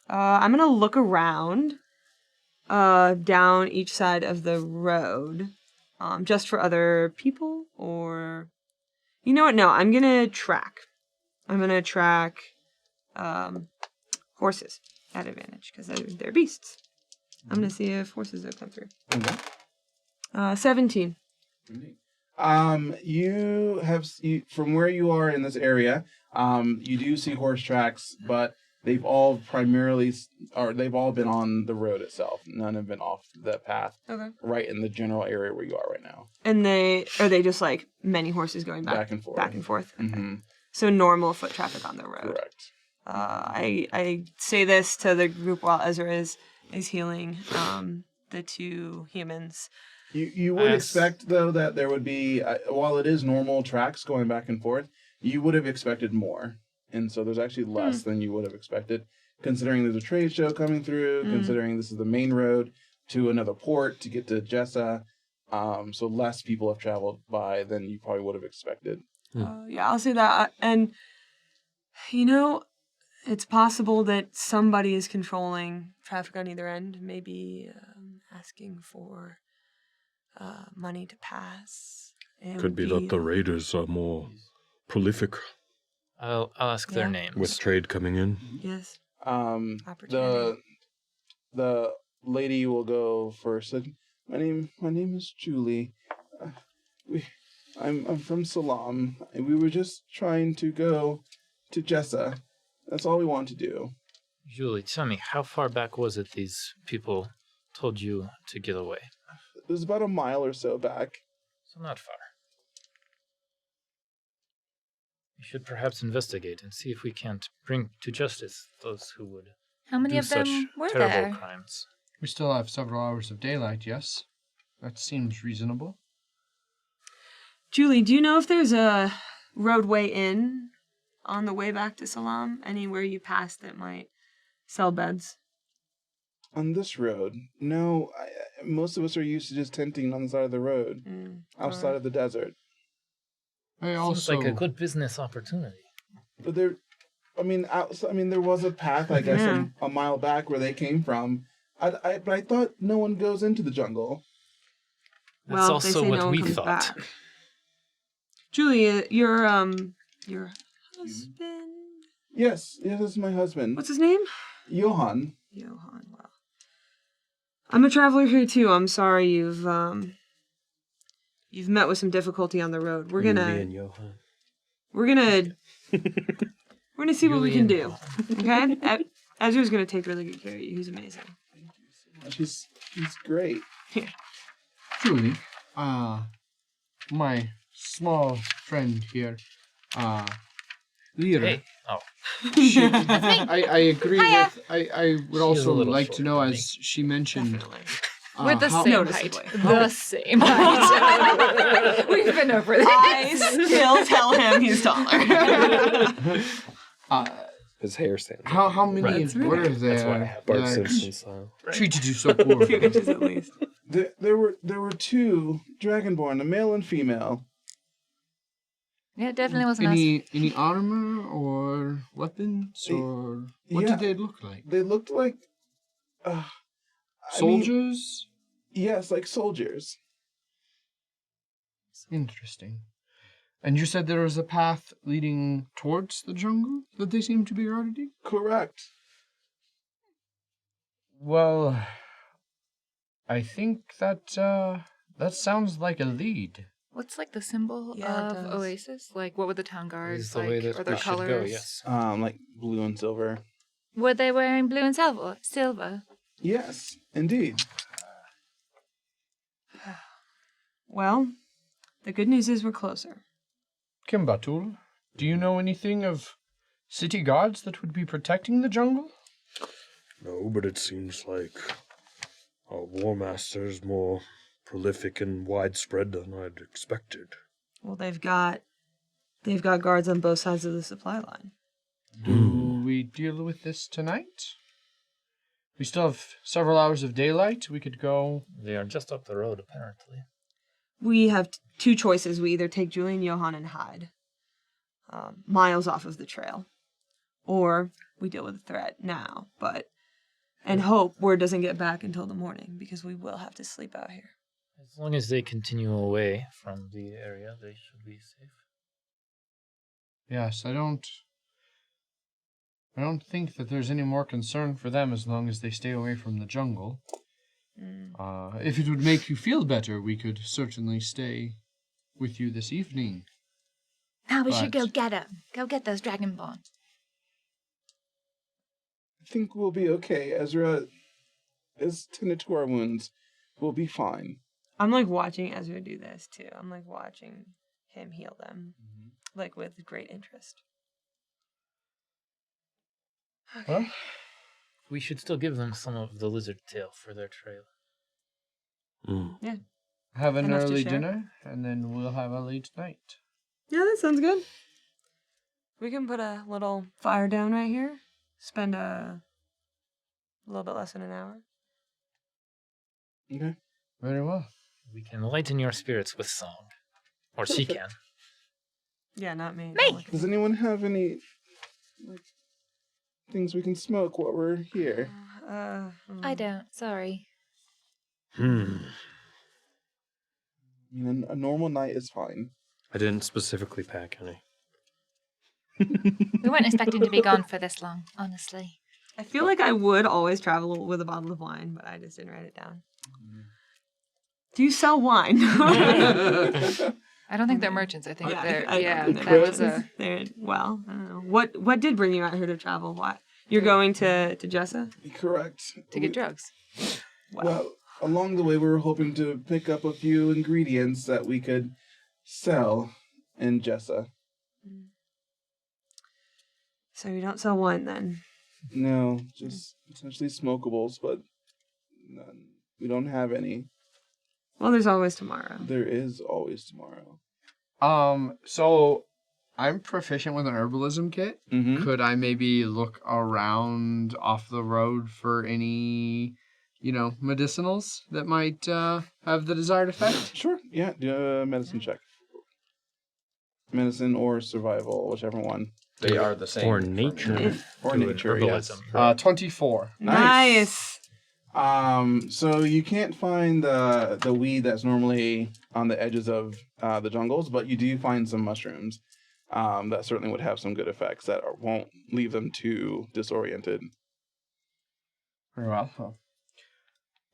I'm gonna look around down each side of the road, just for other people, or you know what? No, I'm gonna track. I'm gonna track horses at advantage because they're beasts. I'm gonna see if horses have come through. Okay. 17. You have from where you are in this area, you do see horse tracks, but they've all been on the road itself. None have been off the path. Okay. Right in the general area where you are right now. And are they just like many horses going back and forth? Back and forth. Okay. Mm-hmm. So normal foot traffic on the road. Correct. I say this to the group while Ezra is healing the two humans. You would expect, though, that there would be, while it is normal tracks going back and forth, you would have expected more. And so there's actually less than you would have expected, considering there's a trade show coming through, considering this is the main road to another port to get to Jessa. So less people have traveled by than you probably would have expected. Yeah, I'll say that. And, it's possible that somebody is controlling traffic on either end, maybe asking for money to pass. Could be that the raiders are more prolific. I'll ask their names. With trade coming in. Yes. The lady will go first. My name is Julie. I'm from Salam. We were just trying to go to Jessa. That's all we want to do. Julie, tell me, how far back was it these people told you to get away? It was about a mile or so back. So not far. We should perhaps investigate and see if we can't bring to justice those who would How many do of them such were terrible there? crimes. We still have several hours of daylight, yes? That seems reasonable. Julie, do you know if there's a roadway in on the way back to Salam? Anywhere you pass that might sell beds? On this road? No, most of us are used to just tenting on the side of the road, outside of the desert. Seems like a good business opportunity. But there was a path, I guess, a mile back where they came from. But I thought no one goes into the jungle. That's also they say what no we one comes thought. back. Julie, your husband? Yes, this is my husband. What's his name? Johan. Wow. I'm a traveler here too. I'm sorry you've met with some difficulty on the road. We're gonna see what we can do. Okay? Ezra's gonna take really good care of you. He's amazing. He's great. Julie, my small friend here, Lyra. Hey. Oh. I agree Hiya. with. I would She is a also little like short to know, for me. as she mentioned, Definitely. We're the how- same height. Noticeably. The same height. We've been over this. I still tell him he's taller. His hair stands. how many Right. were That's why I there have Bart that Simpson style. treated you so 2 poorly? inches at least. There were 2 Dragonborn, a male and female. Yeah, it definitely wasn't us. Any armor or weapons or what Yeah. did they look like? They looked like I mean, Soldiers? yes, like soldiers. Interesting. And you said there was a path leading towards the jungle that they seem to be guarding? Correct. Well, I think that sounds like a lead. What's like the symbol Yeah, it of does. Oasis? Like, what would the town guards Is the like? way that or their we should colors? go, yes. Like blue and silver. Were they wearing blue and silver? Silver. Yes, indeed. Well, the good news is we're closer. Kymbatuul, do you know anything of city guards that would be protecting the jungle? No, but it seems like our War Master is more prolific and widespread than I'd expected. Well, they've got guards on both sides of the supply line. Do we deal with this tonight? We still have several hours of daylight. We could go. They are just up the road, apparently. We have 2 choices. We either take Julian, Johan, and hide miles off of the trail, or we deal with the threat now, and hope word doesn't get back until the morning, because we will have to sleep out here. As long as they continue away from the area, they should be safe. Yes, I don't think that there's any more concern for them as long as they stay away from the jungle. If it would make you feel better, we could certainly stay with you this evening. Now we should go But- get them. Go get those Dragonborn. I think we'll be okay. Ezra is tended to our wounds. We'll be fine. I'm like watching Ezra do this too. I'm like watching him heal them, like with great interest. Well, We should still give them some of the lizard tail for their trail. have an Enough to early share? dinner, and then we'll have a late night. Yeah, that sounds good. We can put a little fire down right here. Spend a little bit less than an hour. Okay. Very well. We can lighten your spirits with song. Or she can. Yeah, not me. Me! Does anyone have any things we can smoke while we're here? I don't. Sorry. And a normal night is fine. I didn't specifically pack any. We weren't expecting to be gone for this long, honestly. I feel like I would always travel with a bottle of wine, but I just didn't write it down. Do you sell wine? I don't think they're merchants. I think they're. I Yeah, don't think that was a. Well, I don't know. What did bring you out here to travel? Why? You're going to Jessa? Correct. To get drugs. Well, along the way, we were hoping to pick up a few ingredients that we could sell in Jessa. So you don't sell wine then? No, just essentially smokables, but none. We don't have any. Well, there's always tomorrow. There is always tomorrow. So I'm proficient with an herbalism kit. Mm-hmm. Could I maybe look around off the road for any, medicinals that might have the desired effect? Sure. Yeah. Do a medicine check. Medicine or survival, whichever one. They are the same. Or nature. Or nature. Yes. Herbalism. 24. Nice. So you can't find the weed that's normally on the edges of the jungles, but you do find some mushrooms that certainly would have some good effects that won't leave them too disoriented. Very well.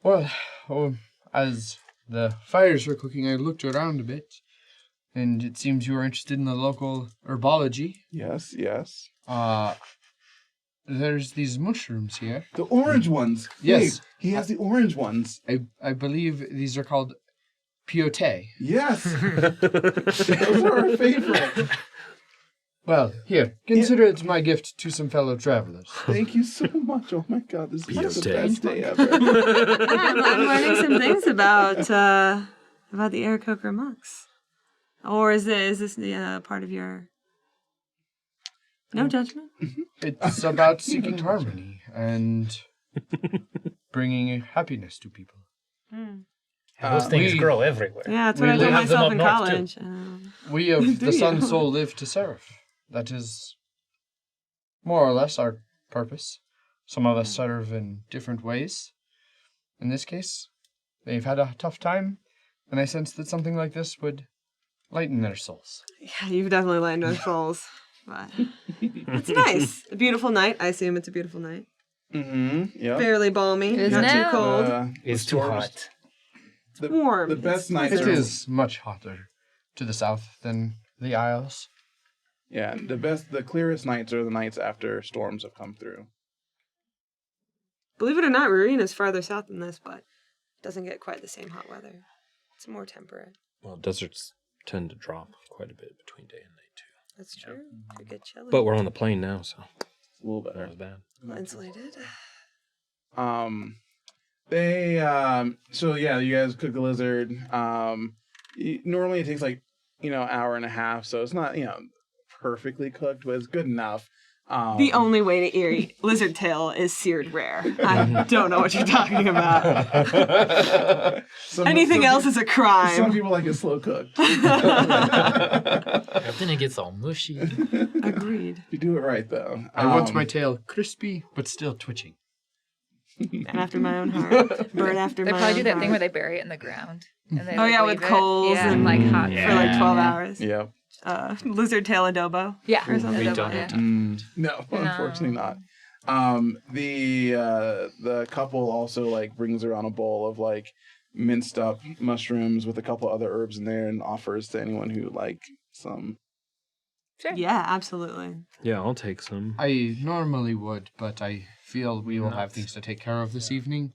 Well, as the fires were cooking, I looked around a bit, and it seems you are interested in the local herbology. Yes, yes. There's these mushrooms here. The orange ones. Yes. Wait, he has the orange ones. I believe these are called Piote. Yes. Those are our favorite. Well, here, consider it my gift to some fellow travelers. Thank you so much. Oh my god, this is the Piote. best day ever. I'm learning some things about the Aarakocra monks. Or is this part of your... No judgment? It's about seeking harmony and bringing happiness to people. Those things we- grow everywhere. Yeah, that's what I We told have them myself up in north, college. We of Do the Sun you? Soul live to serve. That is more or less our purpose. Some of us serve in different ways. In this case, they've had a tough time, and I sense that something like this would lighten their souls. Yeah, you've definitely lightened our souls. But it's nice. A beautiful night. I assume it's a beautiful night. Mm-hmm. Yep. Fairly balmy. It is Not now. too cold. It's too hot. Warm. The best It's nights It are is much hotter to the south than the Isles. Yeah, the clearest nights are the nights after storms have come through. Believe it or not, Rurine is farther south than this, but it doesn't get quite the same hot weather. It's more temperate. Well, deserts tend to drop quite a bit between day and night too. That's true. Could get chilly. But we're on the plane now, so It's a little not better. as bad. insulated. So yeah, you guys cook a lizard. Normally it takes like, hour and a half, so it's not, perfectly cooked, but it's good enough. The only way to eat lizard tail is seared rare. I don't know what you're talking about. Anything else is a Some crime. people like it slow cooked. Then it gets all mushy. Agreed. You do it right though. I want my tail crispy, but still twitching. Man after my own heart. Bird after They my probably own do that heart. thing where they bury it in the ground. And they, Oh, yeah, with leave it. coals Yeah, and- like hot For like 12 hours. Yep. Lizard tail adobo. Yeah. Or something. We Adobo, don't yeah. have time. No, unfortunately not. The couple also like brings around a bowl of like minced up mushrooms with a couple other herbs in there and offers to anyone who like some. Sure. Yeah, absolutely. Yeah, I'll take some. I normally would, but I feel we will have things to take care of this evening.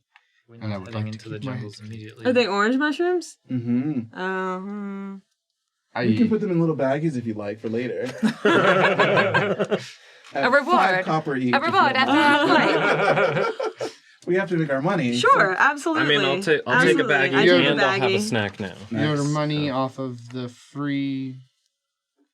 We're And I not would heading like to into the keep my- jungles immediately. Are they orange mushrooms? Mm-hmm. Oh. You can put them in little baggies if you like for later. A reward. 5 copper each. A reward if you after don't our mind. We have to make our money. Sure, I absolutely. mean, I'll take a Absolutely. baggie I take a and I'll have a baggie. snack now. your Nice. money off of the free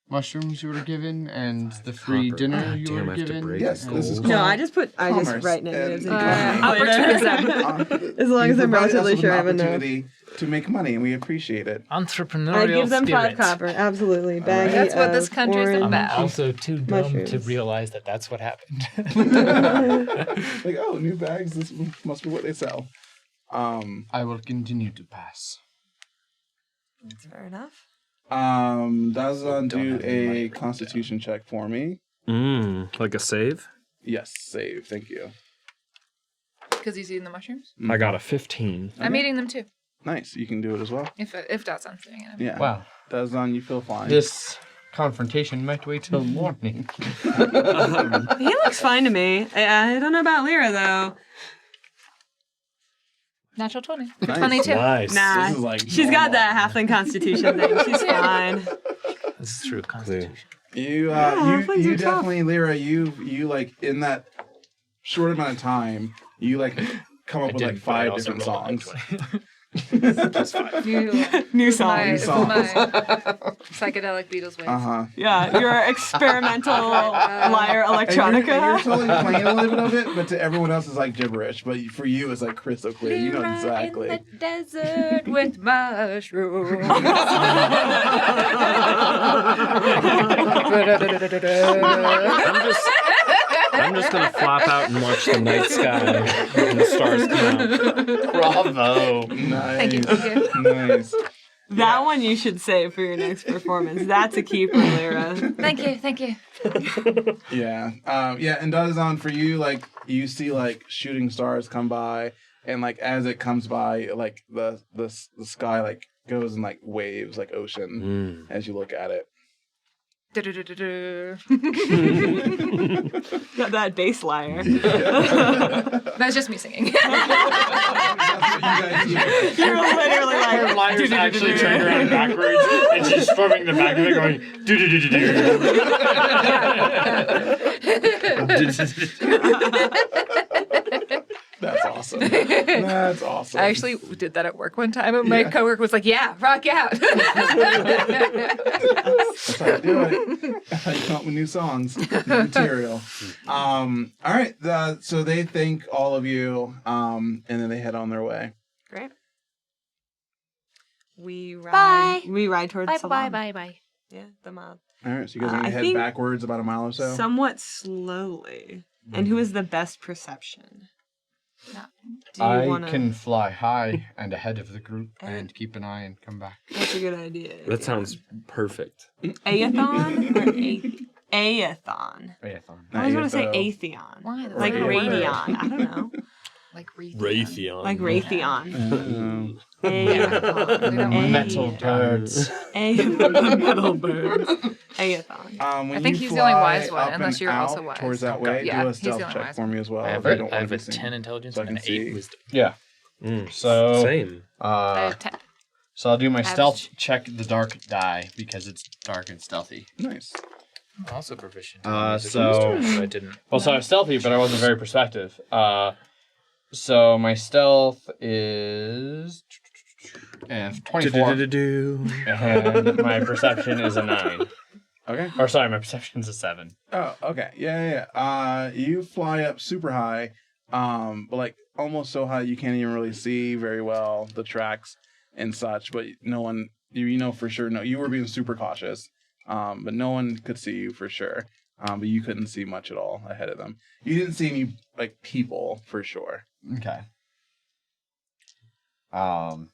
mushrooms you were given and the free Copper. dinner you Damn, I were have to given. break Yes, this is and- No, called I just commerce write negatives. and and Opportunism. As long as I'm You provide us relatively with sure I an have enough. opportunity to make money, and we appreciate it. Entrepreneurial I give them spirit. 5 copper, absolutely. right. Baggie That's what this of country's orange. about. I'm also too dumb to Mushrooms. realize that that's what happened. Like, oh, new bags. This must be what they sell. I will continue to pass. That's fair enough. Dazzazan, Don't do have any money a written constitution check for me. Like a save? Yes, save. Thank you. Because he's eating the mushrooms? I got a 15. I'm eating them too. Nice. You can do it as well. If Dazzazan's doing it. Yeah. Wow. Dazzazan, you feel fine. This confrontation might wait till morning. He looks fine to me. I don't know about Lyra, though. Natural 20. Nice. 22. Nice. Nah, This is like she's got normal. that halfling constitution thing. She's fine. This is true constitution. You, halflings you are tough. definitely, Lyra. You like in that short amount of time, you like come up with like 5 different songs. New song. My songs. psychedelic Beatles ways. Yeah, your experimental Lyre And you're electronica. totally playing a little bit of it, but to everyone else it's like gibberish. But for you, it's like crystal clear. You know exactly. In the desert with mushrooms. I'm just gonna flop out and watch the night sky and the stars come out. Bravo. Nice. Thank you. Thank you. Nice. That one you should save for your next performance. That's a keeper, Lyra. Thank you. Thank you. Yeah. Yeah. And Dazzazan, for you, like you see like shooting stars come by, and like as it comes by, like the sky like goes in like waves, like ocean, as you look at it. Got that bass lyre. That's just me singing. You're literally like. Her lyre's actually turned around backwards, and she's forming the back of it going That's awesome. That's awesome. I actually did that at work one time, and my coworker was like, "Yeah, rock out." That's how I do it. I come up with new songs, new material. All right. So they thank all of you, and then they head on their way. Great. We ride. We ride towards the salon. Bye. Yeah, the mob. All right. So you guys are going I to head think backwards about a mile or so? Somewhat slowly. And who has the best perception? Do you I wanna... can fly high and ahead of the group and keep an eye and come back. That's a good idea. That sounds perfect. Aethon or Aethon? Aethon. I was going to say Aethon. Why? Like Radion. I don't know. Like Raytheon. Like Raytheon. Metal birds. Metal birds. Aethon. When I think you he's the only wise fly one, up unless and you're also out wise. towards that way, Yeah, do a he's the stealth only check wise for me as well. I if you don't have wanna a be seen. 10 intelligence So I and can an 8 see. wisdom. Yeah. So Same. So I'll do my stealth check the dark die because it's dark and stealthy. Nice. I'm also proficient. So- I didn't. Well, so I was stealthy, but I wasn't very perceptive. So my stealth is 24, and my perception is a 9. Okay. Or sorry, my perception is a 7. Oh, okay. Yeah. You fly up super high, but like almost so high you can't even really see very well the tracks and such. But no one, you know for sure. No, you were being super cautious, but no one could see you for sure. But you couldn't see much at all ahead of them. You didn't see any like people for sure. Okay. We'll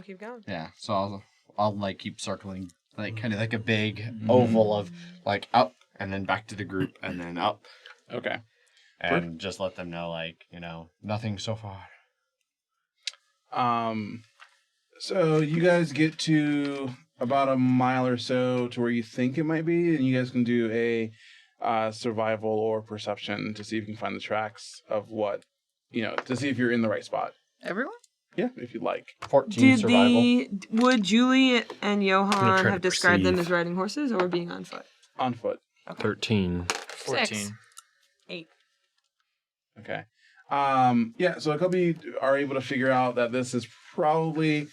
keep going. Yeah. So I'll like keep circling, like kind of like a big oval of like up and then back to the group and then up. Okay. And just let them know, like, nothing so far. So you guys get to about a mile or so to where you think it might be, and you guys can do a survival or perception to see if you can find the tracks of what, to see if you're in the right spot. Everyone? Yeah, if you'd like. 14 survival. Would Julie and Johan try have to described them perceive. as riding horses or being on foot? On foot. 13. 14. 8. Okay. Yeah, so a couple of you are able to figure out that this is probably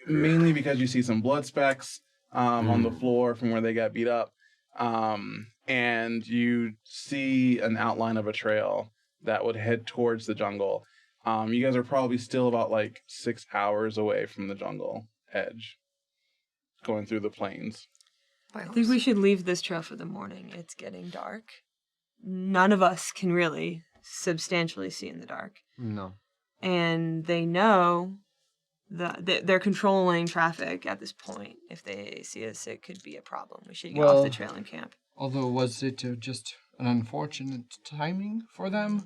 mainly because you see some blood specks on the floor from where they got beat up. And you see an outline of a trail that would head towards the jungle. You guys are probably still about like 6 hours away from the jungle edge, going through the plains. I think we should leave this trail for the morning. It's getting dark. None of us can really substantially see in the dark. No. And they know that they're controlling traffic at this point. If they see us, it could be a problem. We should get off the trail and camp. Although, was it just an unfortunate timing for them,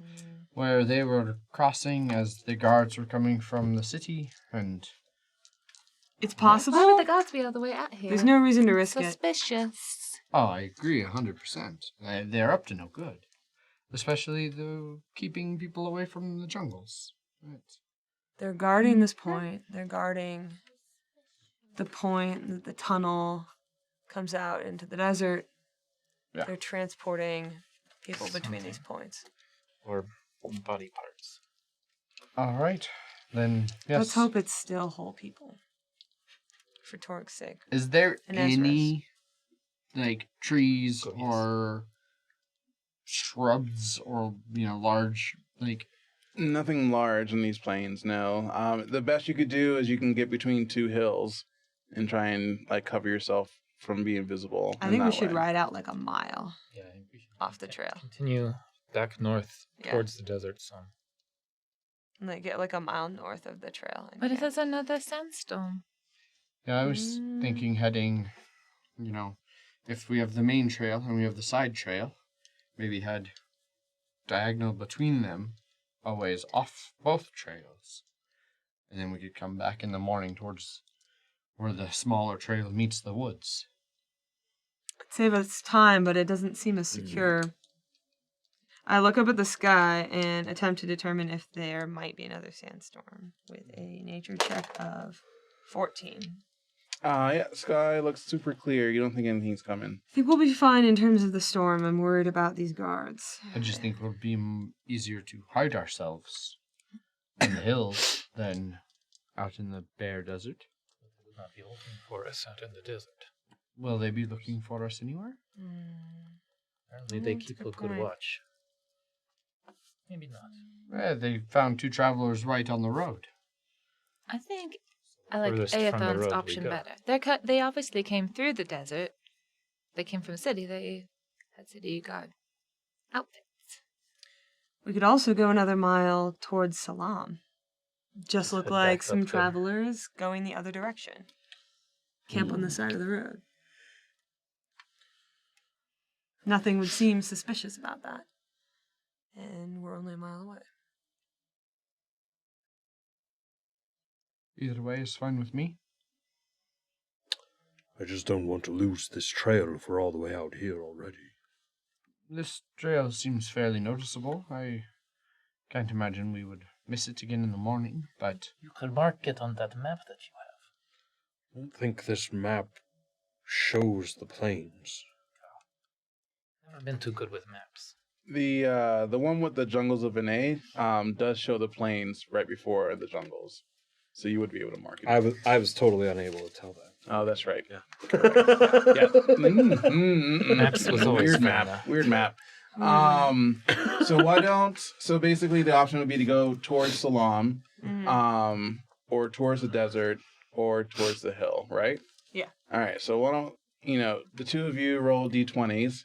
where they were crossing as the guards were coming from the city, and... It's possible. Why would the gods be all the way out here? There's no reason to risk it. Suspicious. Oh, I agree 100%. They're up to no good. Especially the keeping people away from the jungles. Right. They're guarding this point. They're guarding the point that the tunnel comes out into the desert. Yeah. They're transporting people between these points. Or body parts. All right. Then, yes. Let's hope it's still whole people. For Torque's sake. Is there And Ezra's. any, like, trees or shrubs or, large, like... Nothing large in these plains, no. The best you could do is you can get between 2 hills and try and, like, cover yourself from being visible. I think we should ride out like a mile Yeah, I think we should off the trail. continue back north Yeah. towards the desert sun. And like get like a mile north of the trail. And But if camp. there's another sandstorm. Yeah, I was thinking heading, if we have the main trail and we have the side trail, maybe head diagonal between them, a ways off both trails. And then we could come back in the morning towards where the smaller trail meets the woods. Save us time, but it doesn't seem as secure. I look up at the sky and attempt to determine if there might be another sandstorm with a nature check of 14. Yeah, sky looks super clear. You don't think anything's coming. I think we'll be fine in terms of the storm. I'm worried about these guards. I just think it would be easier to hide ourselves in the hills than out in the bare desert. They would not be looking for us out in the desert. Will they be looking for us anywhere? Apparently they That's a keep good a good point. watch. Maybe not. They found 2 travelers right on the road. I think I like Furthest from the Aethon's road we option go. better. They obviously came through the desert. They came from city. They had city guard outfits. We could also go another mile towards Salam. Just look head like back some up there. travelers going the other direction. Camp on the side of the road. Nothing would seem suspicious about that. And we're only a mile away. Either way is fine with me. I just don't want to lose this trail if we're all the way out here already. This trail seems fairly noticeable. I can't imagine we would miss it again in the morning, but You could mark it on that map that you have. I don't think this map shows the plains. Never been too good with maps. The one with the Jungles of Venay does show the plains right before the jungles, so you would be able to mark it. I was totally unable to tell that. Oh, that's right. Yeah. Yeah. Maps was always weird fun, map. though. Weird map. So basically the option would be to go towards Salam, or towards the desert, or towards the hill, right? Yeah. All right. So why don't the two of you roll d20s,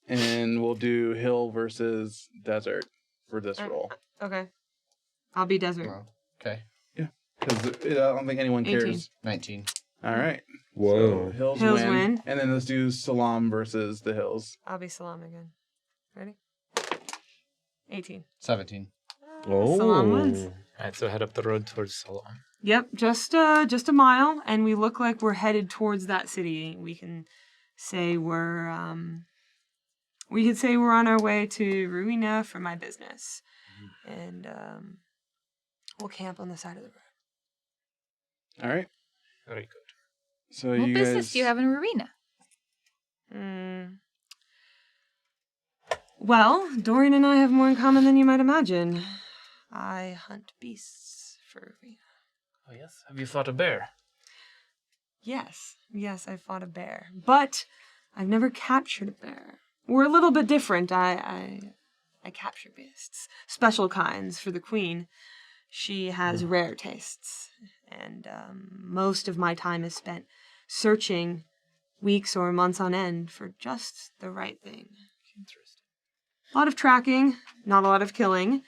and we'll do hill versus desert for this roll. Okay. I'll be desert. well, okay. Because I don't think anyone 18. cares. 19. All right. Whoa. So hills Hills win. win. And then let's do Salam versus the hills. I'll be Salam again. Ready? 18. 17. Salam wins. Alright, so head up the road towards Salam. Yep, just a mile, and we look like we're headed towards that city. We can say we're on our way to Ruina for my business, and we'll camp on the side of the road. All right. Very good. So What you business guys. do you have in Arena? Well, Dorian and I have more in common than you might imagine. I hunt beasts for Ruina. Oh yes? Have you fought a bear? Yes, I fought a bear, but I've never captured a bear. We're a little bit different. I capture beasts, special kinds for the queen. She has rare tastes, and most of my time is spent searching weeks or months on end for just the right thing. Interesting. A lot of tracking, not a lot of killing,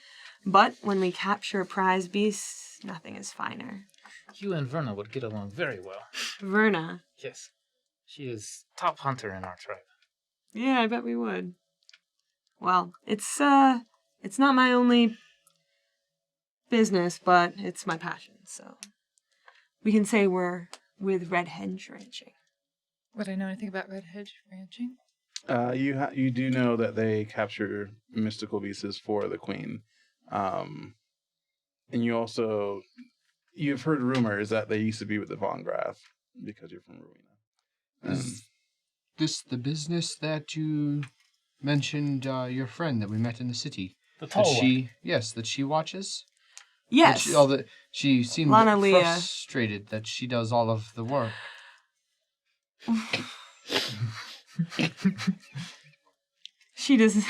but when we capture a prize beast, nothing is finer. You and Verna would get along very well. Verna. Yes. She is top hunter in our tribe. Yeah, I bet we would. Well, it's not my only business, but it's my passion, so we can say we're with Red Hedge Ranching. Would I know anything about Red Hedge ranching? You do know that they capture mystical beasts for the queen, and you've heard rumors that they used to be with the Von Grath because you're from Ruina. Is this the business that you mentioned your friend that we met in the city? The tall one. Yes, that she watches? Yes. She seemed Lana Leah. frustrated that she does all of the work. She does.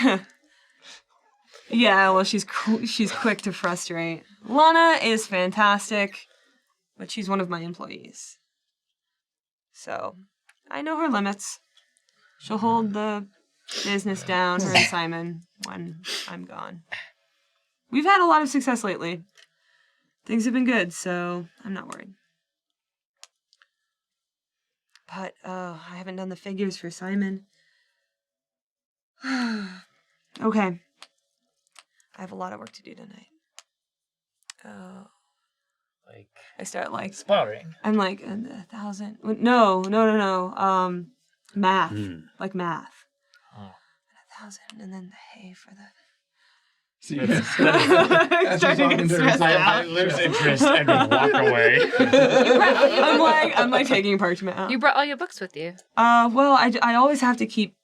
Yeah, well, she's quick to frustrate. Lana is fantastic, but she's one of my employees. So, I know her limits. She'll hold the business down, her and Simon, when I'm gone. We've had a lot of success lately. Things have been good, so I'm not worried. But, I haven't done the figures for Simon. Okay. I have a lot of work to do tonight. Oh. Like I start like sparring. I'm like 1,000. No. Math. Like math. Oh. 1,000, and then the hay for the... So you guys, Starting to get stressed I out. lose interest and walk away. I'm like taking a parchment out. You brought all your books with you. Well, I always have to keep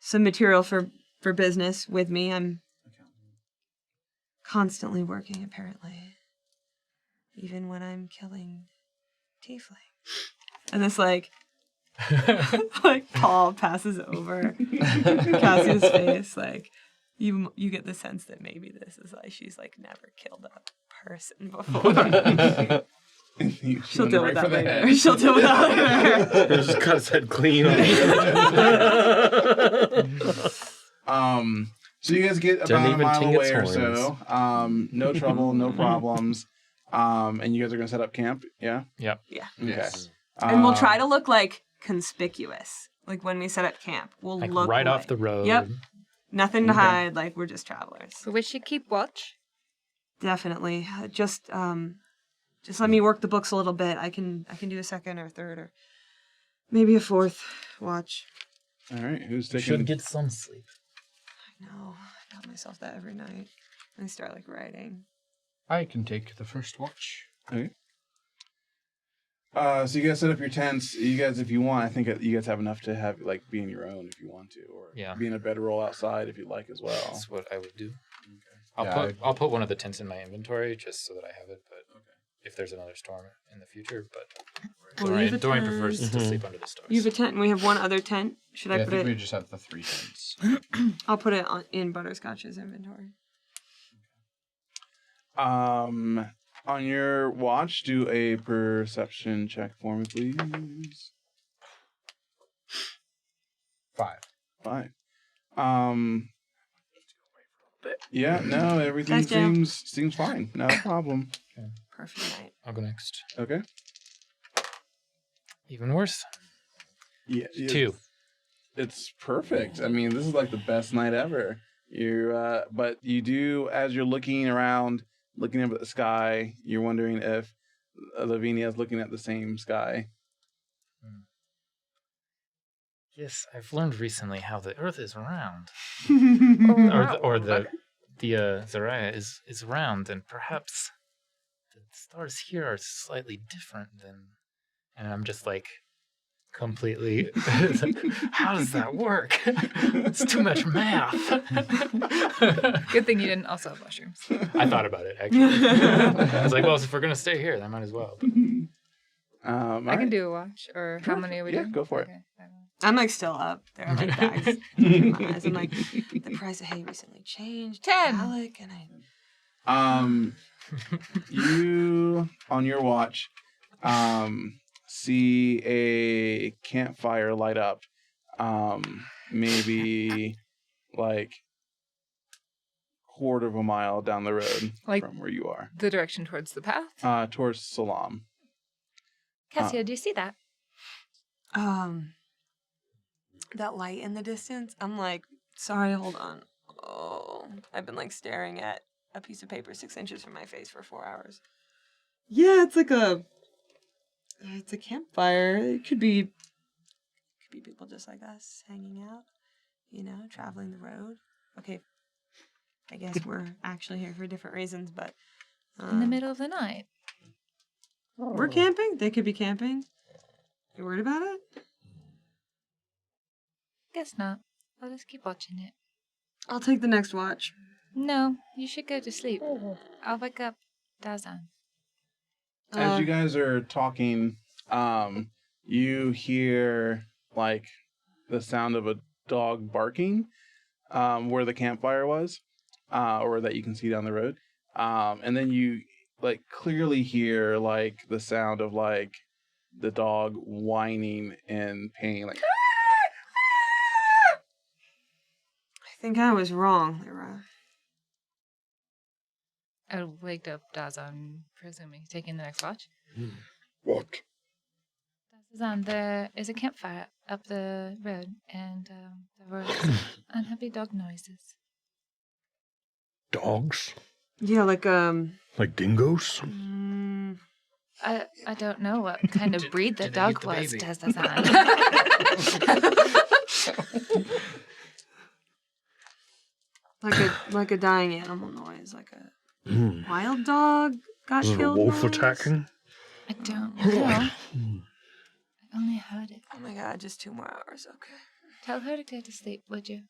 some material for business with me. I'm constantly working, apparently. Even when I'm killing tiefling. And this, like Paul passes over Cassia's face, like, you get the sense that maybe this is like, she's, like, never killed a person before. She'll deal with that later. She'll deal with that later. Just cut his head clean. So you guys get about a mile away or so. No trouble, no problems. And you guys are gonna set up camp, yeah? Yep. Yeah. Okay. Yes. And we'll try to look, like, conspicuous. Like, when we set up camp, we'll Like look right like, off the road. Yep. Nothing to hide, like, we're just travelers. So we should keep watch. Definitely. Just let me work the books a little bit. I can do a second or third or maybe a fourth watch. All right, who's taking... Should get some sleep. I know. I tell myself that every night. And I start, like, writing. I can take the first watch. Okay. So you guys set up your tents. You guys, if you want, I think you guys have enough to have, like, be in your own if you want to, or be in a bedroll outside if you'd like as well. That's what I would do. Okay. I'll put one of the tents in my inventory just so that I have it, but if there's another storm in the future, but Dorian prefers to sleep under the stars. You have a tent, and we have one other tent. Should I I put think it? we just have the 3 tents. I'll put it in Butterscotch's inventory. On your watch, do a perception check for me, please. 5. 5. Yeah, no, everything Thanks, Jam. seems fine. No problem. Perfect night. I'll go next. Okay. Even worse. Yeah. 2. It's perfect. I mean, this is like the best night ever. But you do, as you're looking around, looking up at the sky, you're wondering if Lavinia is looking at the same sky. Yes, I've learned recently how the Earth is round, Oh, or the Zaraya is round, and perhaps the stars here are slightly different than. And I'm just like, completely. How does that work? It's too much math. Good thing you didn't also have mushrooms. I thought about it actually. I was like, well, if we're gonna stay here, then I might as well. I can do a watch, or how many are we doing? Yeah, go for it. Okay. I'm like still up. There are like bags in my eyes. I'm like, the price of hay recently changed. 10. Alec, and I. You on your watch, see a campfire light up. Maybe like quarter of a mile down the road from where you are. The direction towards the path? Towards Salam. Cassia, do you see that? That light in the distance. I'm like, sorry, hold on. Oh, I've been like staring at a piece of paper 6 inches from my face for 4 hours. Yeah, it's like it's a campfire. It could be people just like us hanging out, traveling the road. Okay, I guess we're actually here for different reasons, but In the middle of the night. we're camping. They could be camping. You worried about it? Guess not. I'll just keep watching it. I'll take the next watch. No, you should go to sleep. I'll wake up Dazzazan. As you guys are talking, you hear like the sound of a dog barking where the campfire was, or that you can see down the road. And then you like clearly hear like the sound of like the dog whining in pain, like. I think I was wrong, Lyra. I waked up Dazzazan, presuming taking the next watch. What? Dazzazan, there is a campfire up the road, and there were some unhappy dog noises. Dogs? Yeah, like Like dingoes? I don't know what kind of breed the did they dog eat the was, baby? Dazzazan. like a dying animal noise, like a wild dog got Is it a killed. wolf noise? attacking? I don't know. I only heard it. Oh my god, just 2 more hours. Okay. Tell her to go to sleep, would you?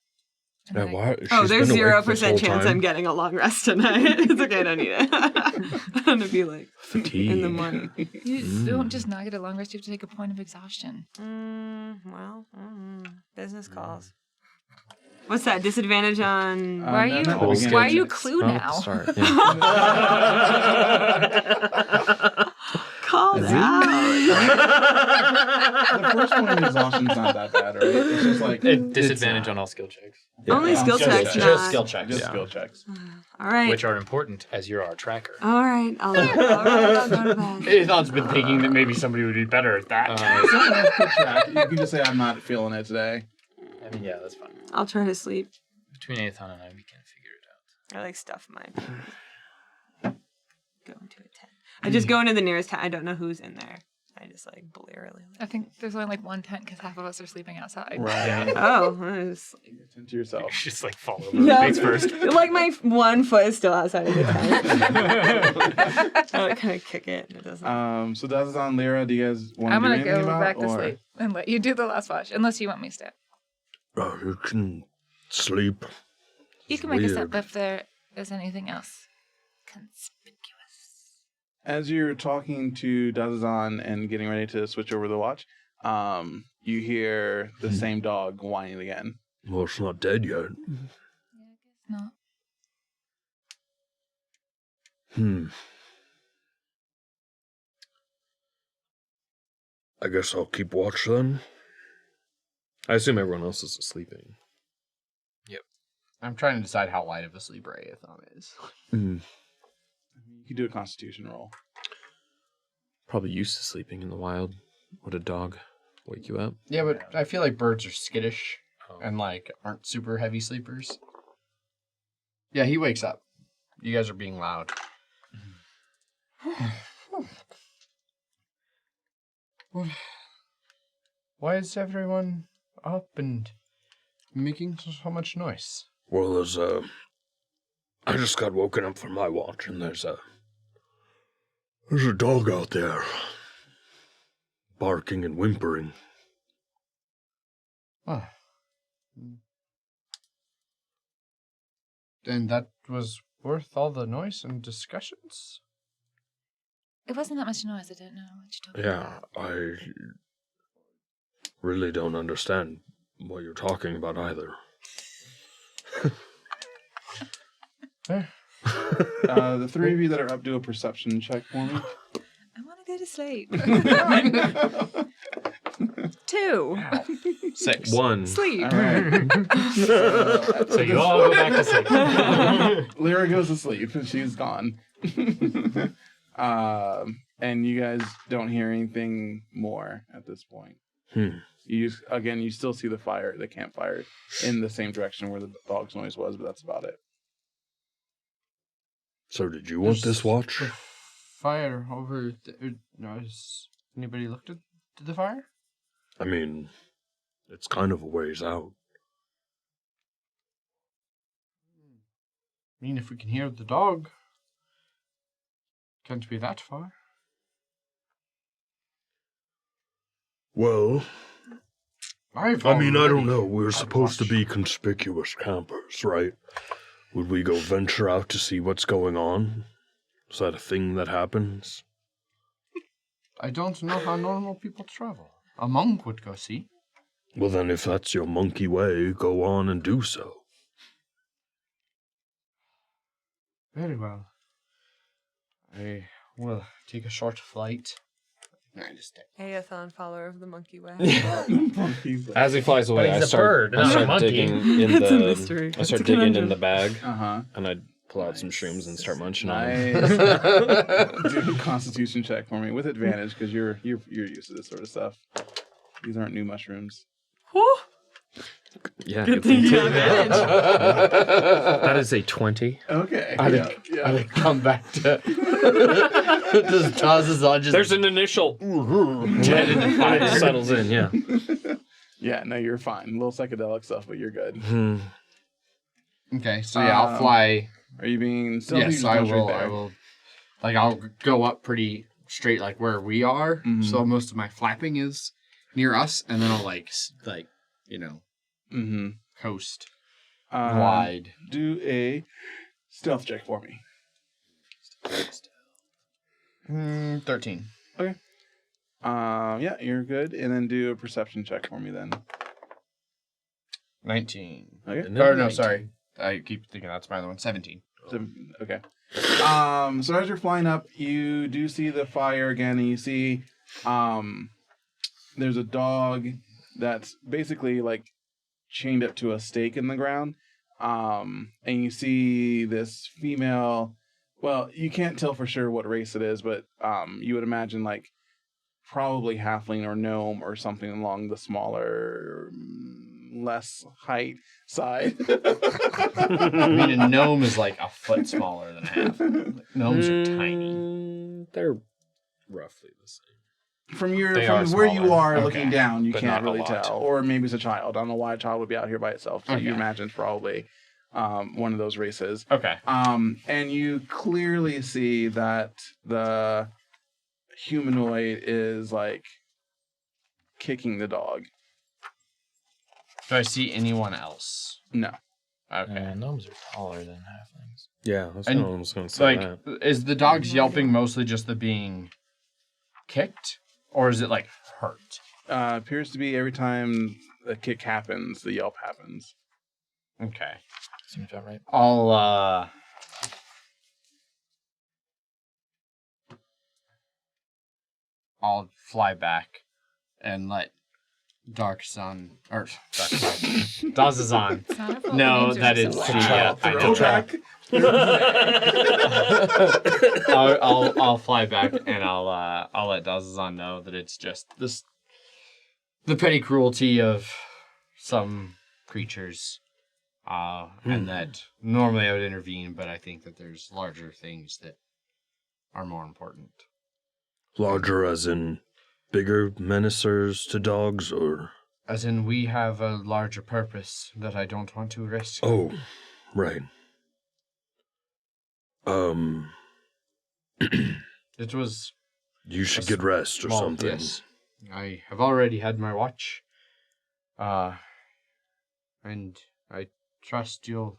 And Yeah, then why? Oh, She's there's been awake 0% this whole chance time. I'm getting a long rest tonight. It's okay, I don't need it. I'm gonna be like Fatigue. in the morning. You don't just not get a long rest, you have to take a point of exhaustion. Business calls. What's that? Disadvantage on? Why are you? not the beginning. Why are you Checks. Klew Not at the now? start, yeah. Called out. The first one in exhaustion's not that bad, right? It's just like Disadvantage on all skill checks, Only skill Just- checks, just not. skill checks. just Yeah. skill checks. All right. which are important as you're our tracker. All right. I'll go to bed. Aethon's been thinking that maybe somebody would be better at that. Someone else could track. You can just say I'm not feeling it today. I mean, yeah, that's fine. I'll try to sleep. Between Aethon and I, we can figure it out. I like stuff my. Go into a tent. I just go into the nearest tent. I don't know who's in there. I just like blearily. I think there's only like one tent because half of us are sleeping outside. Right. Oh, I was Tend to yourself. Just like fall over face first. like my one foot is still outside of the tent. I like kind of kick it. And it doesn't. So Dazzazan, Lyra, do you guys want I'm to do gonna anything go about, back to or- sleep and let you do the last watch, unless you want me to stay. You can sleep. You It's can make a step weird. if there is anything else conspicuous. As you're talking to Dazzazan and getting ready to switch over the watch, you hear the same dog whining again. Well, it's not dead yet. No. I guess I'll keep watch then. I assume everyone else is sleeping. I'm trying to decide how light of a sleeper Aethon is. You can do a Constitution roll. Probably used to sleeping in the wild. Would a dog wake you up? Yeah, but I feel like birds are skittish and like aren't super heavy sleepers. Yeah, he wakes up. You guys are being loud. Why is everyone up and making so much noise? Well, there's I just got woken up from my watch, and there's a dog out there, barking and whimpering. Oh. And that was worth all the noise and discussions? It wasn't that much noise. I don't know what you're talking about. Yeah, I really don't understand what you're talking about either. The three of you that are up, do a perception check for me. I want to go to sleep. 2. 6. 1. Sleep. All right. So you all go back to sleep. Lyra goes to sleep and she's gone. And you guys don't hear anything more at this point. You still see the campfire in the same direction where the dog's noise was, but that's about it. So did you want this watch? Fire over. Has anybody looked at the fire? I mean, it's kind of a ways out. I mean, if we can hear the dog, can't be that far. Well, I don't know. We're supposed to be conspicuous campers, right? Would we go venture out to see what's going on? Is that a thing that happens? I don't know how normal people travel. A monk would go see. Well, then, if that's your monkey way, go on and do so. Very well. I will take a short flight. Aethon, follower of the monkey way. As he flies away, But he's I a start, bird, I not a start monkey. digging in It's a the. mystery. I It's start a digging in conundrum. the bag, Uh-huh. and I pull out some shrooms and start munching on Nice. them. Do a Constitution check for me with advantage because you're used to this sort of stuff. These aren't new mushrooms. Yeah, Good thing you have that is a 20. Okay. I'd yeah. come back to. Does Dazzazan just There's an initial jet into and fire? it settles in, yeah. Yeah, no, you're fine. A little psychedelic stuff, but you're good. Okay, so yeah, I'll fly. Are you being stealthy? Yes, I will. Like, I'll go up pretty straight, like where we are. Mhm. So most of my flapping is near us, and then I'll coast wide. Do a stealth check for me. 13. Okay. Yeah, you're good. And then do a perception check for me then. 19. Okay. Or no, sorry. I keep thinking that's my other one. 17. Okay. So as you're flying up, you do see the fire again, and you see there's a dog that's basically like chained up to a stake in the ground. And you see this female, well, you can't tell for sure what race it is, but you would imagine like probably halfling or gnome or something along the smaller, less height side. I mean, a gnome is like a foot smaller than a half. Gnomes are tiny. They're roughly the same. From They are where you smaller. are looking Okay. down, you But can't not a really lot. tell. Or maybe it's a child. I don't know why a child would be out here by itself. So you Okay. imagine it's probably one of those races. Okay. And you clearly see that the humanoid is like kicking the dog. Do I see anyone else? No. Okay. Gnomes are taller than halflings. Yeah, I was And, almost going to say Like, that. is the dog's yelping mostly just the being kicked? Or is it like hurt? Appears to be every time a kick happens, the yelp happens. Okay. Seems about right. I'll fly back and let Dazzazan. It's not a fault No, names are that so is loud. I know. I'll fly back and I'll let Dazzazan know that it's just the petty cruelty of some creatures, and that normally I would intervene, but I think that there's larger things that are more important. Larger as in bigger menacers to dogs, or? As in, we have a larger purpose that I don't want to risk. Oh, right. It was You should get rest or small, something. yes. I have already had my watch. And I trust you'll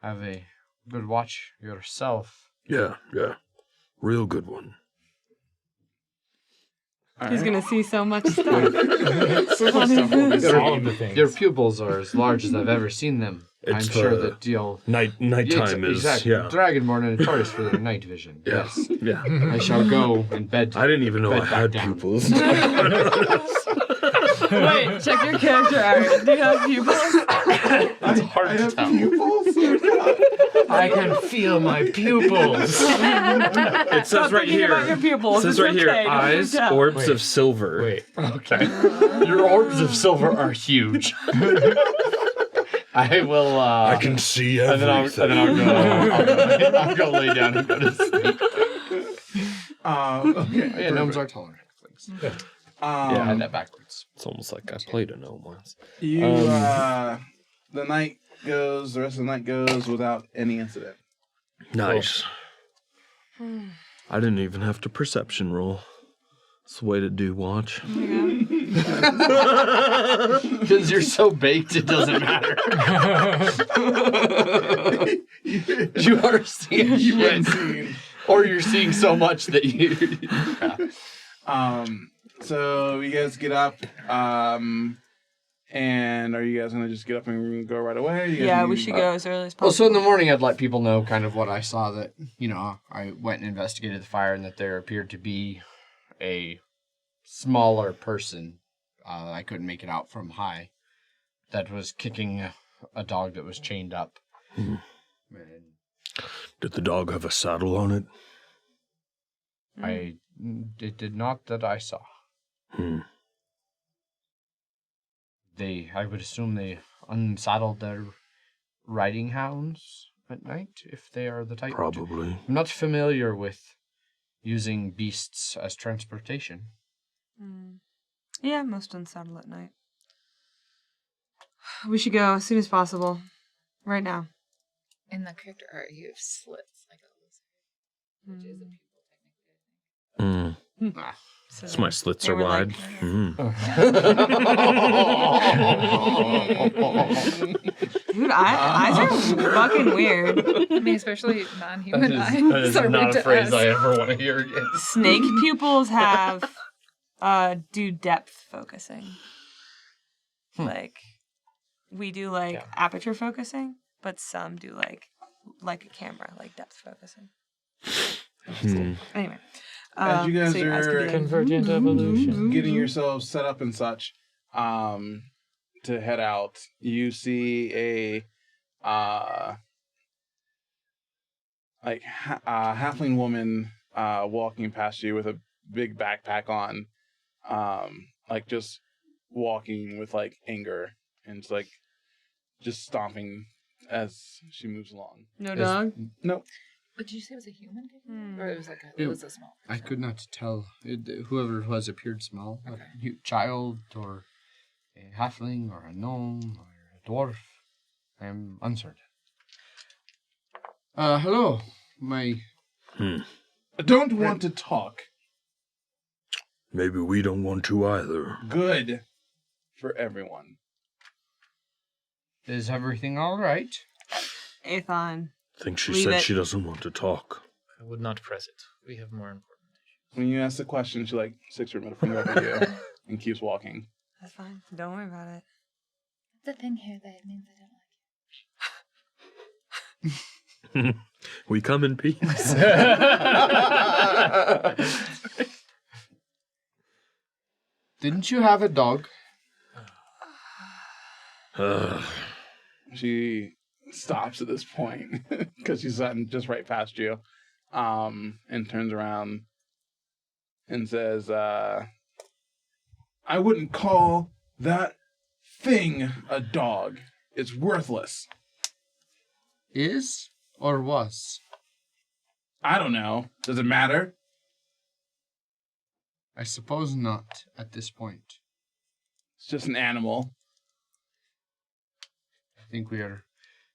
have a good watch yourself. Yeah. Real good one. He's gonna see so much stuff. All of the things. Your pupils are as large as I've ever seen them. It's I'm sure that you'll... Nighttime is, exactly. yeah. Dragonborn are notorious for their night vision. Yeah. Yes. Yeah. I shall go and bed. I didn't even know I Bed had back down. pupils. Wait, check your character art. Do you have pupils? That's hard to tell. I can feel my pupils. It says Stop right thinking here. about your pupils. It says It's right here, okay, don't eyes, freak out. orbs of silver. Wait. Okay. Your orbs of silver are huge. I will. I can see everything. I'll go lay down and go to sleep. Okay. Yeah, gnomes are taller. Thanks. Yeah, I had that backwards. It's almost like I played a gnome once. You, the night goes, the rest of the night goes without any incident. Nice. I didn't even have to perception roll. It's the way to do watch. Because you're so baked, it doesn't matter. You are seeing shit. Or you're seeing so much that you... So you guys get up, and are you guys gonna just get up and go right away? Yeah, we should go as early as Well, possible. so in the morning, I'd let people know kind of what I saw, that, I went and investigated the fire and that there appeared to be a smaller person. I couldn't make it out from high, that was kicking a dog that was chained up. And Did the dog have a saddle on it? it did not that I saw. I would assume they unsaddled their riding hounds at night, if they are the type. Probably. I'm not familiar with using beasts as transportation. Yeah, most unsettled at night. We should go as soon as possible. Right now. In the character art, you have slits like a lizard, which is a pupil technically. So So my slits they are were wide. Dude, eyes are fucking weird. I mean, especially non-human eyes. That is are not weird a to phrase us. I ever want to hear again. Snake pupils have do depth focusing. Like we do like aperture focusing, but some do like a camera, like depth focusing. Anyway. As you guys so are Convergent evolution. getting yourselves set up and such, to head out, you see a halfling woman walking past you with a big backpack on, just walking with anger and just stomping as she moves along. No dog? Nope. But did you say it was a human? Or it was It was a small? I could not tell. Whoever it was appeared small. A child or a halfling or a gnome or a dwarf. I am uncertain. Hello. I don't want to talk. Maybe we don't want to either. Good for everyone. Is everything all right? Aethon. I think she Leave said it. she doesn't want to talk. I would not press it. We have more important issues. When you ask the question, she sticks her middle finger up at you and keeps walking. That's fine. Don't worry about it. The thing here that means I don't like We come in peace. Didn't you have a dog? She stops at this point because she's sitting just right past you, and turns around and says, I wouldn't call that thing a dog. It's worthless. Is or was? I don't know. Does it matter? I suppose not at this point. It's just an animal. I think we are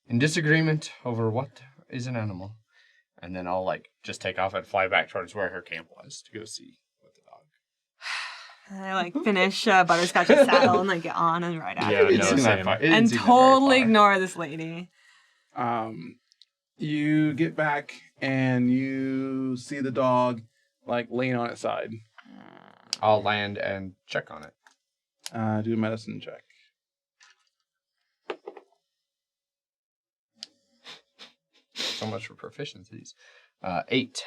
in disagreement over what is an animal. And then I'll just take off and fly back towards where her camp was to go see what the dog. And I finish Butterscotch's saddle and get on and ride after Yeah, you. no, It same. And totally ignore this lady. You get back and you see the dog laying on its side. I'll land and check on it. Do a medicine check. So much for proficiencies. 8.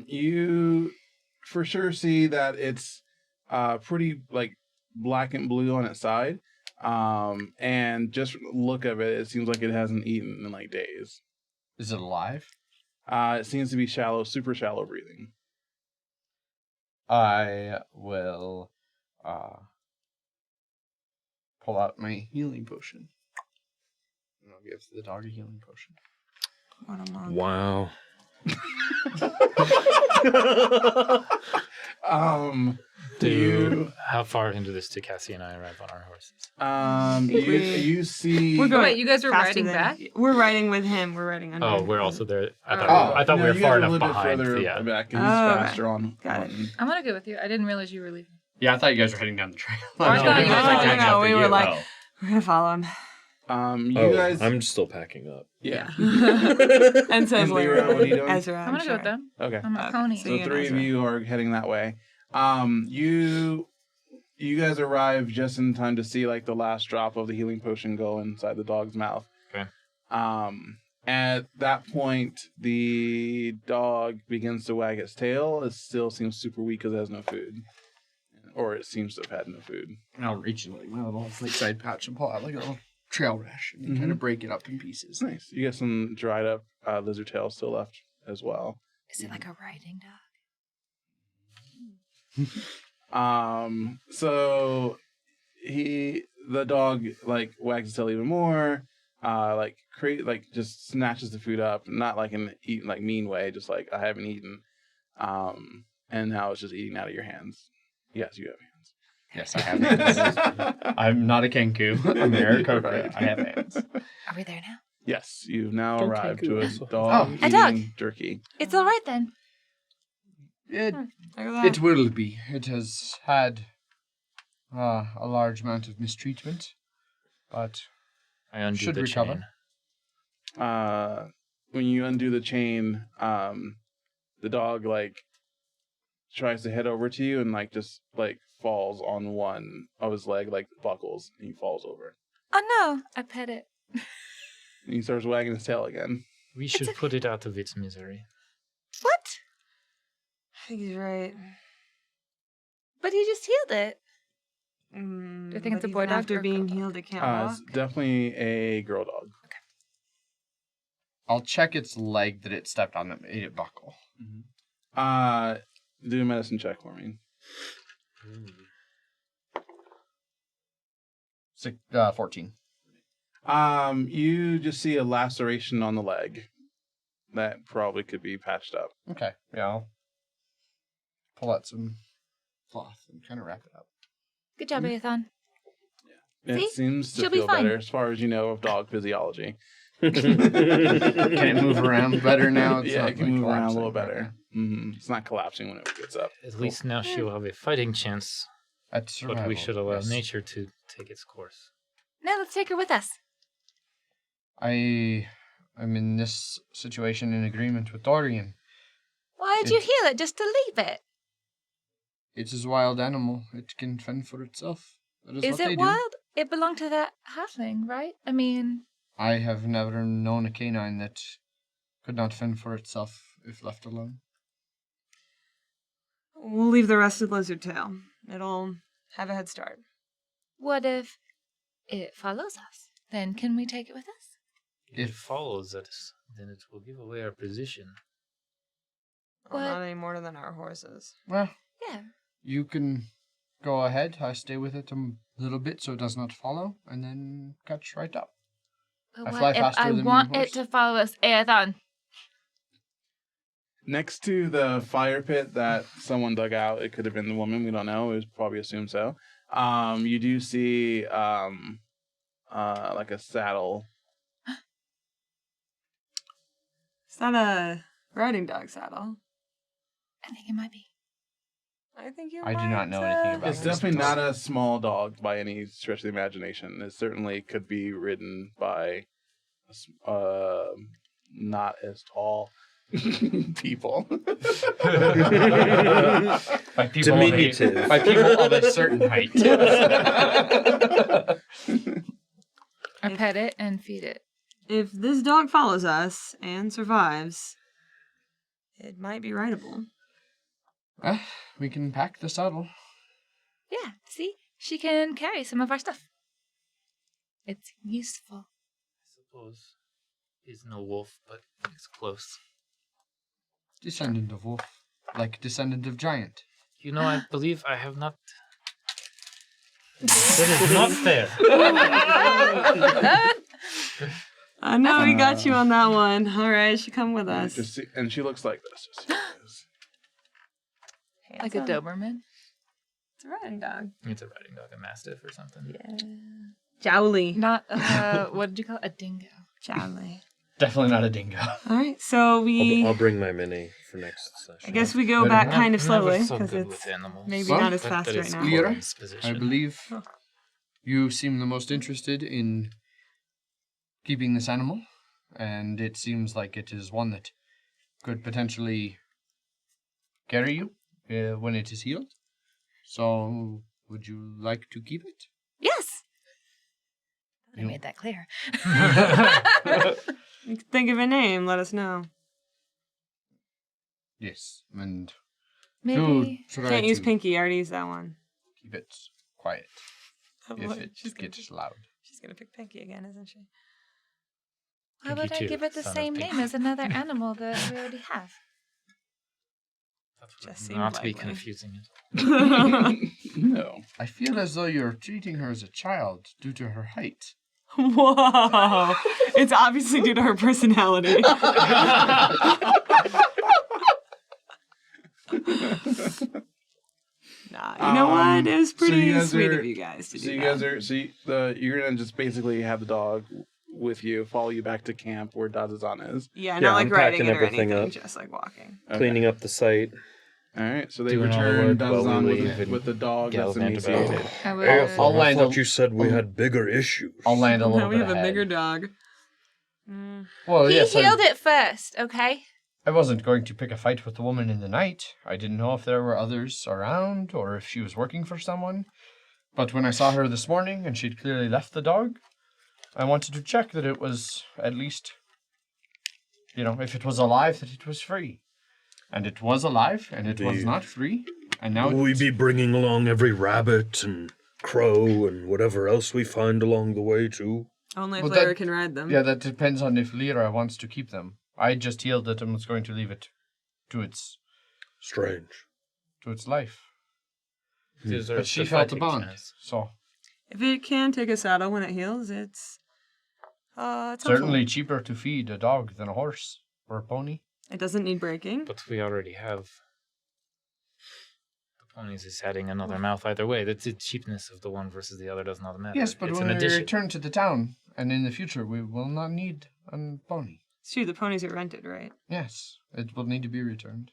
You for sure see that it's pretty black and blue on its side. And just look of it, it seems like it hasn't eaten in days. Is it alive? It seems to be shallow, super shallow breathing. I will pull out my healing potion. And I'll give the dog a healing potion. What a monk. Wow. How far into this did Cassia and I arrive on our horses? You see. We're going Wait, you guys were faster riding than- back? We're riding with him. We're riding under Oh, him. we're also there. I thought No, we were you far guys are a enough little bit behind. further Yeah. back, and he's Oh, okay. faster on. Got it. I'm gonna go with you. I didn't realize you were leaving. Yeah, I thought you guys were heading down the trail. Oh, I thought you guys were catching no, up we to were you. like- Oh. We're going to follow him. You guys. I'm still packing up. Yeah. And so And is Lyra, what are you doing? Ezra, I'm gonna go with them. Okay. I'm a Okay. pony. So So you and three of Ezra. you are heading that way. You guys arrive just in time to see the last drop of the healing potion go inside the dog's mouth. Okay. At that point, the dog begins to wag its tail. It still seems super weak because it has no food, or it seems to have had no food. And I'll reach into my little side pouch and pull out a little trail ration and kind of break it up in pieces. Nice. You get some dried up lizard tail still left as well. Is it like a riding dog? So the dog wags his tail even more. just snatches the food up, not like in an mean way, just like I haven't eaten, and now it's just eating out of your hands. Yes, you have hands. Yes, I have hands. I'm not a Kenku. I'm Aarakocra. I have hands. Are we there now? Yes, you've now Don't arrived take to a it. dog A eating dog. jerky. It's all right then. It, Look at that. it will be. It has had a large amount of mistreatment, but I undo should the recover. chain. When you undo the chain, the dog tries to head over to you and just falls on one of his leg, buckles, and he falls over. Oh no! I pet it. And he starts wagging his tail again. We should put it out of its misery. What? I think he's right. But he just healed it. Do you think it's a boy dog After or being girl dog? healed, it can't walk. It's definitely a girl dog. I'll check its leg that it stepped on that made it buckle. Do a medicine check for me. 14. You just see a laceration on the leg that probably could be patched up. Okay, yeah, I'll pull out some cloth and kind of wrap it up. Good job, Aethon. It See? seems to She'll be feel fine. better as far as you know of dog physiology. Can it move around better now? It's Yeah, not it can move around a collapsing. little better. It's not collapsing when it gets up. At least now she will have a fighting chance, At survival, but we should allow yes. nature to take its course. Now let's take her with us. I'm in this situation in agreement with Dorian. Why'd you heal it just to leave it? It is a wild animal. It can fend for itself. That is Is what they it do. wild? It belonged to that halfling, right? I mean, I have never known a canine that could not fend for itself if left alone. We'll leave the rest of Lizard Tail. It'll have a head start. what if it follows us? Then can we take it with us? If it follows us, then it will give away our position. Well, What? not any more than our horses. Well, Yeah. you can go ahead. I stay with it a little bit so it does not follow, and then catch right up. But I what fly if faster I than want horse. it to follow us, Aethon? Next to the fire pit that someone dug out, it could have been the woman, we don't know, we probably assume so. You do see like a saddle. It's not a riding dog saddle. I think it might be. I think you I do not know anything about It's it. definitely not a small dog by any stretch of the imagination. It certainly could be ridden by not as tall people. By people Diminutive. By people of a certain height. I pet it and feed it. If this dog follows us and survives, it might be rideable. We can pack the saddle. Yeah, see? She can carry some of our stuff. It's useful. I suppose he's no wolf, but he's close. Descendant of wolf. Like descendant of giant. You know, I believe I have not... That is not fair. I know we got you on that one. All right, she come with us. And she looks like this. Just Like a Doberman. It's a riding dog. It's a riding dog, a mastiff or something. Yeah. Jowly. Not, what did you call it? A dingo. Jowly. Definitely not a dingo. All right, so I'll bring my mini for next session. I guess we go Better back not- kind of Never slowly so because good it's with animals. maybe Well, not as That fast right is now. Lyra, Corin's position. I believe you seem the most interested in keeping this animal, and it seems like it is one that could potentially carry you when it is healed. So, would you like to keep it? Yes! I You- made that clear. You can think of a name, let us know. Yes, and Maybe. try Can't use to Pinky, I already used that one. keep it quiet if it She's gonna gets loud. She's gonna pick Pinky again, isn't she? Why Pinky would I too, give it the son of same Pinky. name as another animal that we already have? That would Just seemed not be likely. confusing it. no. I feel as though you're treating her as a child due to her height. Whoa. It's obviously due to her personality. Nah, you know what? It was pretty sweet of you guys to do that. You're gonna just basically have the dog with you, follow you back to camp where Dazzazan is. Yeah, not like I'm riding packing it or everything anything, up. just like walking. Okay. Cleaning up the site. All right, so they Doing all the return work while Dazzazan we leave with the dog that's gallivant about. emaciated. I would, I'll I land thought a- you said we had bigger issues. I'll land a little Now we bit have a ahead. bigger dog. Well, He yes, healed it first, okay? I wasn't going to pick a fight with the woman in the night. I didn't know if there were others around or if she was working for someone. But when I saw her this morning and she'd clearly left the dog, I wanted to check that it was at least, if it was alive, that it was free. And it was alive, and it was not free. And now Will we be bringing along every rabbit and crow and whatever else we find along the way, too? Only if Well, Lyra that- can ride them. Yeah, that depends on if Lyra wants to keep them. I just healed it and was going to leave it to its Strange. life. Deserves But she the felt a fighting bond, chance. so If it can take a saddle when it heals, it's certainly cheaper to feed a dog than a horse or a pony. It doesn't need breaking. But we already have the ponies is adding another mouth either way. That's the cheapness of the one versus the other does not matter. Yes, but it's when an we addition. return to the town, and in the future, we will not need a pony. It's true, the ponies are rented, right? Yes, it will need to be returned.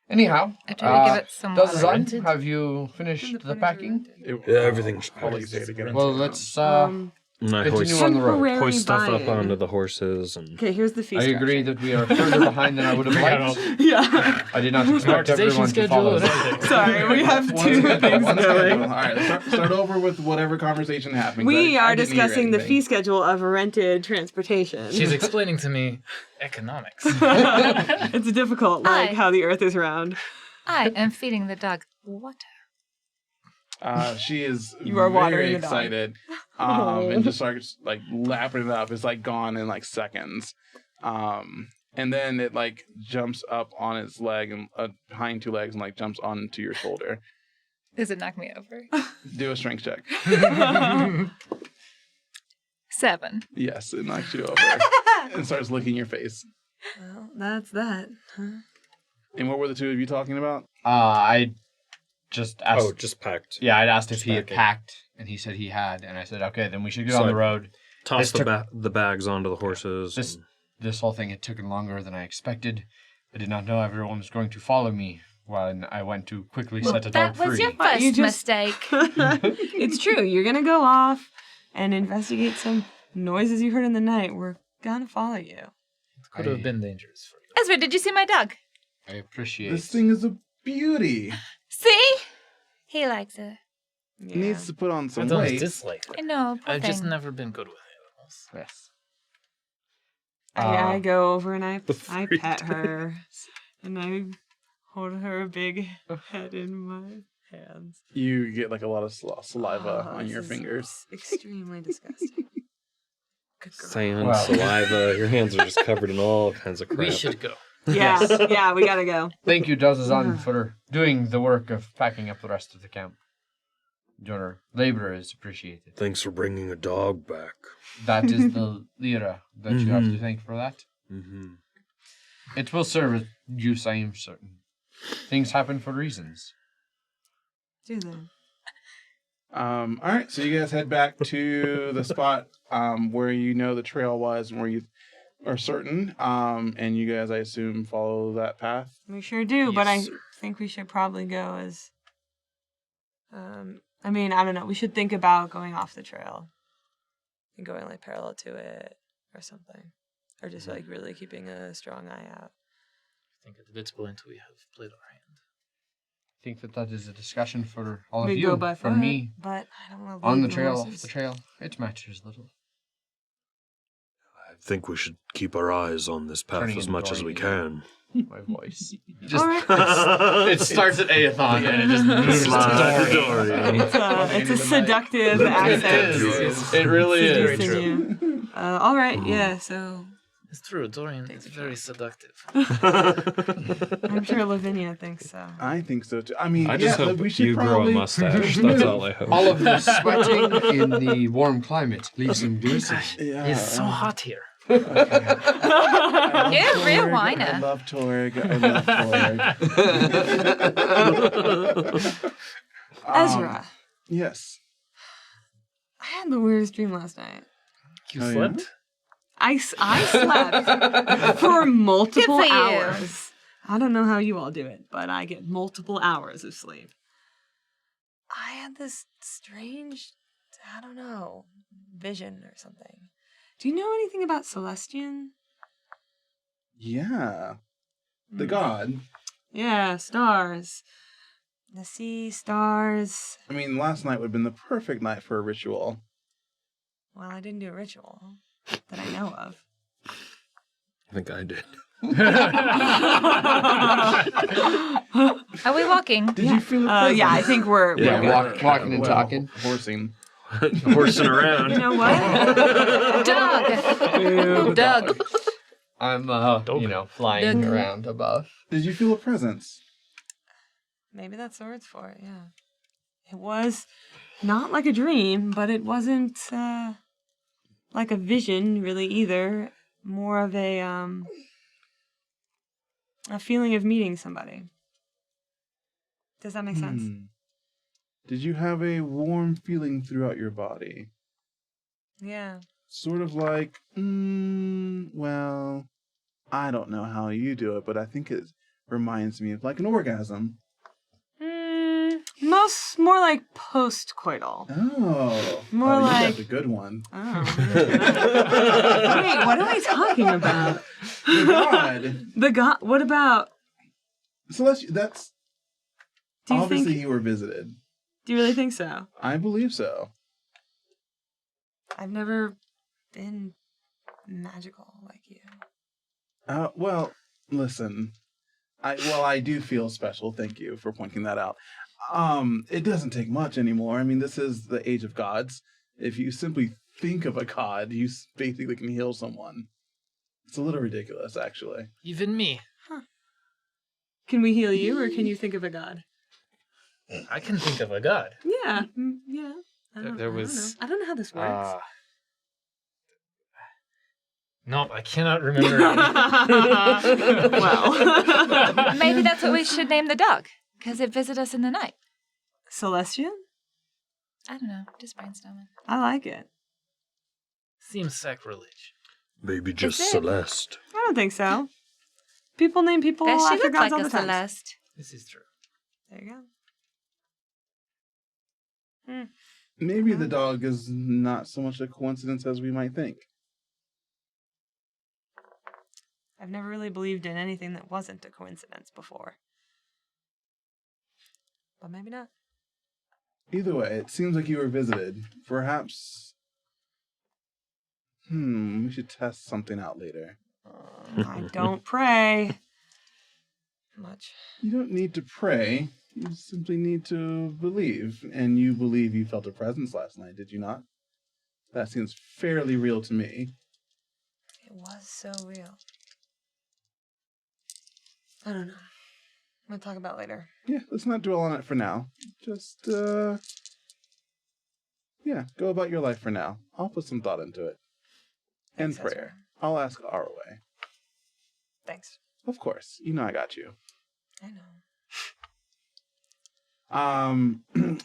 Anyhow, I try to give it some water. Dazzazan, have you finished the packing? Yeah, everything's Well, let's And I continue hoist, on the road. temporary hoist stuff up buy-in. onto the horses and Okay, here's the fee I agree structure. that we are further behind than I would have liked. Yeah. I did not expect Amortization everyone to schedule follow and that. everything. Sorry, we have two things One schedule. going. All right, let's start over with whatever conversation happened. We I are didn't hear discussing the anything. fee schedule of rented transportation. She's explaining to me economics. It's difficult, like Aye. how the earth is round. I am feeding the dog water. She is You are watering very the dog. excited, and just starts like lapping it up. It's like gone in like seconds, and then it like jumps up on its leg and behind two legs and like jumps onto your shoulder. Does it knock me over? Do a strength check. 7. Yes, it knocks you over and starts licking your face. Well, that's that. And what were the two of you talking about? I just asked. just packed. Yeah, I'd asked if he had packing. packed, and he said he had, and I said, okay, then we should get So on the I road. Toss This the bags onto the horses. This and- this whole thing had taken longer than I expected. I did not know everyone was going to follow me when I went to quickly set a dog That was free. your But you first just- mistake. It's true. You're gonna go off and investigate some noises you heard in the night. We're gonna follow you. Could have been dangerous for you. Ezra, did you see my dog? I appreciate This thing is a beauty. See? He likes it. It needs to put on I some don't weight. dislike I it. know. poor I've just thing. never been good with animals. Yes. I go over and I three pet her, and I hold her big head in my hands. You get like a lot of saliva Oh, on your this is fingers. Extremely disgusting. Good girl. Sand, Wow. saliva. Your hands are just covered in all kinds of crap. We should go. Yeah, yeah, we gotta go. Thank you, Dazzazan, for doing the work of packing up the rest of the camp. Your labor is appreciated. Thanks for bringing a dog back. That is the Lyra that you have to Mhm. thank for that. Mm-hmm. It will serve its use, I am certain. Things happen for reasons. Do that. All right, so you guys head back to the spot where you know the trail was and where you are certain. And you guys, I assume, follow that path. We sure do, but I Yes, sir. think we should probably go as. I mean, I don't know. We should think about going off the trail and going like parallel to it or something, or just like really keeping a strong eye out. I think at this point we have played our hand. I think that is a discussion for all we of go you. by For foot, me, but I don't want to on the trail, off the trail, it matters little. I think we should keep our eyes on this path Turning as into much as we Dorian. can. My voice. All right. It starts at Aethon and it just moves Slide to to Dorian. Dorian. It's a seductive accent. It really is. Seducing you. All right, yeah. So It's true, Dorian is very seductive. I'm sure Lavinia thinks so. I think so too. I mean, I just hope we should you grow a probably mustache. That's all I hope. All of the sweating in the warm climate leaves him glistening. Yeah. It's so hot here. You're a real I whiner. love Torg. I love Torg. Ezra, Yes. I had the weirdest dream last night. You Oh, slept? I slept for multiple Good for you. hours. I don't know how you all do it, but I get multiple hours of sleep. I had this strange, I don't know, vision or something. Do you know anything about Celestian? Yeah. The god. Yeah, stars. The sea, stars. I mean, last night would have been the perfect night for a ritual. Well, I didn't do a ritual that I know of. I think I did. Are we walking? Did you feel it? Yeah, I think we're Yeah, good. walking and talking. Horsing. Horsing around. You know what? Doug. Doug. I'm, flying Doug. around above. Did you feel a presence? Maybe that's the words for it, yeah. It was not like a dream, but it wasn't like a vision really either. More of a feeling of meeting somebody. Does that make sense? Did you have a warm feeling throughout your body? Yeah. Sort of like, well, I don't know how you do it, but I think it reminds me of like an orgasm. More like post-coital. Oh. More you like- got the good one. Oh. Wait, what are we talking about? The god. The god. What about? Celestial, that's Do you obviously think? you were visited. Do you really think so? I believe so. I've never been magical like you. Well, listen. I do feel special. Thank you for pointing that out. It doesn't take much anymore. I mean, this is the age of gods. If you simply think of a god, you basically can heal someone. It's a little ridiculous, actually. Even me. Can we heal you, or can you think of a god? I can think of a god. Yeah, yeah. I don't know how this works. No, I cannot remember. Well, Maybe that's what we should name the dog, because it visits us in the night. Celestian? I don't know, just brainstorming. I like it. Seems sacrilege. Maybe just Is it? Celeste. I don't think so. People name people Does she after look gods like all a the time. Celeste? This is true. There you go. Maybe the dog is not so much a coincidence as we might think. I've never really believed in anything that wasn't a coincidence before. But maybe not. Either way, it seems like you were visited. Perhaps... we should test something out later. I don't pray much. You don't need to pray. You simply need to believe. And you believe you felt a presence last night, did you not? That seems fairly real to me. It was so real. I don't know. I'm going to talk about it later. Yeah, let's not dwell on it for now. Just, go about your life for now. I'll put some thought into it. And Thanks, prayer. I'll ask our way. Thanks. Of course. You know I got you. I know.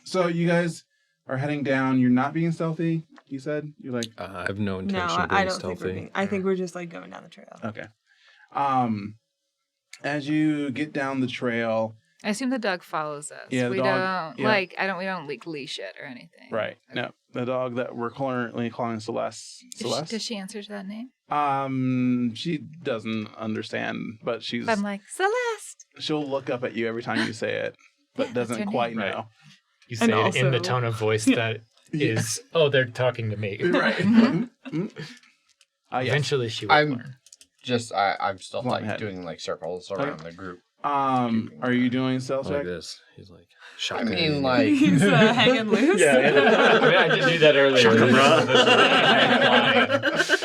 So you guys are heading down. You're not being stealthy, you said? You're like... I have no intention No, of being I don't stealthy. think we're being... I think we're just like going down the trail. Okay. As you get down the trail... I assume the dog follows us. Yeah, the we dog- don't yeah. we don't leash it or anything. Right. No, the dog that we're currently calling Celeste. Does she answer to that name? She doesn't understand, but she's... I'm like, Celeste. She'll look up at you every time you say it, but Yeah, that's doesn't her quite name. know. You And say it in the also- tone of voice that is, oh, they're talking to me. Right. Mm-hmm. Yes. Eventually she will I'm- learn. I'm still Go on like ahead. doing like circles around the group. Are you doing stealth Like check? this. He's like, I shaka. mean, like, He's hanging loose. I mean, I did do that earlier. Shaka bra.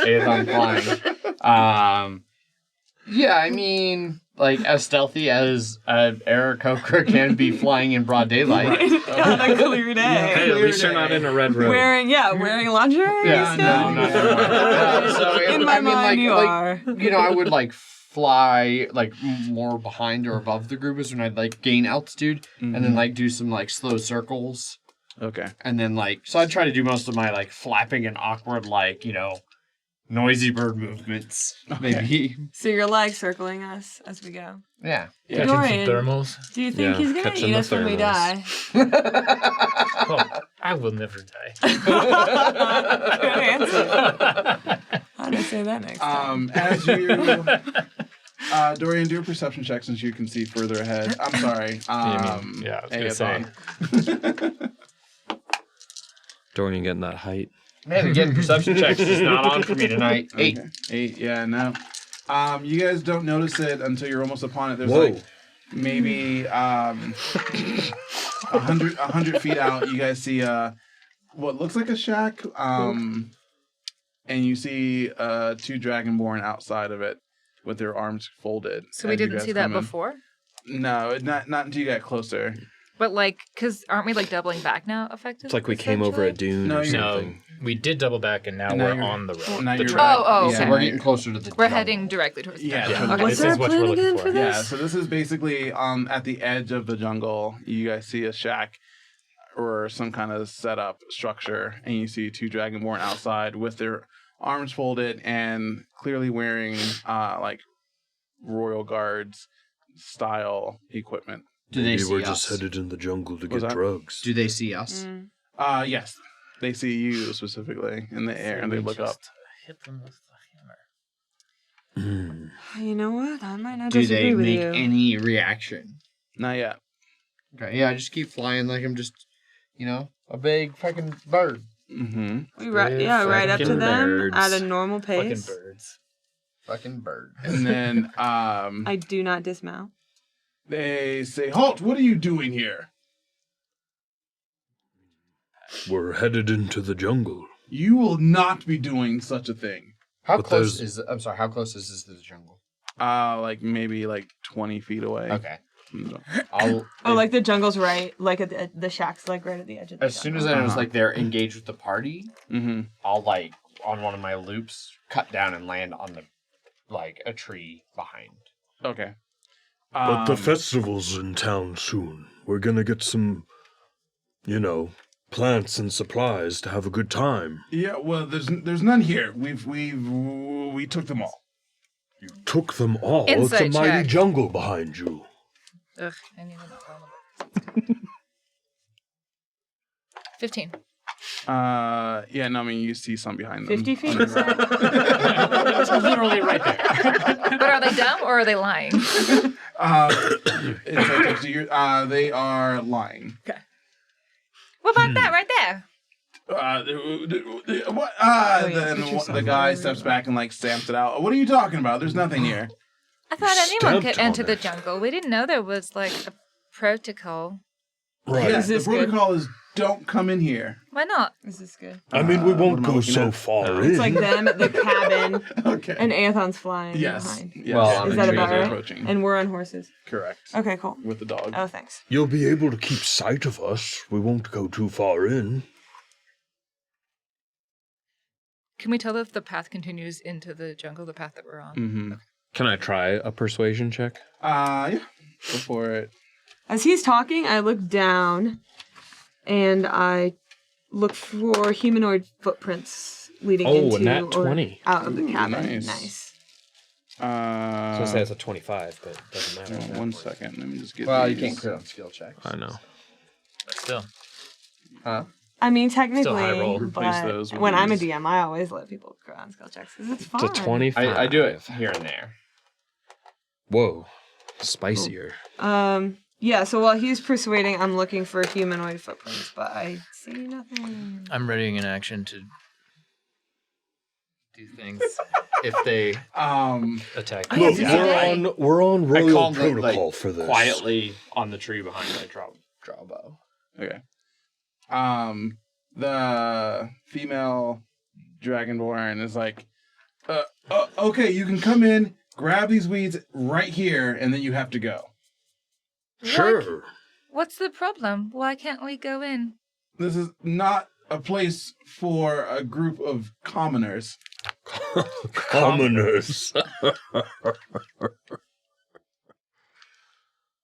Aethon flying. Yeah, I mean, like, as stealthy as Aarakocra can be flying in broad daylight. On a clear day. Hey, at least you're not in a red robe. Wearing lingerie. Yeah, still? no. So In my mind, you are. You know, I would like fly like more behind or above the group is when I'd like gain altitude and then like do some like slow circles. Okay. And then like, so I'd try to do most of my like flapping and awkward like, you know, noisy bird movements. Maybe. So you're like circling us as we go. Yeah. Catching Dorian, some thermals. do you think he's gonna catching eat the us when we thermals. die? Oh, I will never die. Good answer. How do I say that next time? As you, Dorian, do a perception check since you can see further ahead. I'm sorry. I was gonna Aethon. Dorian getting that height. Man, again, perception checks is not on for me tonight. 8. Okay. 8. Yeah, no. You guys don't notice it until you're almost upon it. There's Whoa. like maybe 100 feet out. You guys see what looks like a shack. And you see 2 Dragonborn outside of it with their arms folded. So we as you didn't guys see that come in. before? No, not until you got closer. But like, because aren't we like doubling back now effectively? It's like we came over a dune No, or you're- something. We did double back, and now And now we're you're- on the road. Now the you're track. Oh, Yeah. So we're getting closer to the We're jungle. heading directly towards the Yeah. jungle. Okay. What's This our is what plan we're looking again for. for this? Yeah, so this is basically at the edge of the jungle. You guys see a shack or some kind of setup structure, and you see 2 Dragonborn outside with their arms folded and clearly wearing like royal guards style equipment. Do they Maybe see we're us? just headed in the jungle to What's get that? drugs. Do they see us? Yes, they see you specifically in the air, and they look up. Hit them with the hammer. You know what? I might not Do disagree they with make you. any reaction? Not yet. Okay, yeah, I just keep flying like I'm just, you know, a big fucking bird. Mm-hmm. We right up to Fucking them nerds. at a normal Fucking pace. birds. Fucking bird. And then I do not dismount. they say, "Halt! What are you doing here? We're headed into the jungle. You will not be doing such a thing." How But close there's- is? I'm sorry. How close is this to the jungle? Like maybe like 20 feet away. Okay. No. I'll. Oh, like the jungle's right, like at the shack's like right at the edge of the as soon as jungle. I was like they're engaged with the party, Mm-hmm. I'll like on one of my loops cut down and land on the like a tree behind. Okay. But the festival's in town soon. We're gonna get some, plants and supplies to have a good time. Yeah, well, there's none here. We took them all. You took them all. Insight it's a mighty check. jungle behind you. Ugh, I need to know. 15. Yeah, no, I mean you see some behind them. 50 feet? It's literally right there. But are they dumb or are they lying? It's like they are lying. What about that right there? What? yeah, Then put yourself the guy over. steps back and like stamps it out. What are you talking about? There's nothing here. I thought anyone stamped could enter on the it. jungle. We didn't know there was like a protocol. Right. Yeah, Is the this good? protocol is don't come in here. Why not? This is good. I mean, we What won't am I go looking so at? far in. It's like them at the cabin, Okay. and Aethon's flying Yes. behind. Yes. Well, Is I'm that sure about they're right? Approaching. And we're on horses. Correct. Okay, cool. With the dog. Oh, thanks. You'll be able to keep sight of us. We won't go too far in. Can we tell if the path continues into the jungle, the path that we're on? Mm-hmm. Can I try a persuasion check? Yeah. Go for it. As he's talking, I look down, and I look for humanoid footprints leading into a nat or 20. out of the Ooh, cabin. nice. Nice. it's a 25, but it doesn't matter. One second. Let me just get. Well, you these. can't crit on skill checks. I know. But still. Huh? I mean, technically, high roll. Replace but those with when I'm a these. DM, I always let people crit on skill checks because it's fun. It's a 25. I do it here and there. Whoa. Spicier. Yeah, so while he's persuading, I'm looking for humanoid footprints, but I see nothing. I'm readying an action to do things if they attack. Oh, yeah, Look, today. we're on I royal called it, protocol like, for this. quietly on the tree behind my draw bow. Okay. The female Dragonborn is like, Okay, you can come in, grab these weeds right here, and then you have to go. Sure. What's the problem? Why can't we go in? This is not a place for a group of commoners. Commoners.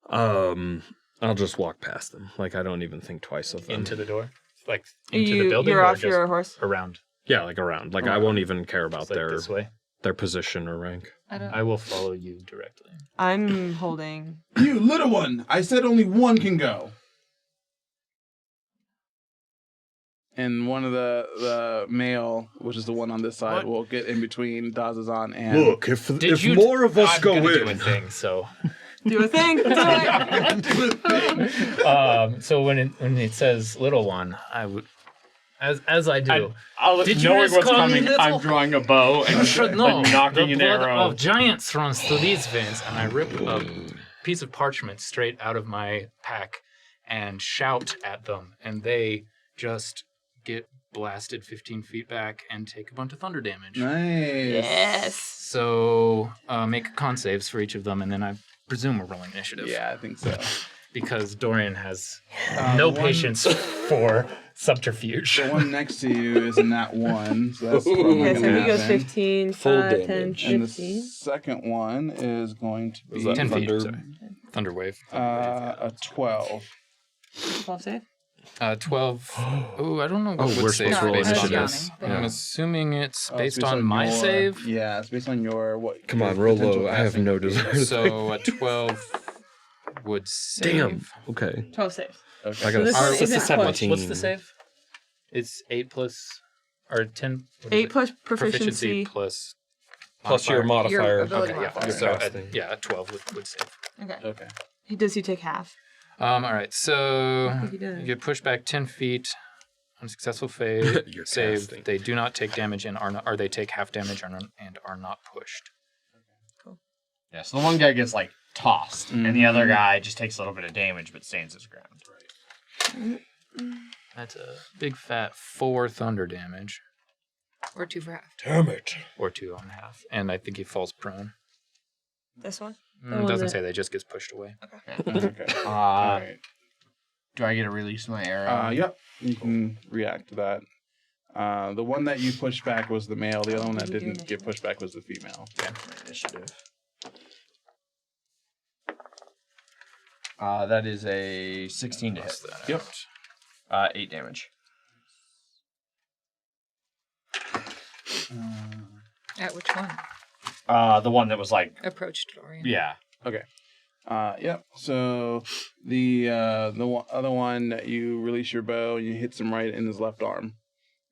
I'll just walk past them. Like, I don't even think twice of them. Into the door? Like, into the building? You're or off just your horse? around? Yeah, like around. Like, I won't even care about Just like this way? their position or rank. I will follow you directly. I'm holding. You little one! I said only one can go. And one of the male, which is the one on this side, will get in between Dazzazan and... Look, if more of us go do a in... thing, so... Do a thing. So when it says little one, I would, as I do. Did you knowing just what's call me coming, little? I'm drawing a bow and You should know. knocking The an blood arrow. of giants runs through these veins, and I rip a piece of parchment straight out of my pack and shout at them, and they just get blasted 15 feet back and take a bunch of thunder damage. Nice. Yes. So make con saves for each of them, and then I presume we're rolling initiative. Yeah, I think so. Because Dorian has no patience for subterfuge. The one next to you is in that one, so that's probably Okay, going so to he goes happen. 15, Full 5, 10, damage. And the 15. second one is going to be 10 feet. Thunder? Sorry. Thunder wave. a 12. 12 save? 12. Oh, I don't know what we're would save supposed to roll based on initiative. this. Yeah. I'm assuming it's Oh, based on my your- save. Yeah, it's based on your what? Come your on, roll potential low. I have passing no speed. desire. So a 12 would save. Damn. Okay. 12 saves. Okay. I got this a one what's isn't the 17? What's the save? It's 8 plus, or 10. what is 8 it? plus proficiency. plus Your modifier. ability Okay, yeah. modifier. So Casting. a 12 would save. Okay. Okay. Does he take half? All right, so I think he does. you get pushed back 10 feet. Unsuccessful You're save. casting. They do not take damage and are not, or they take half damage and are not pushed. Yeah, so the one guy gets like tossed, and the other guy just takes a little bit of damage but stands his ground. That's a big fat 4 thunder damage, Or 2 for half. Damn it. or 2 on half, and I think he falls prone. This one? It doesn't say that; it just gets pushed away. Okay. All Uh, right. do I get to release my arrow? Yep. You can react to that. The one that you pushed back was the male. The other one that Did we do didn't get pushed back was the female. Initiative. That is a 16 to hit. Yep. 8 damage. At which one? The one that was like, Approached Dorian. yeah. Yep. So the other one that you release your bow and you hits him right in his left arm.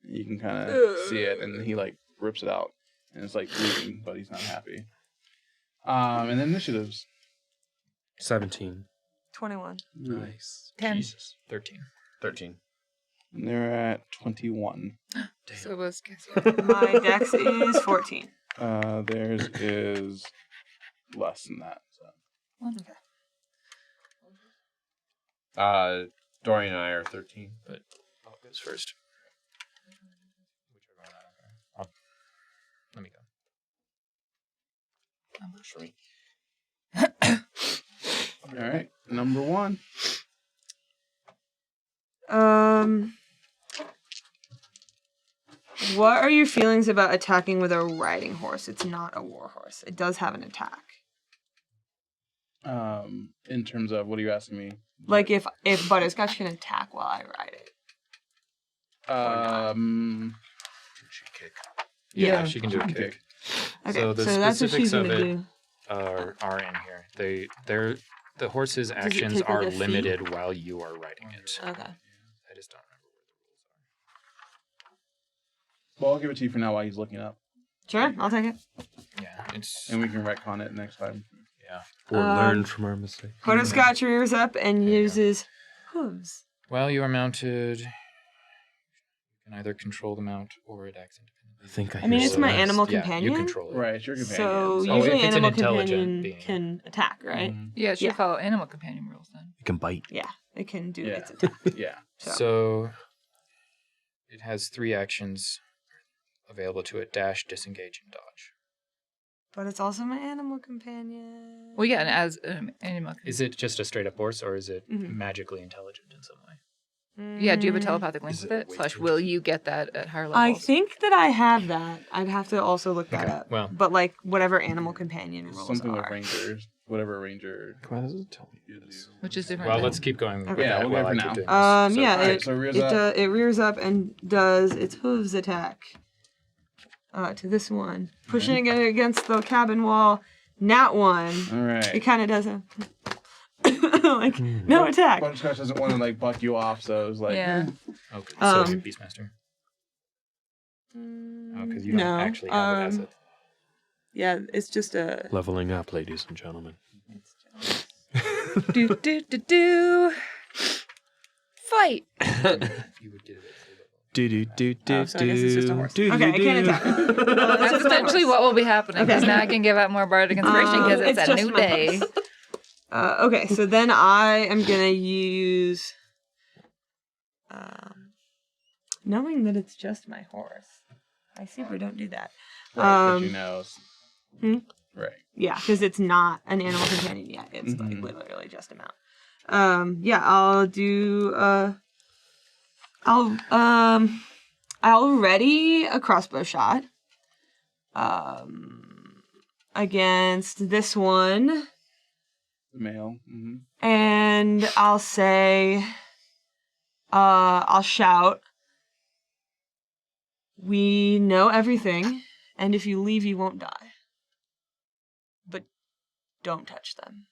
You can kind of see it, and he like rips it out, and it's like bleeding, but he's not happy. And then initiatives. 17. 21. Nice. 10. Jesus. 13. 13. And they're at 21. So was Cassia. My dex is 14. Theirs is less than that. So. Dorian and I are 13, but I'll goes first. Let me go. I'm actually. All right, number 1. What are your feelings about attacking with a riding horse? It's not a war horse. It does have an attack. In terms of what are you asking me? Like if Butterscotch can attack while I ride it. She kick. Yeah, she can do a kick. Okay, So the that's what she's specifics of gonna it do. are in here. The horse's it actions take, like, are a fee? limited while you are riding it. Okay. I just don't remember where the rules are. Well, I'll give it to you for now while he's looking up, Sure, I'll take it. Yeah, it's and we can retcon it next time. yeah. Or learn from our mistakes. Butterscotch rears up and uses hooves. While you are mounted, you can either control the mount or it acts independently. I think I I mean, hear it's my Celeste. animal Yeah, companion. you control it. Right, it's your companion. So Oh, if usually it's an animal intelligent companion being. can attack, right? Mhm. Yeah, it should Yeah. follow animal companion rules then. You can bite. Yeah, it can do Yeah. its attack. Yeah. So. So it has 3 actions. available to it, dash, disengage, and dodge. But it's also my animal companion. Well, yeah, and as an animal. Is it just a straight up horse, or is it magically intelligent in some way? Yeah, do you have a telepathic link with it? / will you get that at higher levels? I think that I have that. I'd have to also look that up. Well, but like whatever animal companion rules Something are. with rangers. Whatever ranger. Why does it tell me this? Which is different. well, than- let's keep going with Okay. that Yeah, we'll while go I for keep now. doing this. Yeah, alright, so it rears up. it rears up and does its hooves attack to this one, pushing it against the cabin wall. Nat 1. All right. It kind of does a like no attack. Butterscotch doesn't want to like buck you off, so it was like, Yeah. Okay, so you're Beastmaster. Oh, because you don't No, actually have it as a... Yeah, it's just a Leveling up, ladies and gentlemen. do do do do. Fight. You would get it. Do do do do so I guess it's just a horse. do. Okay, I can't attack. That's essentially what will be happening. Because now I can give out more bardic inspiration because it's a just new my day. horse. Okay, so then I am gonna use, knowing that it's just my horse. I super don't do that. right, 'cause you know. Right. Yeah, because it's not an animal companion yet. It's like literally just a mount. Yeah, I'll do. I'll ready a crossbow shot. Against this one. Male. Mm-hmm. And I'll say, I'll shout, "We know everything, and if you leave, you won't die. But don't touch them.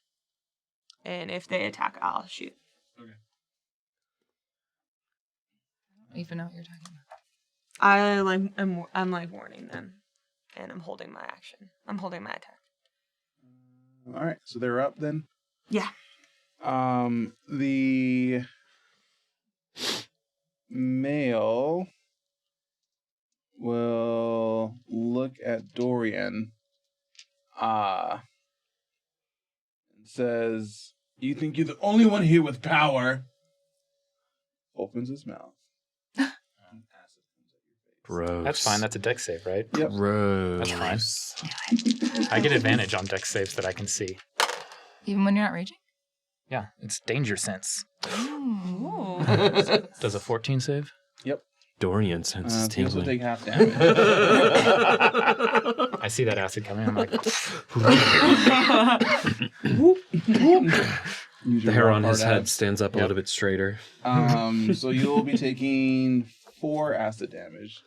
And if they attack, I'll shoot." Okay. I don't even know what you're talking about. I'm like warning them, and I'm holding my action. I'm holding my attack. All right, so they're up then. Yeah. The male will look at Dorian. And says, "You think you're the only one here with power?" Opens his mouth. Gross. That's fine. That's a dex save, right? Yep. Gross. That's fine. I get advantage on dex saves that I can see. Even when you're not raging? Yeah, it's danger sense. Ooh. Does a 14 save? Yep. Dorian senses Things will tingling. take half damage. I see that acid coming. I'm like, Use The your hair rock on his hard head abs. stands up a little bit straighter. So you'll be taking 4 acid damage.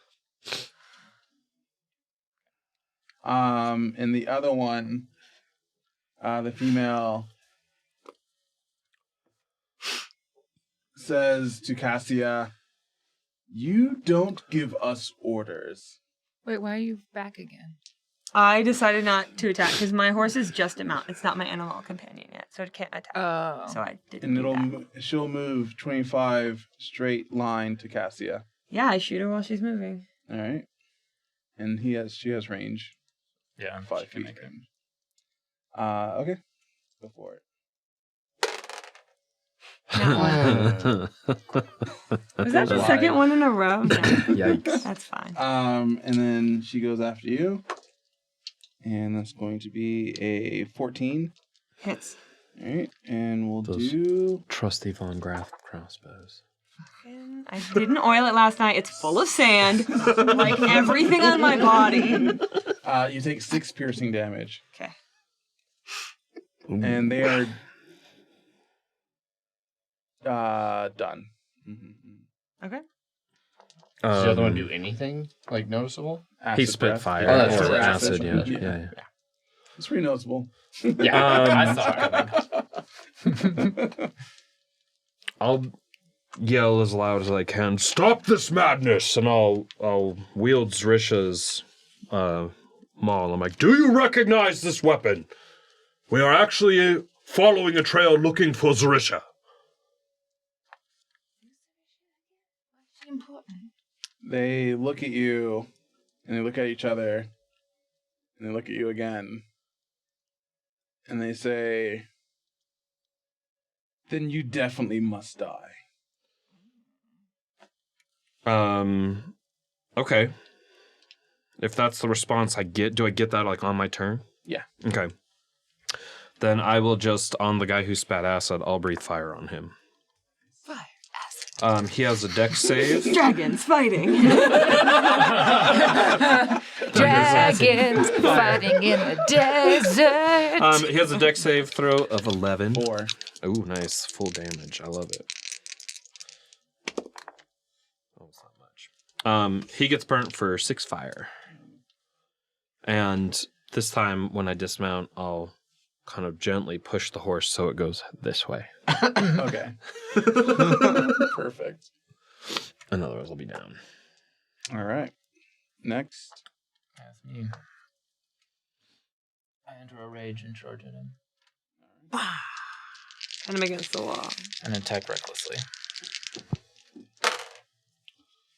And the other one, the female, says to Cassia, "You don't give us orders." Wait, why are you back again? I decided not to attack because my horse is just a mount. It's not my animal companion yet, so it can't attack. Oh. So I didn't And do that. she'll move 25 straight line to Cassia. Yeah, I shoot her while she's moving. All right. And she has range. yeah, 5 she can feet make it. range. Okay. Go for it. Was that the second one in a row? No, Yikes. that's fine. And then she goes after you. And that's going to be a 14. Hits. All right. And we'll Those- do... Trusty Von Grath crossbows. I didn't oil it last night. It's full of sand, like everything on my body. you take 6 piercing damage. Okay. And they are... done. Mm-hmm. Okay. Does the other one do anything like noticeable? He spit fire Oh, that's or true. acid, yeah. Yeah. Yeah. It's pretty noticeable. Yeah, I saw it coming. I'll yell as loud as I can, "Stop this madness!" And I'll wield Zrisha's maul. I'm like, "Do you recognize this weapon? We are actually following a trail looking for Zrisha." They look at you, and they look at each other, and they look at you again, and they say, "Then you definitely must die." Okay. If that's the response I get, do I get that like on my turn? Yeah. Okay. Then I will just, on the guy who spat acid, I'll breathe fire on him. Fire, acid. He has a dex save. Dragons fighting. Dragons fighting in the desert. He has a dex save throw of 11. 4. Ooh, nice. Full damage. I love it. Oh, it's not much. He gets burnt for 6 fire. And this time when I dismount, I'll kind of gently push the horse so it goes this way. Okay. Perfect. And otherwise I'll be down. All right. Next. That's me. I enter a rage and charge at him. And I'm against the wall. And attack recklessly.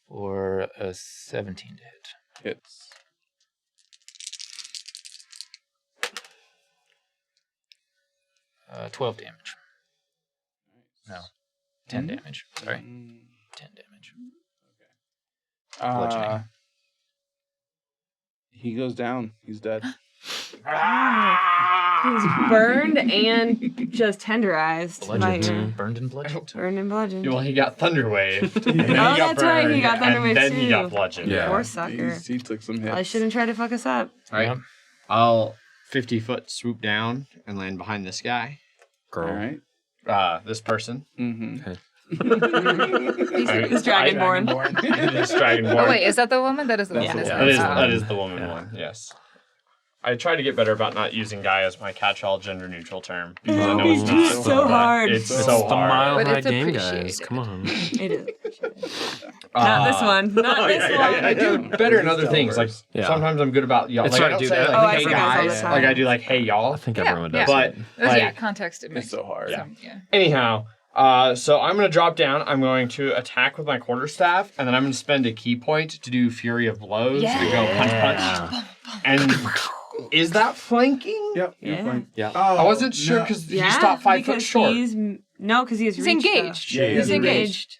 For a 17 to hit. Hits. 12 damage. No. 10 damage. Sorry. 10 damage. Bludgeoning. He goes down. He's dead. He's burned and just tenderized. Burned and bludgeoned. Burned and bludgeoned. Well, he got thunder waved. Oh, that's right. He got thunder waved then too. he got bludgeoned. Yeah. Poor sucker. He took some hits. I shouldn't try to fuck us up. All right. Yeah. I'll 50-foot swoop down and land behind this guy. Girl. All right. This person. Mm-hmm. He's Dragonborn. This Dragonborn. Oh wait, is that the woman? That is the woman. Yeah. isn't That it? is, Oh. that is the woman one, yes. I try to get better about not using guy as my catch-all gender-neutral term. Because I know it's not. so hard. It's It's so The hard. mile But high it's game, guys. appreciated. Come on. It is. Not this one. Not this one. I do better in other things. Like Yeah. sometimes I'm good about y'all. It's Like, hard I to don't do say that. like, Oh, I hey say guys all the guys. time. Like I do like hey y'all. I think Yeah, everyone does. But it. Yeah, like, context it It's makes so hard. some, yeah. anyhow, so I'm gonna drop down. I'm going to attack with my quarterstaff, and then I'm gonna spend a key point to do Fury of Blows and go punch punch. And is that flanking? Yep. Yeah. You're fine. Yeah. I wasn't sure because he stopped 5 foot because short. because he's He's reached, though. engaged. Yeah, He's he's engaged.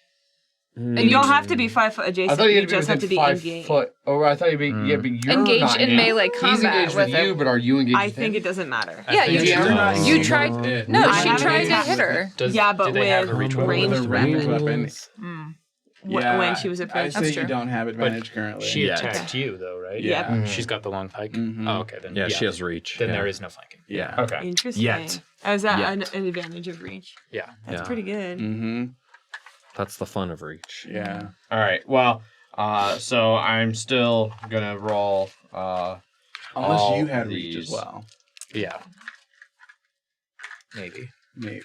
And you don't have to be 5 foot I adjacent. thought You you just have to be 5 engaged. foot. Oh, I thought you'd be yeah, but you're Engaged not in melee He's combat engaged with with you, a- but are you engaged I with think him? it doesn't matter. Yeah, you, think you're not you engaged tried. with No, I she haven't tried to engaged hit her. Yeah, but do they have a with reach weapon? ranged With a ranged weapon. weapon. When she was I approached. say That's you true. don't have advantage currently. She Yeah. attacked you, though, right? Yeah. Mhm. She's got the long pike. Mhm. Oh, okay. Then Yeah, she has reach. Then yeah. there is no flanking. Yeah. Okay. Interesting. Yet. Oh, is that Yet. an advantage of reach? Yeah. That's Yeah. pretty good. Mm-hmm. That's the fun of reach. Yeah. All right. Well, so I'm still gonna roll. Unless all you had reach these. as well. Yeah. Maybe. Maybe.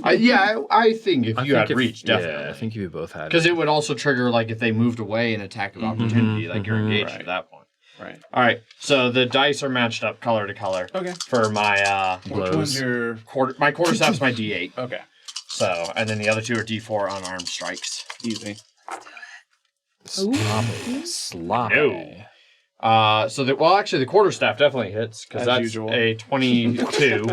I think if you had if- reach, definitely. Yeah, I think you both had. Because it would also trigger like if they moved away an attack of opportunity, like you're engaged Right. at that point. Right. All right. So the dice are matched up color to color Okay. for my Which one's your... quarter. My quarterstaff's my D8. Okay. So and then the other two are D4 unarmed strikes. Easy. Sloppy. No. So actually the quarterstaff definitely hits because As that's usual. a 22.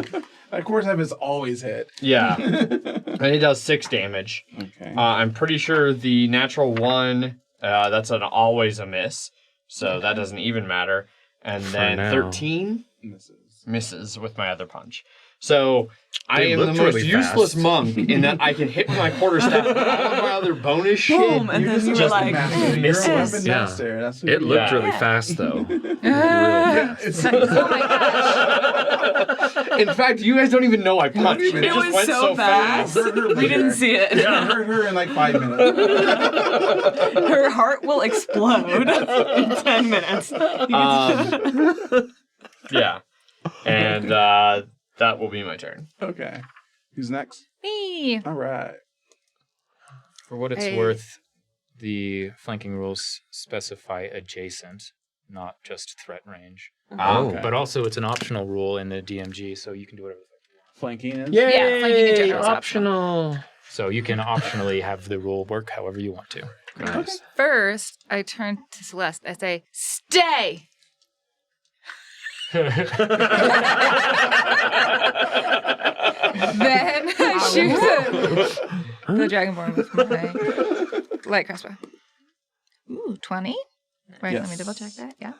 Of course, have his always hit. Yeah. And he does 6 damage. Okay. I'm pretty sure the natural 1, that's an always a miss. So that doesn't even matter. And then now. 13 Misses. misses with my other punch. So I They am the looked most really useless fast. monk in that I can hit with my quarterstaff and all of my other bonus shit. Boom, and You're then you were just a like, master. You're a misses. weapon Yeah. master. That's what It you looked Yeah. really fast, though. Really Yeah, fast. Oh my gosh. In fact, you guys don't even know I punched. even- It It just was went so fast. fast. We didn't see it. Yeah, I heard her in like 5 minutes. Her heart will explode in 10 minutes. Yeah. And that will be my turn. Okay. Who's next? Me. All right. For what it's Hey. worth, the flanking rules specify adjacent, not just threat range. Oh. Okay. But also, it's an optional rule in the DMG, so you can do whatever the fuck you want. Flanking is? Yeah, flanking in general is optional. So you can optionally have the rule work however you want to. Nice. First, I turn to Celeste. I say, "Stay." Then I shoot the Dragonborn with my light crossbow. Ooh, 20? Right, let me Yes. double check that. Yeah,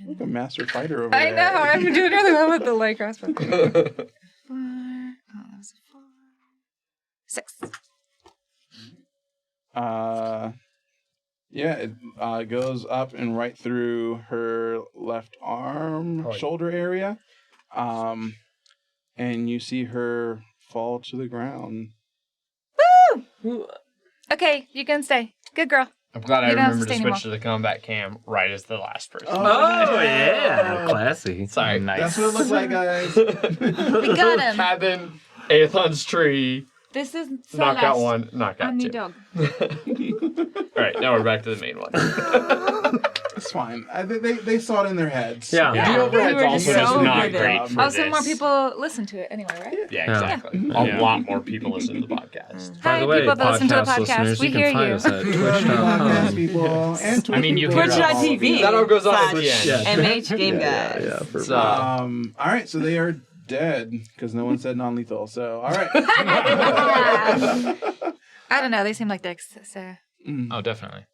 Like a master fighter over I there. know, I'm doing really well with the light crossbow. 4. Oh, that was a 4. 6. Yeah, it goes up and right through her left arm, shoulder area. And you see her fall to the ground. Woo! Okay, you can stay. Good girl. I'm glad I You don't have to remembered to stay switch anymore. to the combat cam right as the last person. Oh, yeah. Classy. Sorry. Nice. That's what it looks like, guys. We got him. Cabin, Aethon's tree, This is knock out 1, knock out I'm 2. the dog. Alright, now we're back to the main one. It's fine. They saw it in their heads. Yeah. The overhead's were also so just not good at great it. for Also, this. more people listen to it anyway, right? Yeah, Yeah. exactly. Yeah. A lot more people listen to the podcast. By Hi, the way, people that listen to the podcast podcast. listeners, We you hear can find you. us at Podcast twitch.com. people and Twitch I mean, you people. hear us. Twitch.tv. That all goes on at the / end. MH Game Guys. Yeah, for So, All right, so they are dead because no one said non-lethal. So, all right. I don't know. They seem like dicks. So. Oh, definitely.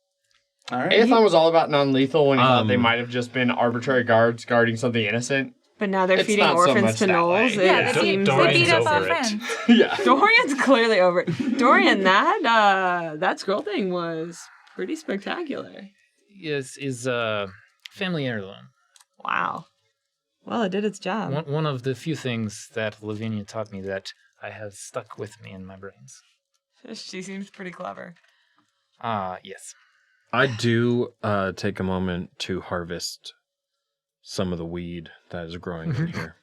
All right. Aethon was all about non-lethal when he thought they Um, might have just been arbitrary guards guarding something innocent. But now they're It's feeding not so orphans much to that gnolls. way. Yeah, It they seems beat up over our it. friends. Yeah. Dorian's clearly over it. Dorian, that scroll thing was pretty spectacular. Is family heirloom. Wow. Well, it did its job. One of the few things that Lavinia taught me that I have stuck with me in my brains. She seems pretty clever. Yes. I do take a moment to harvest some of the weed that is growing in here.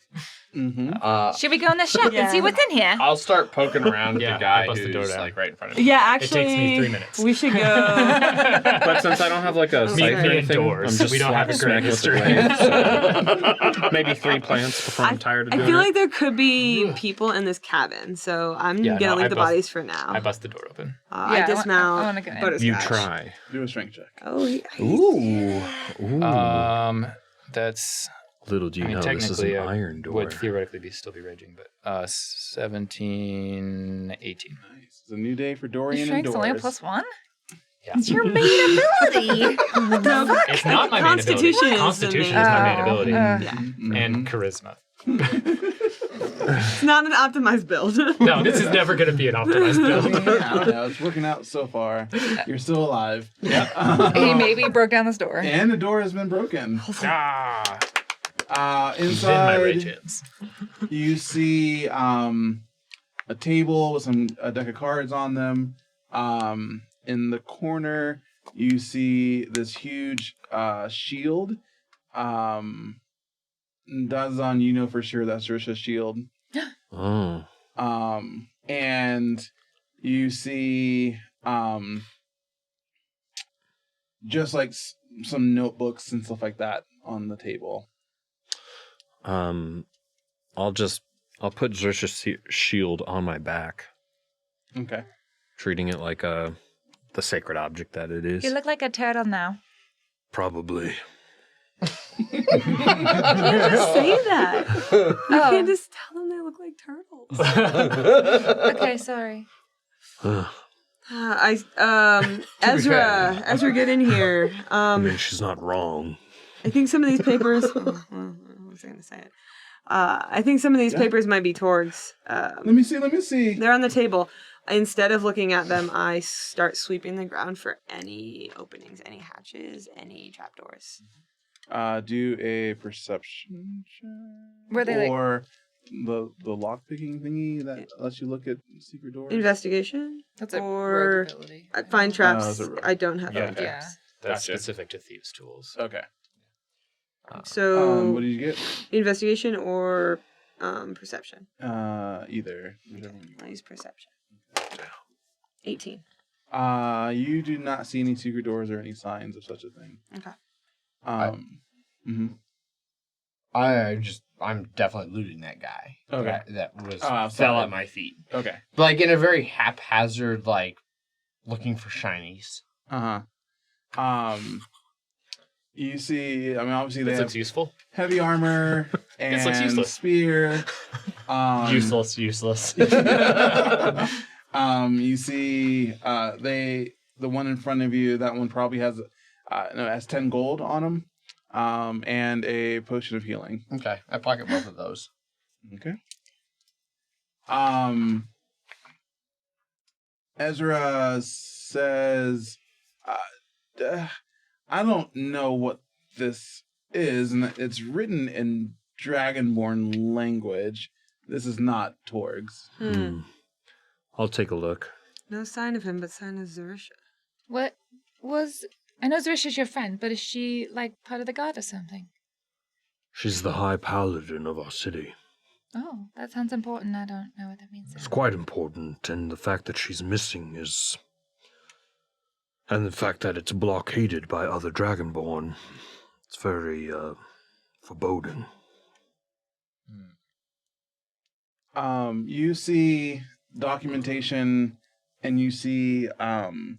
Mm-hmm. Should we go in the shop and see what's in here? I'll start poking around Yeah, the guy I'll bust the door who's down. like right in front of me. Yeah, actually, It takes me 3 minutes. We should go. But since I don't have like a Meet scythe or me anything, indoors. I'm just We don't have a smacking great with the history. blade, so maybe 3 plants before I'm tired of I doing feel it. like there could be people in this cabin, so I'm Yeah, gonna no, leave I the bust- bodies for now. I bust the door open. I Yeah, dismount. I wanna go in. butterscotch. You try. Do a strength check. Oh, yeah. Ooh. That's Little do you I mean, know this is an technically, iron door. would theoretically still be raging, but 17, 18. Nice. It's a new day for Your Dorian and strength's only a Doris. +1? Yeah. It's your main ability. What the fuck? It's not my main ability. Constitution is the Constitution main- is my main ability. Yeah. And charisma. It's not an optimized build. No, this is never going to be an optimized build. I don't know. It's working out so far. You're still alive. He maybe broke down this door. And the door has been broken. Ah, in my rage Inside, hands. you see a table with a deck of cards on them. In the corner, you see this huge shield. Dazzazan, you know for sure that's Risha's shield. Oh. And you see just like some notebooks and stuff like that on the table. I'll put Xerxes' shield on my back, Okay. treating it like the sacred object that it is. You look like a turtle now. Probably. You can't just say that. You Oh. can't just tell them they look like turtles. Okay, sorry. Ezra, get in here. I mean, she's not wrong. I think some of these papers. I was going to say it. I think some of these papers might be Torg's. Let me see. They're on the table. Instead of looking at them, I start sweeping the ground for any openings, any hatches, any trapdoors. Do a perception check. Were they like Or the lockpicking thingy that lets you look at secret doors. Investigation? That's a Or rogue ability. Find traps. is it rogue? I don't have Yeah, find Yeah. traps. That's Gotcha. specific to thieves' tools. Okay. So What did you get? investigation or perception. Either. Whichever one you I'll use perception. 18. You do not see any secret doors or any signs of such a thing. Okay. I'm definitely looting that guy. Okay. That was Oh, fell sorry. at my feet. Okay. Like in a very haphazard, like looking for shinies. You see, I mean, obviously they This have looks useful. heavy armor This looks and useless. spear. Useless. You see, the one in front of you, that one probably has No, it has 10 gold on them, and a potion of healing. Okay, I pocket both of those. Okay. Ezra says, I don't know what this is, and it's written in Dragonborn language. This is not Torg's. I'll take a look. No sign of him, but sign of Zerisha. What was... I know Zerisha's your friend, but is she, like, part of the guard or something? She's the High Paladin of our city. Oh, that sounds important. I don't know what that means. It's quite important, and the fact that she's missing is... And the fact that it's blockaded by other Dragonborn. It's very, foreboding. You see documentation, and you see, in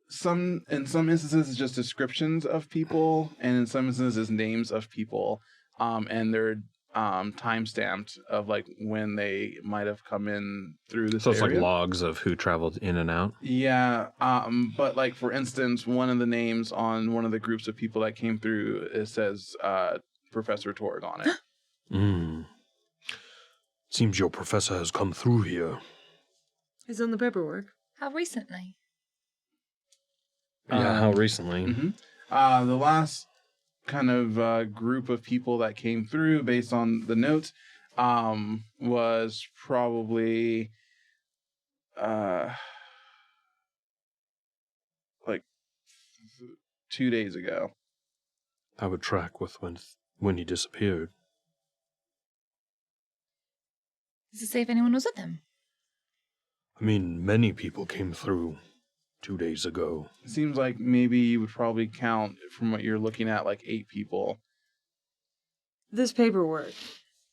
some instances it's just descriptions of people, and in some instances it's names of people, and they're time-stamped of like when they might have come in through this area. So it's like logs of who traveled in and out? Yeah, but like for instance, one of the names on one of the groups of people that came through, it says Professor Torg on it. Seems your professor has come through here. He's on the paperwork. How recently? Yeah, how recently? The last kind of group of people that came through based on the notes was probably like 2 days ago. I would track with when he disappeared. Does it say if anyone was with him? I mean, many people came through 2 days ago. It seems like maybe you would probably count, from what you're looking at, like 8 people. This paperwork,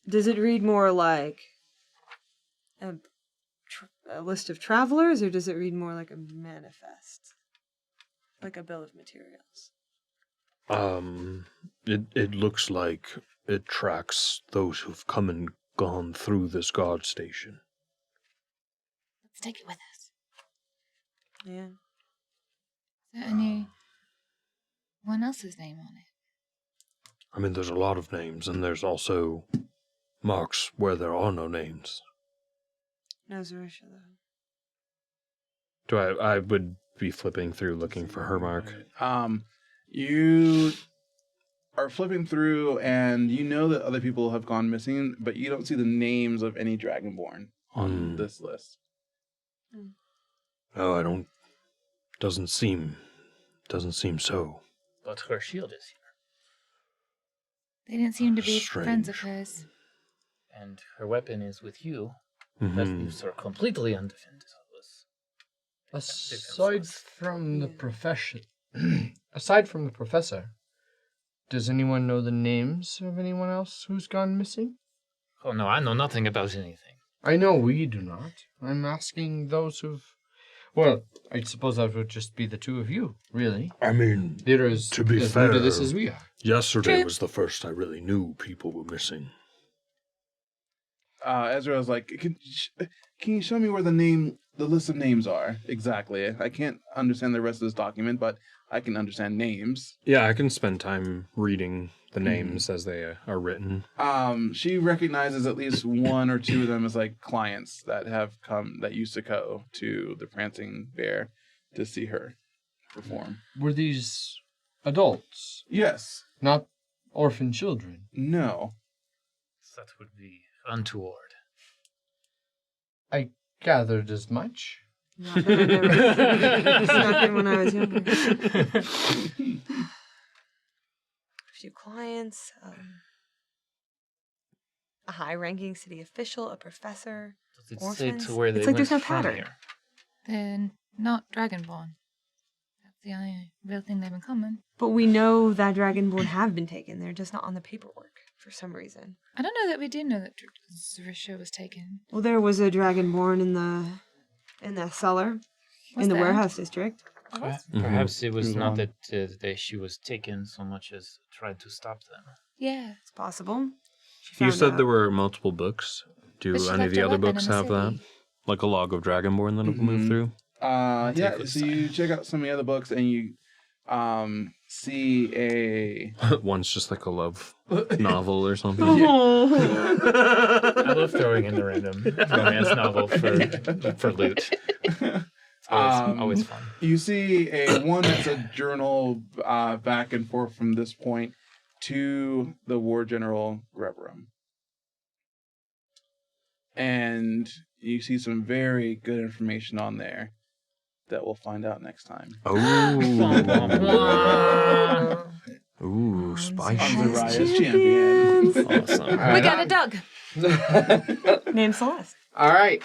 does it read more like a list of travelers, or does it read more like a manifest? Like a bill of materials? It looks like it tracks those who've come and gone through this guard station. Let's take it with us. Yeah. Is there anyone else's name on it? I mean, there's a lot of names, and there's also marks where there are no names. No Zerisha, Do though. I would be flipping through looking for her mark. You are flipping through, and you know that other people have gone missing, but you don't see the names of any Dragonborn on this list. No, I don't. Doesn't seem so. But her shield is here. They didn't seem to be Strange. friends of hers. And her weapon is with you. Mm-hmm. That leaves her completely undefended. Aside from the professor, does anyone know the names of anyone else who's gone missing? Oh no, I know nothing about anything. I know we do not. I'm asking those who've... Well, I suppose that would just be the two of you, really. I mean, Lyra is to be as fair, new to this as we are. yesterday True. was the first I really knew people were missing. Ezra was like, can you show me where the list of names are exactly? I can't understand the rest of this document, but I can understand names. Yeah, I can spend time reading the names as they are written. She recognizes at least one or two of them as like clients that have come, that used to go to the Prancing Bear to see her perform. Were these adults, Yes. not orphan children? No. That would be untoward. I gathered as much. Not that I never snuck in when I was younger. A few clients, a high-ranking city official, a professor, Does it orphans. say to where they It's like went there's no from pattern. here? They're not Dragonborn. That's the only real thing they've in common. But we know that Dragonborn have been taken. They're just not on the paperwork for some reason. I don't know that we do know that Zerisha was taken. Well, there was a Dragonborn in the cellar, Was in the there? warehouse district. Perhaps it was Move not on. that she was taken so much as tried to stop them. Yeah. It's possible. You said there were multiple books. Do But she any of left the her other weapon books in the have that? city. Like a log of Dragonborn that will move through? Yeah. So you check out some of the other books, and you see a One's just like a love novel or something. I love throwing in the random romance novel for loot. Always fun. You see a one that's a journal back and forth from this point to the War General Reverum. And you see some very good information on there that we'll find out next time. Ooh, spy On shit. Zariah's champion. Awesome. We got a dog. Named Celeste. All right.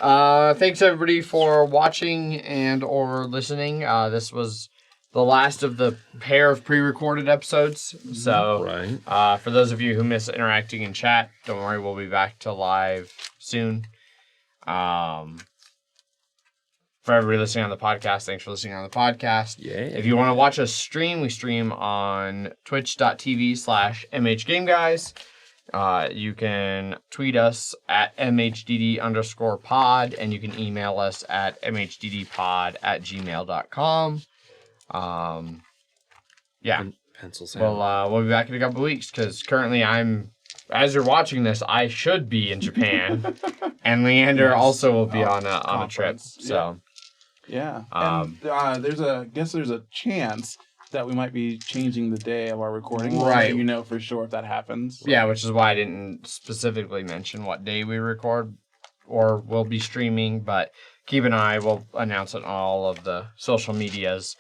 Thanks everybody for watching and or listening. This was the last of the pair of pre-recorded episodes. So, Right. for those of you who miss interacting in chat, don't worry, we'll be back to live soon. For everybody listening on the podcast, thanks for listening on the podcast. Yeah. If you want to watch us stream, we stream on twitch.tv/MHGameGuys. You can tweet us at MHDD_pod, and you can email us at MHDDpod@gmail.com. Yeah. Pencils. We'll be back in a couple weeks, because currently as you're watching this, I should be in Japan. And Leander also will be on a trip. So. Yeah. And there's a chance that we might be changing the day of our recording. We'll let you know for sure if that happens. Yeah, which is why I didn't specifically mention what day we record or will be streaming, but keep an eye. We'll announce it on all of the social medias.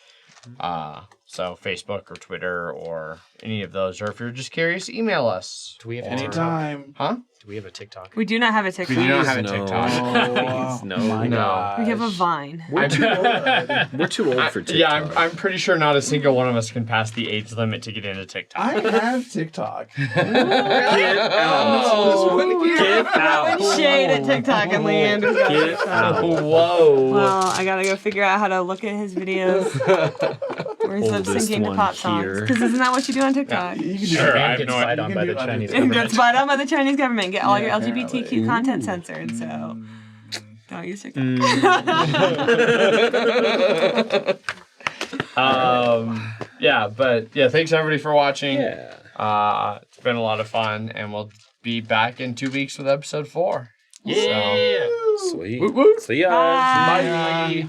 So Facebook or Twitter or any of those. Or if you're just curious, email us. Do we have a Anytime. TikTok? Huh? Do we have a TikTok? We do not have a TikTok. We do not have a no. TikTok. Please, no. My No. gosh. We have a Vine. We're too old for TikTok. Yeah, I'm pretty sure not a single one of us can pass the age limit to get into TikTok. I have TikTok. Get out. Get out. Shade at TikTok and Leander's got Get TikTok. out. Whoa. Well, I gotta go figure out how to look at his videos. We're lip Oldest syncing to one pop songs. here. Because isn't that what you do on TikTok? You can do Sure, it. I have Get no spied idea. on You by can the do other Chinese things. government. That's spied on by the Chinese government. Get all your apparently. LGBTQ content censored, so don't use TikTok. Thanks everybody for watching. Yeah. It's been a lot of fun, and we'll be back in 2 weeks with episode 4. Yeah. Sweet. Woot woot. See ya. Bye. Bye.